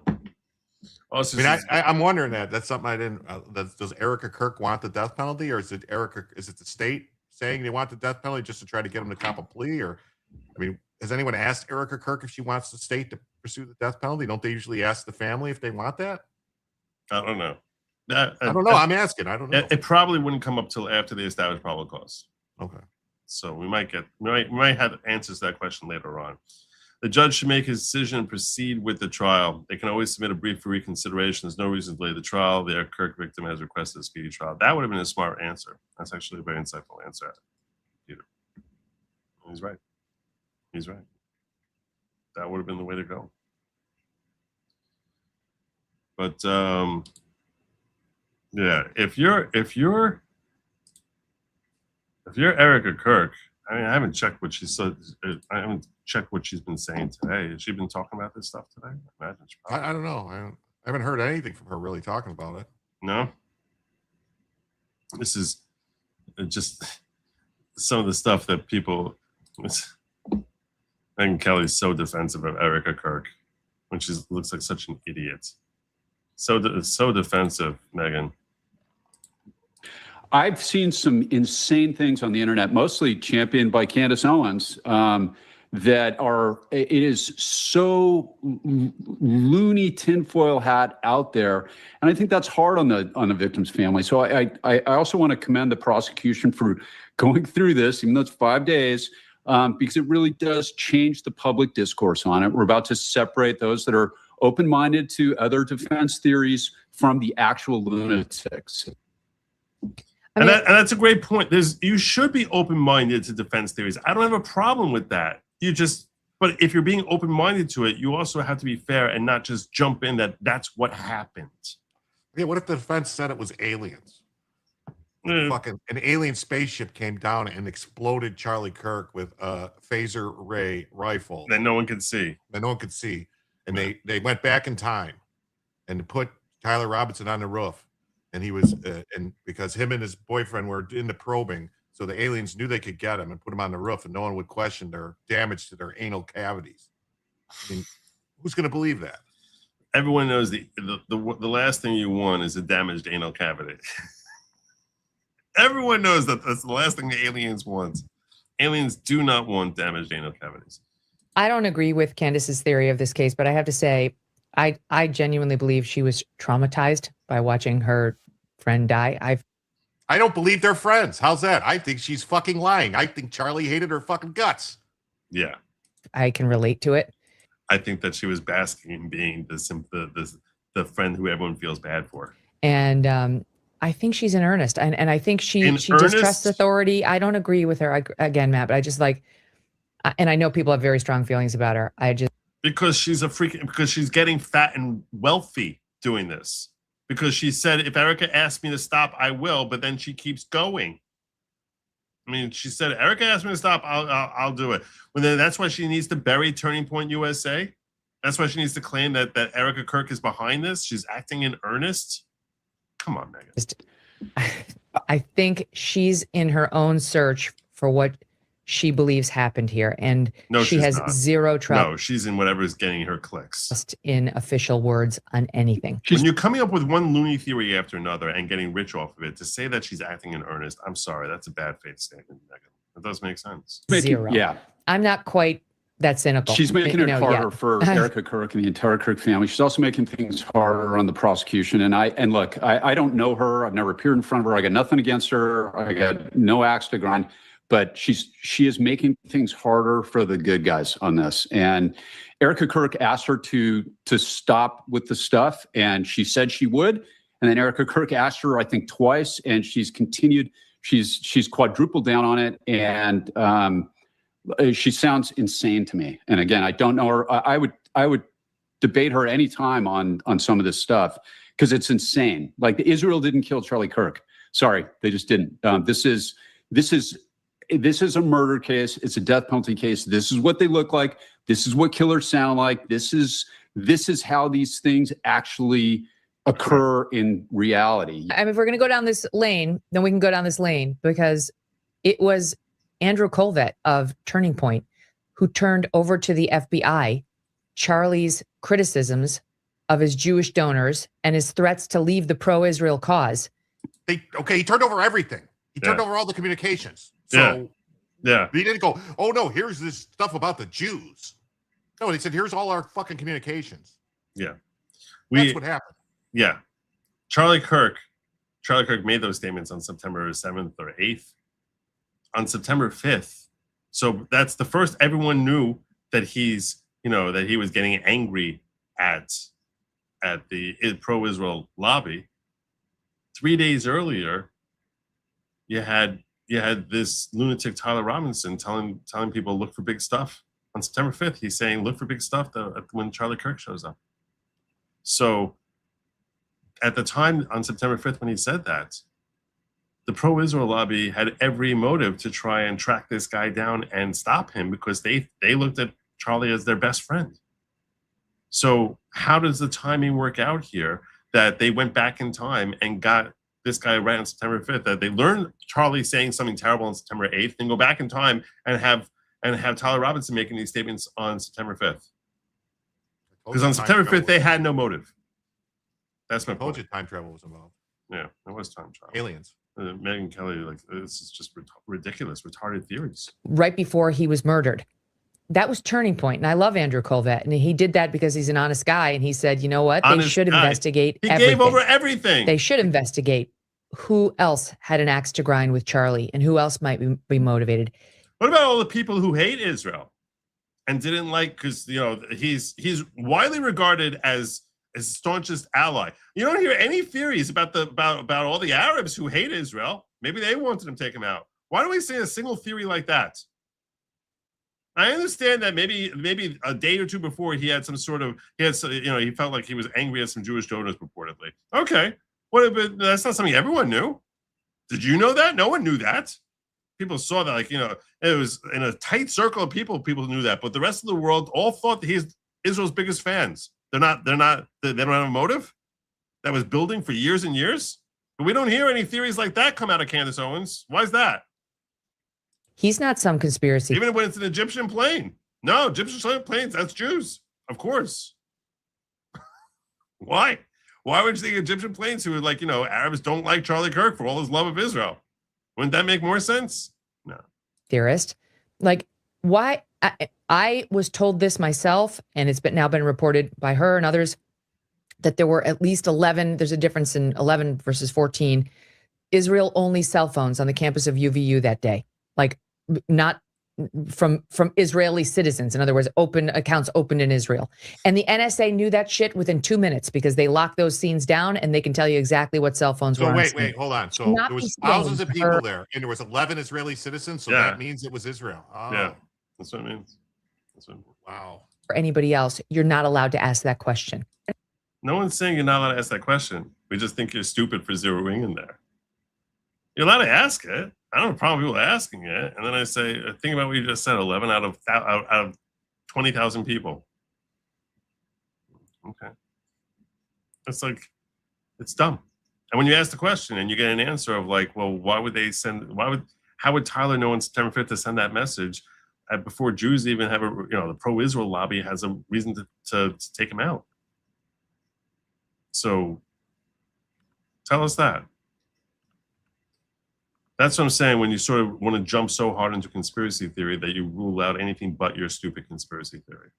Also, I'm wondering that. That's something I didn't. Does Erica Kirk want the death penalty, or is it the state saying they want the death penalty just to try to get him to cop a plea? Or, has anyone asked Erica Kirk if she wants the state to pursue the death penalty? Don't they usually ask the family if they want that? I don't know. I don't know. I'm asking. I don't know. It probably wouldn't come up till after they establish probable cause. Okay. So we might have answers to that question later on. The judge should make his decision and proceed with the trial. They can always submit a brief for reconsideration. There's no reason to delay the trial. The Eric Kirk victim has requested a speedy trial. That would have been a smart answer. That's actually a very insightful answer, Peter. He's right. He's right. That would have been the way to go. But yeah, if you're Erica Kirk, I haven't checked what she said. I haven't checked what she's been saying today. Has she been talking about this stuff today? I imagine she probably. I don't know. I haven't heard anything from her really talking about it. No. This is just some of the stuff that people. Megyn Kelly's so defensive of Erica Kirk when she looks like such an idiot. So defensive, Megyn. I've seen some insane things on the internet, mostly championed by Candace Owens, that it is so loony tinfoil hat out there. And I think that's hard on the victim's family. So I also want to commend the prosecution for going through this, even though it's 5 days, because it really does change the public discourse on it. We're about to separate those that are open-minded to other defense theories from the actual lunatics. And that's a great point. You should be open-minded to defense theories. I don't have a problem with that. But if you're being open-minded to it, you also have to be fair and not just jump in that's what happened. Yeah, what if the defense said it was aliens? Fucking an alien spaceship came down and exploded Charlie Kirk with a phaser ray rifle that no one could see. And they went back in time and put Tyler Robinson on the roof. And he was, and because him and his boyfriend were in the probing, so the aliens knew they could get him and put him on the roof, and no one would question their damage to their anal cavities. I mean, who's going to believe that? Everyone knows the last thing you want is a damaged anal cavity. Everyone knows that that's the last thing the aliens want. Aliens do not want damaged anal cavities. I don't agree with Candace's theory of this case, but I have to say, I genuinely believe she was traumatized by watching her friend die. I don't believe they're friends. How's that? I think she's fucking lying. I think Charlie hated her fucking guts. Yeah. I can relate to it. I think that she was basking in being the friend who everyone feels bad for. And I think she's in earnest. And I think she distrusts authority. I don't agree with her again, Matt, but I just like, and I know people have very strong feelings about her. Because she's because she's getting fat and wealthy doing this. Because she said, if Erica asks me to stop, I will, but then she keeps going. I mean, she said, Erica asked me to stop, I'll do it. Well, then that's why she needs to bury Turning Point USA. That's why she needs to claim that Erica Kirk is behind this. She's acting in earnest. Come on, Megan. I think she's in her own search for what she believes happened here. And she has zero trust. No, she's in whatever is getting her clicks. Just in official words on anything. When you're coming up with one loony theory after another and getting rich off of it, to say that she's acting in earnest, I'm sorry, that's a bad faith statement, Megan. It does make sense. Zero. Yeah. I'm not quite that cynical. She's making it harder for Erica Kirk and the entire Kirk family. She's also making things harder on the prosecution. And look, I don't know her. I've never appeared in front of her. I got nothing against her. I got no axe to grind. But she is making things harder for the good guys on this. And Erica Kirk asked her to stop with the stuff, and she said she would. And then Erica Kirk asked her, I think, twice, and she's continued. She's quadrupled down on it, and she sounds insane to me. And again, I don't know her. I would debate her anytime on some of this stuff because it's insane. Like Israel didn't kill Charlie Kirk. Sorry, they just didn't. This is a murder case. It's a death penalty case. This is what they look like. This is what killers sound like. This is how these things actually occur in reality. I mean, if we're going to go down this lane, then we can go down this lane because it was Andrew Colvett of Turning Point who turned over to the FBI Charlie's criticisms of his Jewish donors and his threats to leave the pro-Israel cause. He turned over everything. He turned over all the communications. So yeah, he didn't go, oh no, here's this stuff about the Jews. No, he said, here's all our fucking communications. Yeah. That's what happened. Yeah. Charlie Kirk made those statements on September 7th or 8th. On September 5th. So that's the first everyone knew that he was getting angry at the pro-Israel lobby. 3 days earlier, you had this lunatic Tyler Robinson telling people look for big stuff. On September 5th, he's saying look for big stuff when Charlie Kirk shows up. So at the time on September 5th when he said that, the pro-Israel lobby had every motive to try and track this guy down and stop him because they looked at Charlie as their best friend. So how does the timing work out here that they went back in time and got this guy right on September 5th, that they learned Charlie saying something terrible on September 8th, and go back in time and have Tyler Robinson making these statements on September 5th? Because on September 5th, they had no motive. That's my point. I told you time travel was involved. Yeah, there was time travel. Aliens. Megyn Kelly, this is just ridiculous, retarded theories. Right before he was murdered. That was Turning Point. And I love Andrew Colvett. And he did that because he's an honest guy. And he said, you know what? They should investigate everything. He gave over everything. They should investigate who else had an axe to grind with Charlie and who else might be motivated. What about all the people who hate Israel and didn't like, because, he's widely regarded as staunchest ally. You don't hear any theories about all the Arabs who hate Israel. Maybe they wanted him taken out. Why don't we see a single theory like that? I understand that maybe a day or two before he felt like he was angry at some Jewish donors purportedly. Okay, but that's not something everyone knew. Did you know that? No one knew that. People saw that, it was in a tight circle of people knew that, but the rest of the world all thought that he's Israel's biggest fans. They don't have a motive that was building for years and years. But we don't hear any theories like that come out of Candace Owens. Why is that? He's not some conspiracy. Even when it's an Egyptian plane. No, Egyptian planes, that's Jews. Of course. Why? Why would you think Egyptian planes who are Arabs don't like Charlie Kirk for all his love of Israel? Wouldn't that make more sense? No. Theorist. Why? I was told this myself, and it's now been reported by her and others, that there were at least 11. There's a difference in 11 versus 14 Israel-only cell phones on the campus of UVU that day. Like, not from Israeli citizens. In other words, open accounts opened in Israel. And the NSA knew that shit within 2 minutes because they locked those scenes down and they can tell you exactly what cell phones were. So on wait, scene. hold on. So Not there was be thousands of saying people there, and there was 11 Israeli citizens. So that means it was Israel. Oh. Yeah, that's what it means. Wow. For anybody else, you're not allowed to ask that question. No one's saying you're not allowed to ask that question. We just think you're stupid for zeroing in there. You're allowed to ask it. I don't have a problem with people asking it. And then I say, think about what you just said, 11 out of 20,000 people. Okay. It's like, it's dumb. And when you ask the question and you get an answer of like, well, how would Tyler know on September 5th to send that message before Jews even have the pro-Israel lobby has a reason to take him out? So tell us that. That's what I'm saying when you sort of want to jump so hard into conspiracy theory that you rule out anything but your stupid conspiracy theory.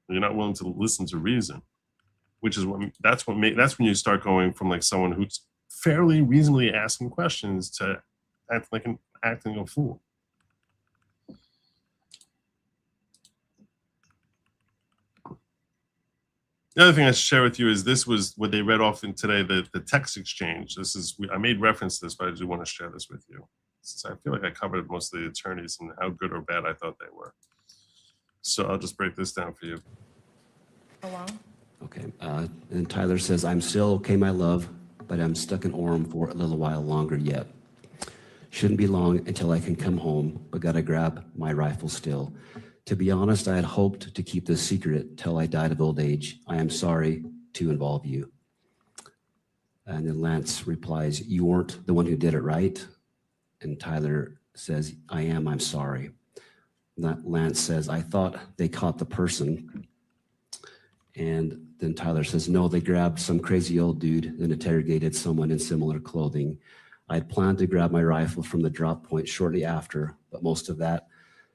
You're not willing to listen to reason, which is that's when you start going from like someone who's fairly reasonably asking questions to acting a fool. The other thing I should share with you is this was what they read off in today, the text exchange. I made reference to this, but I do want to share this with you, since I feel like I covered most of the attorneys and how good or bad I thought they were. So I'll just break this down for you. Okay. And Tyler says, I'm still okay, my love, but I'm stuck in Orem for a little while longer yet. Shouldn't be long until I can come home, but gotta grab my rifle still. To be honest, I had hoped to keep this secret till I died of old age. I am sorry to involve you. And then Lance replies, you weren't the one who did it, right? And Tyler says, I am, I'm sorry. Lance says, I thought they caught the person. And then Tyler says, no, they grabbed some crazy old dude and interrogated someone in similar clothing. I had planned to grab my rifle from the drop point shortly after, but most of that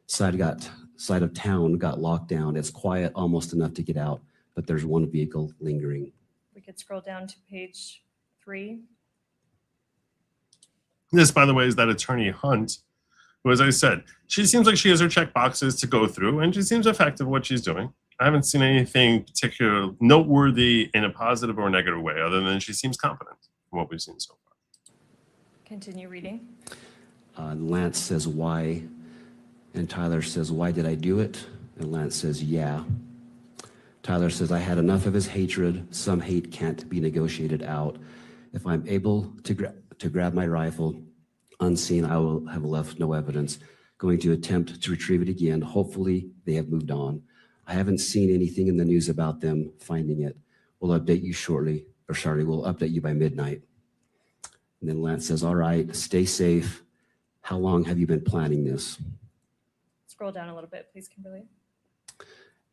side of town got locked down. It's quiet, almost enough to get out, but there's one vehicle lingering. We could scroll down to page 3. This, by the way, is that attorney Hunt, who, as I said, she seems like she has her check boxes to go through, and she seems effective at what she's doing. I haven't seen anything particular noteworthy in a positive or negative way, other than she seems competent from what we've seen so far. Continue reading. Lance says, why? And Tyler says, why did I do it? And Lance says, yeah. Tyler says, I had enough of his hatred. Some hate can't be negotiated out. If I'm able to grab my rifle unseen, I will have left no evidence. Going to attempt to retrieve it again. Hopefully they have moved on. I haven't seen anything in the news about them finding it. We'll update you shortly, or sorry, we'll update you by midnight. And then Lance says, all right, stay safe. How long have you been planning this? Scroll down a little bit, please, Kimberly.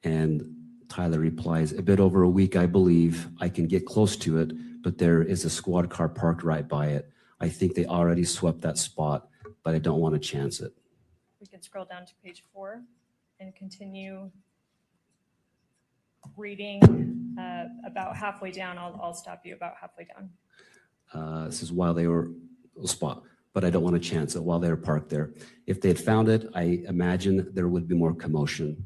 And Tyler replies, a bit over a week, I believe. I can get close to it, but there is a squad car parked right by it. I think they already swept that spot, but I don't want to chance it. We can scroll down to page 4 and continue reading about halfway down. I'll stop you about halfway down. This is while they were spot, but I don't want to chance it while they were parked there. If they had found it, I imagine there would be more commotion.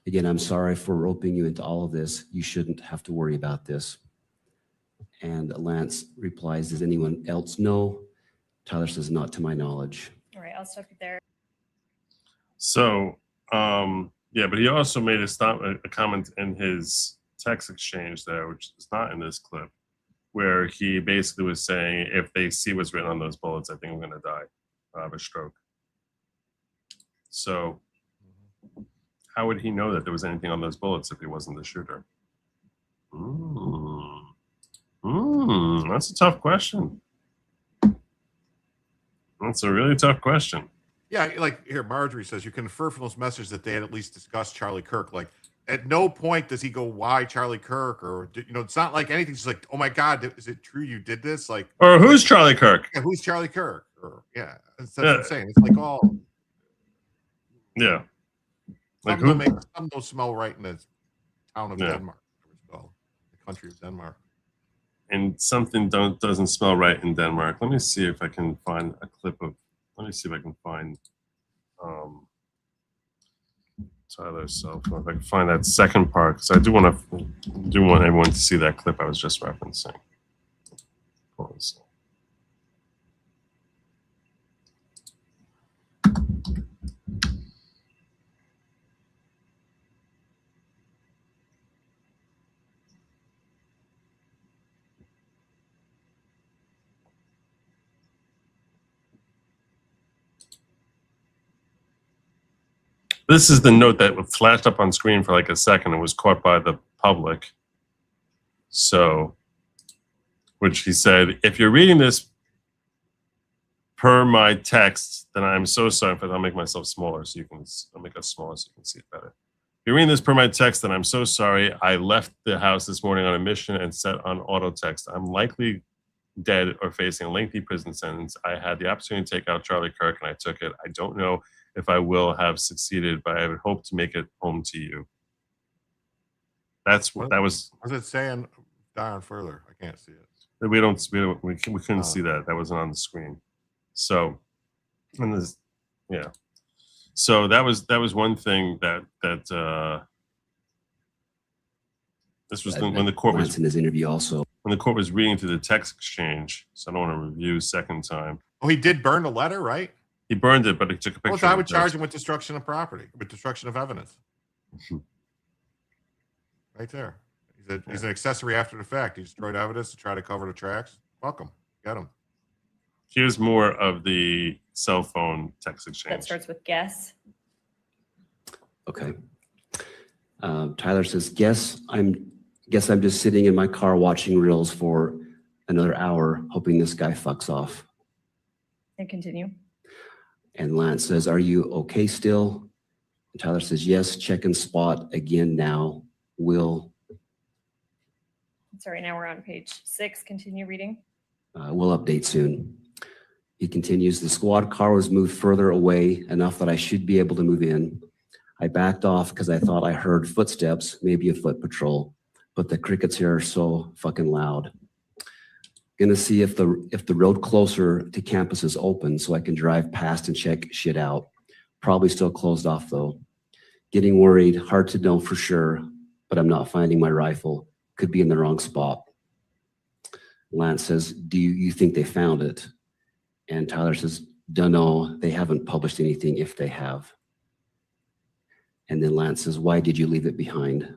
Again, I'm sorry for roping you into all of this. You shouldn't have to worry about this. And Lance replies, does anyone else know? Tyler says, not to my knowledge. All right, I'll stop you there. So, yeah, but he also made a comment in his text exchange there, which is not in this clip, where he basically was saying, if they see what's written on those bullets, I think I'm going to die of a stroke. So how would he know that there was anything on those bullets if he wasn't the shooter? That's a tough question. That's a really tough question. Yeah, like here, Marjorie says, you can infer from those messages that they had at least discussed Charlie Kirk. Like, at no point does he go, why Charlie Kirk? Or, you know, it's not like anything. It's like, oh my God, is it true you did this? Like, or who's Charlie Kirk? Yeah, who's Charlie Kirk? Or, yeah, that's what I'm saying. It's like all. Yeah. Like some don't smell right in the town of Denmark, the country of Denmark. and something doesn't smell right in Denmark. Let me see if I can find a clip of. Let me see if I can find Tyler's cell phone. If I can find that second part, because I do want everyone to see that clip I was just referencing. This is the note that flashed up on screen for like a second and was caught by the public. So, which he said, if you're reading this per my text, then I'm so sorry. In fact, I'll make myself smaller so you can, I'll make us smaller so you can see it better. If you're reading this per my text, then I'm so sorry. I left the house this morning on a mission and set on auto text. I'm likely dead or facing a lengthy prison sentence. I had the opportunity to take out Charlie Kirk and I took it. I don't know if I will have succeeded, but I would hope to make it home to you. That's what that was. Was it saying down further? I can't see it. We couldn't see that. That wasn't on the screen. So, and this, yeah. So that was one thing that this was when the court was in his interview also. When the court was reading through the text exchange. So I don't want to review second time. Oh, he did burn the letter, right? He burned it, but he took a picture. Well, I would charge him with destruction of property, with destruction of evidence. Right there. He's an accessory after the fact. He destroyed evidence to try to cover the tracks. Welcome. Get him. Here's more of the cell phone text exchange. That starts with guess. Okay. Tyler says, guess I'm just sitting in my car watching reels for another hour, hoping this guy fucks off. And continue. And Lance says, are you okay still? And Tyler says, yes, check and spot again now. Will. Sorry, now we're on page 6. Continue reading. We'll update soon. He continues, the squad car was moved further away enough that I should be able to move in. I backed off because I thought I heard footsteps, maybe a foot patrol, but the crickets here are so fucking loud. Gonna see if the road closer to campus is open so I can drive past and check shit out. Probably still closed off though. Getting worried, hard to know for sure, but I'm not finding my rifle. Could be in the wrong spot. Lance says, do you think they found it? And Tyler says, dunno, they haven't published anything if they have. And then Lance says, why did you leave it behind?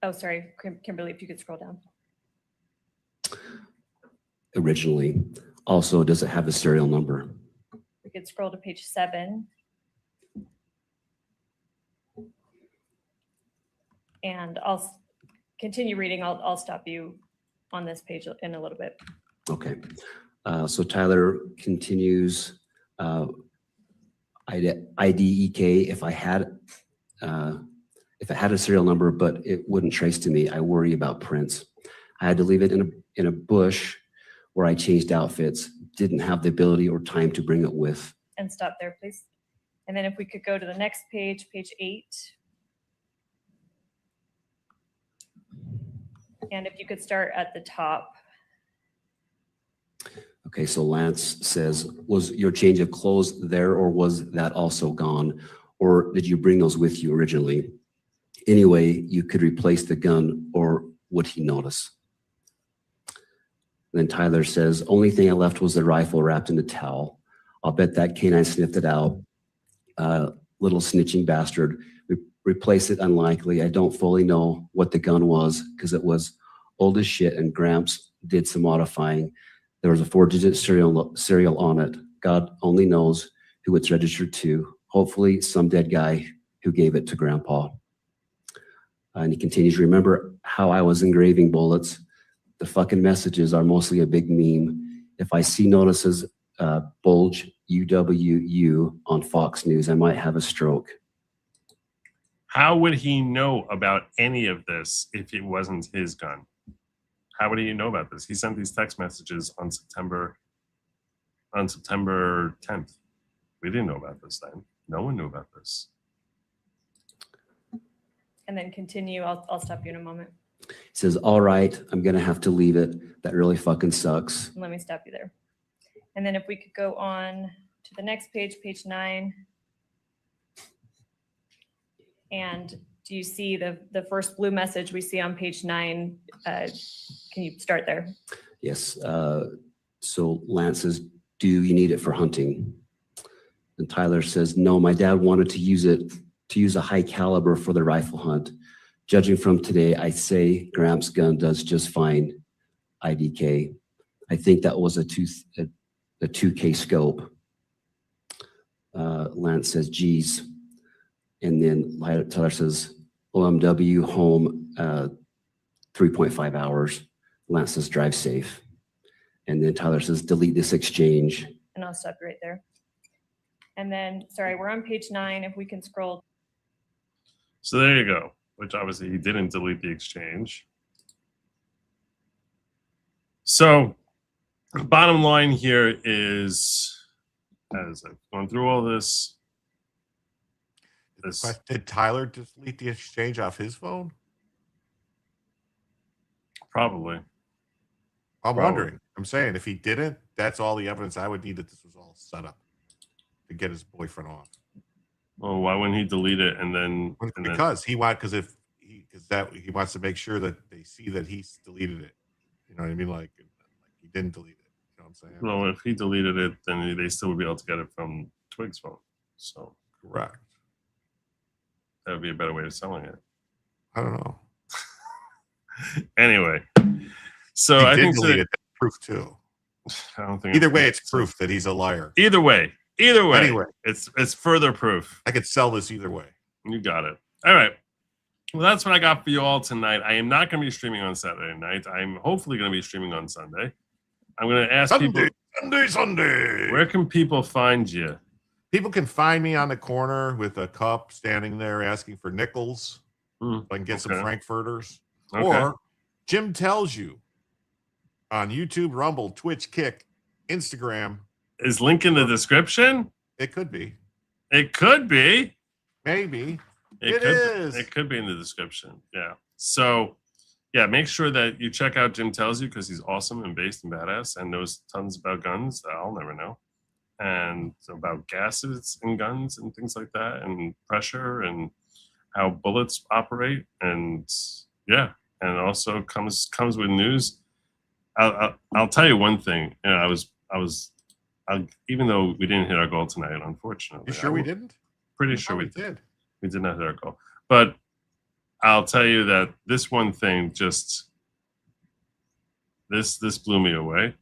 Oh, sorry, Kimberly, if you could scroll down. Originally. Also, does it have a serial number? We could scroll to page 7. And I'll continue reading. I'll stop you on this page in a little bit. Okay. So Tyler continues, IDEK, if I had a serial number, but it wouldn't trace to me, I worry about prints. I had to leave it in a bush where I changed outfits, didn't have the ability or time to bring it with. And stop there, please. And then if we could go to the next page, page 8. And if you could start at the top. Okay, so Lance says, was your change of clothes there or was that also gone? Or did you bring those with you originally? Anyway, you could replace the gun or would he notice? Then Tyler says, only thing I left was the rifle wrapped in a towel. I'll bet that canine sniffed it out. Little snitching bastard. Replace it unlikely. I don't fully know what the gun was because it was old as shit and Gramps did some modifying. There was a 4-digit serial on it. God only knows who it's registered to. Hopefully some dead guy who gave it to Grandpa. And he continues, remember how I was engraving bullets? The fucking messages are mostly a big meme. If I see notices bulge UWU on Fox News, I might have a stroke. How would he know about any of this if it wasn't his gun? How would he know about this? He sent these text messages on September 10th. We didn't know about this then. No one knew about this. And then continue. I'll stop you in a moment. He says, all right, I'm going to have to leave it. That really fucking sucks. Let me stop you there. And then if we could go on to the next page, page 9. And do you see the first blue message we see on page 9? Can you start there? Yes. So Lance says, do you need it for hunting? And Tyler says, no, my dad wanted to use a high caliber for the rifle hunt. Judging from today, I say Gramps' gun does just fine. IDK. I think that was a 2K scope. Lance says, geez. And then Tyler says, OMW home 3.5 hours. Lance says, drive safe. And then Tyler says, delete this exchange. And I'll stop you right there. And then, sorry, we're on page 9. If we can scroll. So there you go, which obviously he didn't delete the exchange. So bottom line here is, as I've gone through all this. Did Tyler delete the exchange off his phone? Probably. I'm wondering. I'm saying if he didn't, that's all the evidence I would need that this was all set up to get his boyfriend off. Well, why wouldn't he delete it and then? Because he wants to make sure that they see that he's deleted it. You know what I mean? Like he didn't delete it. You know what I'm saying? Well, if he deleted it, then they still would be able to get it from Twig's phone. So correct. That would be a better way of selling it. I don't know. Anyway, so he I did think delete it. That's proof too. I don't think either way, it's proof that he's a liar. Either way. Anyway, it's further proof. I could sell this either way. You got it. All right. Well, that's what I got for you all tonight. I am not going to be streaming on Saturday night. I'm hopefully going to be streaming on Sunday. I'm going to ask people. Sunday. Where can people find you? People can find me on the corner with a cup, standing there asking for nickels. So I can get some Frankfurters. Okay. Or Jim Tells You on YouTube, Rumble, Twitch, Kick, Instagram. Is link in the description? It could be. It could be. Maybe. It is. It could be in the description. Yeah. So, yeah, make sure that you check out Jim Tells You because he's awesome and based and badass and knows tons about guns that I'll never know. And about gases and guns and things like that and pressure and how bullets operate. And yeah, and also comes with news. I'll tell you one thing. You know, even though we didn't hit our goal tonight, unfortunately. You sure we didn't? Pretty sure we did. We did not hit our goal. But I'll tell you that this one thing just this blew me away.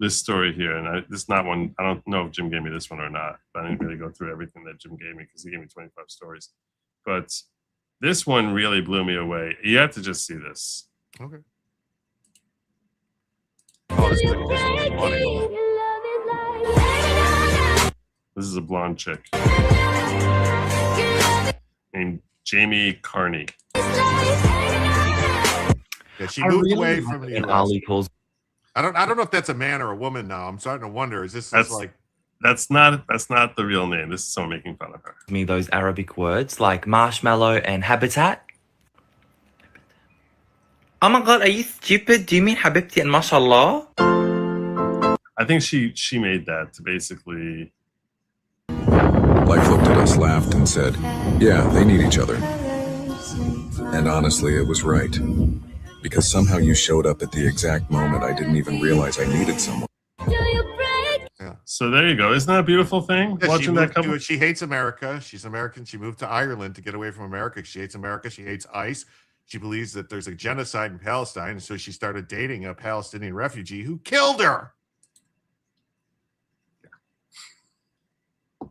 This story here, and this is not one. I don't know if Jim gave me this one or not. But I didn't really go through everything that Jim gave me because he gave me 25 stories. But this one really blew me away. You have to just see this. Okay. Oh, this is a blonde chick named Jamie Carney. Yeah, she moved away from the US. I don't know if that's a man or a woman now. I'm starting to wonder. Is this like? That's not the real name. This is someone making fun of her. Me those Arabic words like marshmallow and habitat. Oh my god, are you stupid? Do you mean habibti and mashallah? I think she made that to basically. Life looked at us, laughed, and said, "Yeah, they need each other." And honestly, it was right. Because somehow you showed up at the exact moment I didn't even realize I needed someone. Yeah. So there you go. Isn't that a beautiful thing? Yeah, Watching that couple. She hates America. She's American. She moved to Ireland to get away from America. She hates America. She hates ICE. She believes that there's a genocide in Palestine. And so she started dating a Palestinian refugee who killed her. Yeah.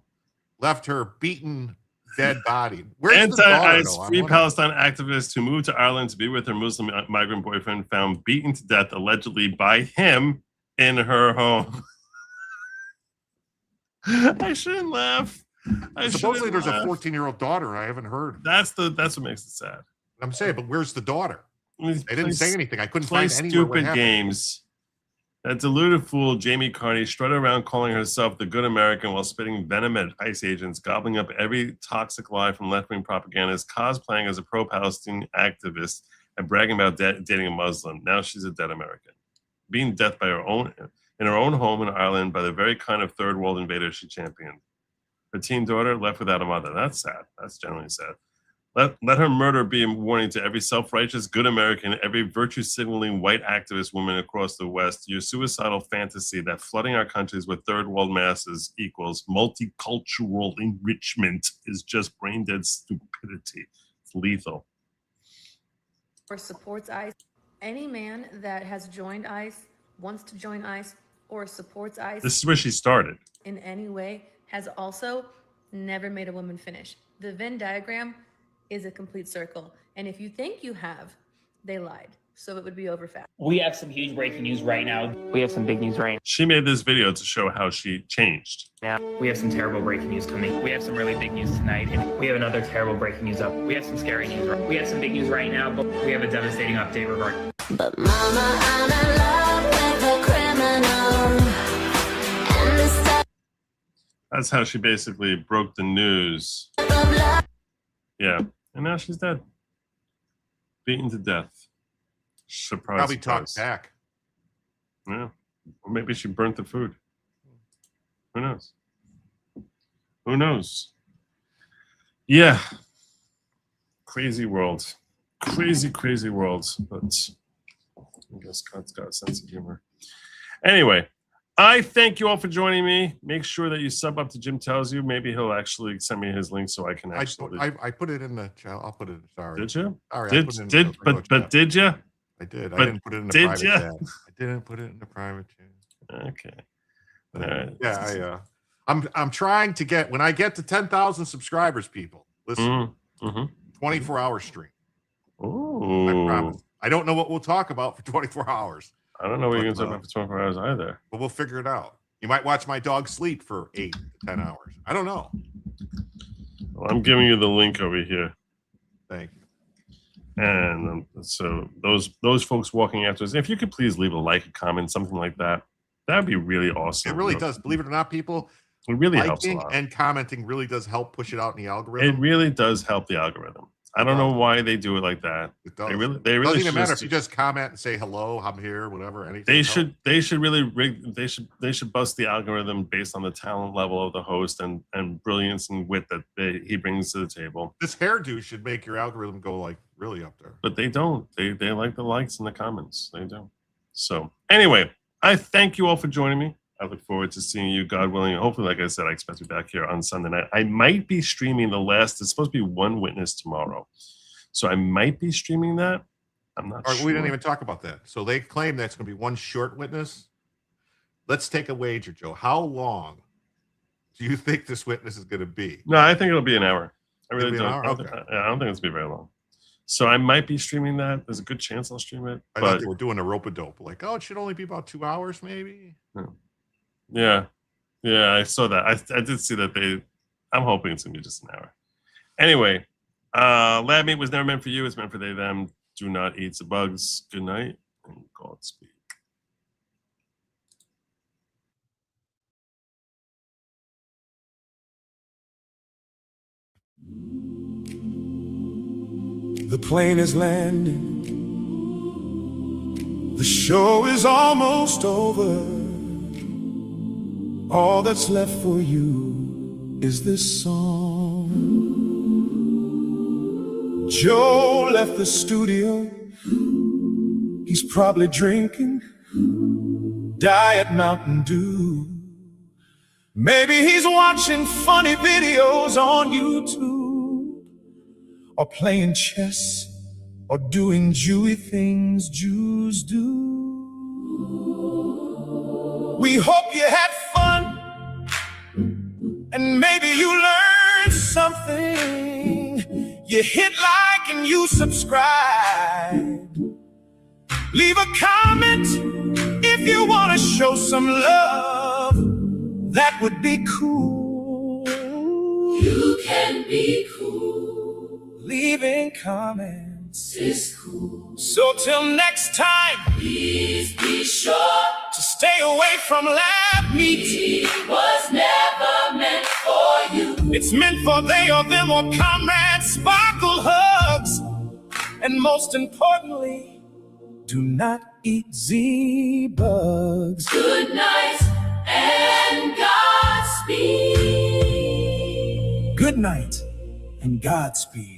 Left her beaten, dead body. Anti-ICE Free Palestine activist who moved to Ireland to be with her Muslim migrant boyfriend found beaten to death allegedly by him in her home. I shouldn't laugh. Supposedly there's a 14-year-old daughter. I haven't heard. That's what makes it sad. I'm saying, but where's the daughter? They didn't say anything. I couldn't play find anywhere stupid games. That deluded fool, Jamie Carney, strutted around calling herself the good American while spitting venom at ICE agents, gobbling up every toxic lie from left-wing propagandists, cosplaying as a pro-Palestinian activist, and bragging about dating a Muslim. Now she's a dead American, being death by her own in her own home in Ireland by the very kind of third world invaders she championed. Her teen daughter left without a mother. That's sad. That's generally sad. Let her murder be a warning to every self-righteous, good American, every virtue-signaling white activist woman across the West. Your suicidal fantasy that flooding our countries with third world masses equals multicultural enrichment is just brain-dead stupidity. It's lethal. Or supports ICE. Any man that has joined ICE, wants to join ICE, or supports ICE. This is where she started. In any way, has also never made a woman finish. The Venn diagram is a complete circle. And if you think you have, they lied. So it would be over fast. We have some huge breaking news right now. We have some big news right now. She made this video to show how she changed. Yeah, we have some terrible breaking news coming. We have some really big news tonight, and we have another terrible breaking news up. We have some scary news. We have some big news right now, but we have a devastating update regarding. But mama, I'm in love with a criminal. And this That's how she basically broke the news. Yeah, and now she's dead. Beaten to death. Surprise. Probably surprise. talked back. Yeah. Or maybe she burnt the food. Who knows? Who knows? Yeah. Crazy world. Crazy, crazy world. But I guess God's got a sense of humor. Anyway, I thank you all for joining me. Make sure that you sub up to Jim Tells You. Maybe he'll actually send me his link so I can actually. I put it in the chat. I'll put it. Sorry. Did you? Sorry. Did did you? I did. I But didn't put it in the did private ya? chat. I didn't put it in the private chat. Okay. But, All right. yeah, I'm trying to get when I get to 10,000 subscribers, people. Listen, 24-hour stream. Ooh. I promise. I don't know what we'll talk about for 24 hours. I don't know what you're going to talk about for 24 hours either. But we'll figure it out. You might watch my dog sleep for 8 to 10 hours. I don't know. Well, I'm giving you the link over here. Thank you. And so those folks walking after us, if you could please leave a like, a comment, something like that, that'd be really awesome. It really does. Believe it or not, people, it really helps a liking lot. and commenting really does help push it out in the algorithm. It really does help the algorithm. I don't know why they do it like that. It does. They really It doesn't even matter just- if you just comment and say hello, I'm here, whatever. Anything. They helps. should really rig. They should bust the algorithm based on the talent level of the host and brilliance and wit that he brings to the table. This hairdo should make your algorithm go like really up there. But they don't. They like the likes and the comments. They don't. So anyway, I thank you all for joining me. I look forward to seeing you, God willing. Hopefully, like I said, I expect you back here on Sunday night. I might be streaming the last. It's supposed to be one witness tomorrow, so I might be streaming that. I'm not sure. We didn't even talk about that. So they claim that's going to be one short witness. Let's take a wager, Joe. How long do you think this witness is going to be? No, I think it'll be an hour. I really It'll be an don't. hour? I don't think it's gonna be very long. So I might be streaming that. There's a good chance I'll stream it. I thought they were doing a rope-a-dope. Like, oh, it should only be about 2 hours, maybe. Yeah, I saw that. I did see that I'm hoping it's gonna be just an hour. Anyway, lab meat was never meant for you. It's meant for they, them. Do not eat the bugs. Good night and Godspeed. The plane is landing. The show is almost over. All that's left for you is this song. Joe left the studio. He's probably drinking Diet Mountain Dew. Maybe he's watching funny videos on YouTube, or playing chess, or doing Jewy things Jews do. We hope you had fun, and maybe you learned something. You hit like and you subscribe. Leave a comment if you want to show some love. That would be cool. You can be cool. Leaving comments is cool. So till next time, please be sure to Stay away from lab meat. It was never meant for you. It's meant for they or them or comrades, sparkle hugs. And most importantly, do not eat Z-bugs. Good night and Godspeed. Good night and Godspeed.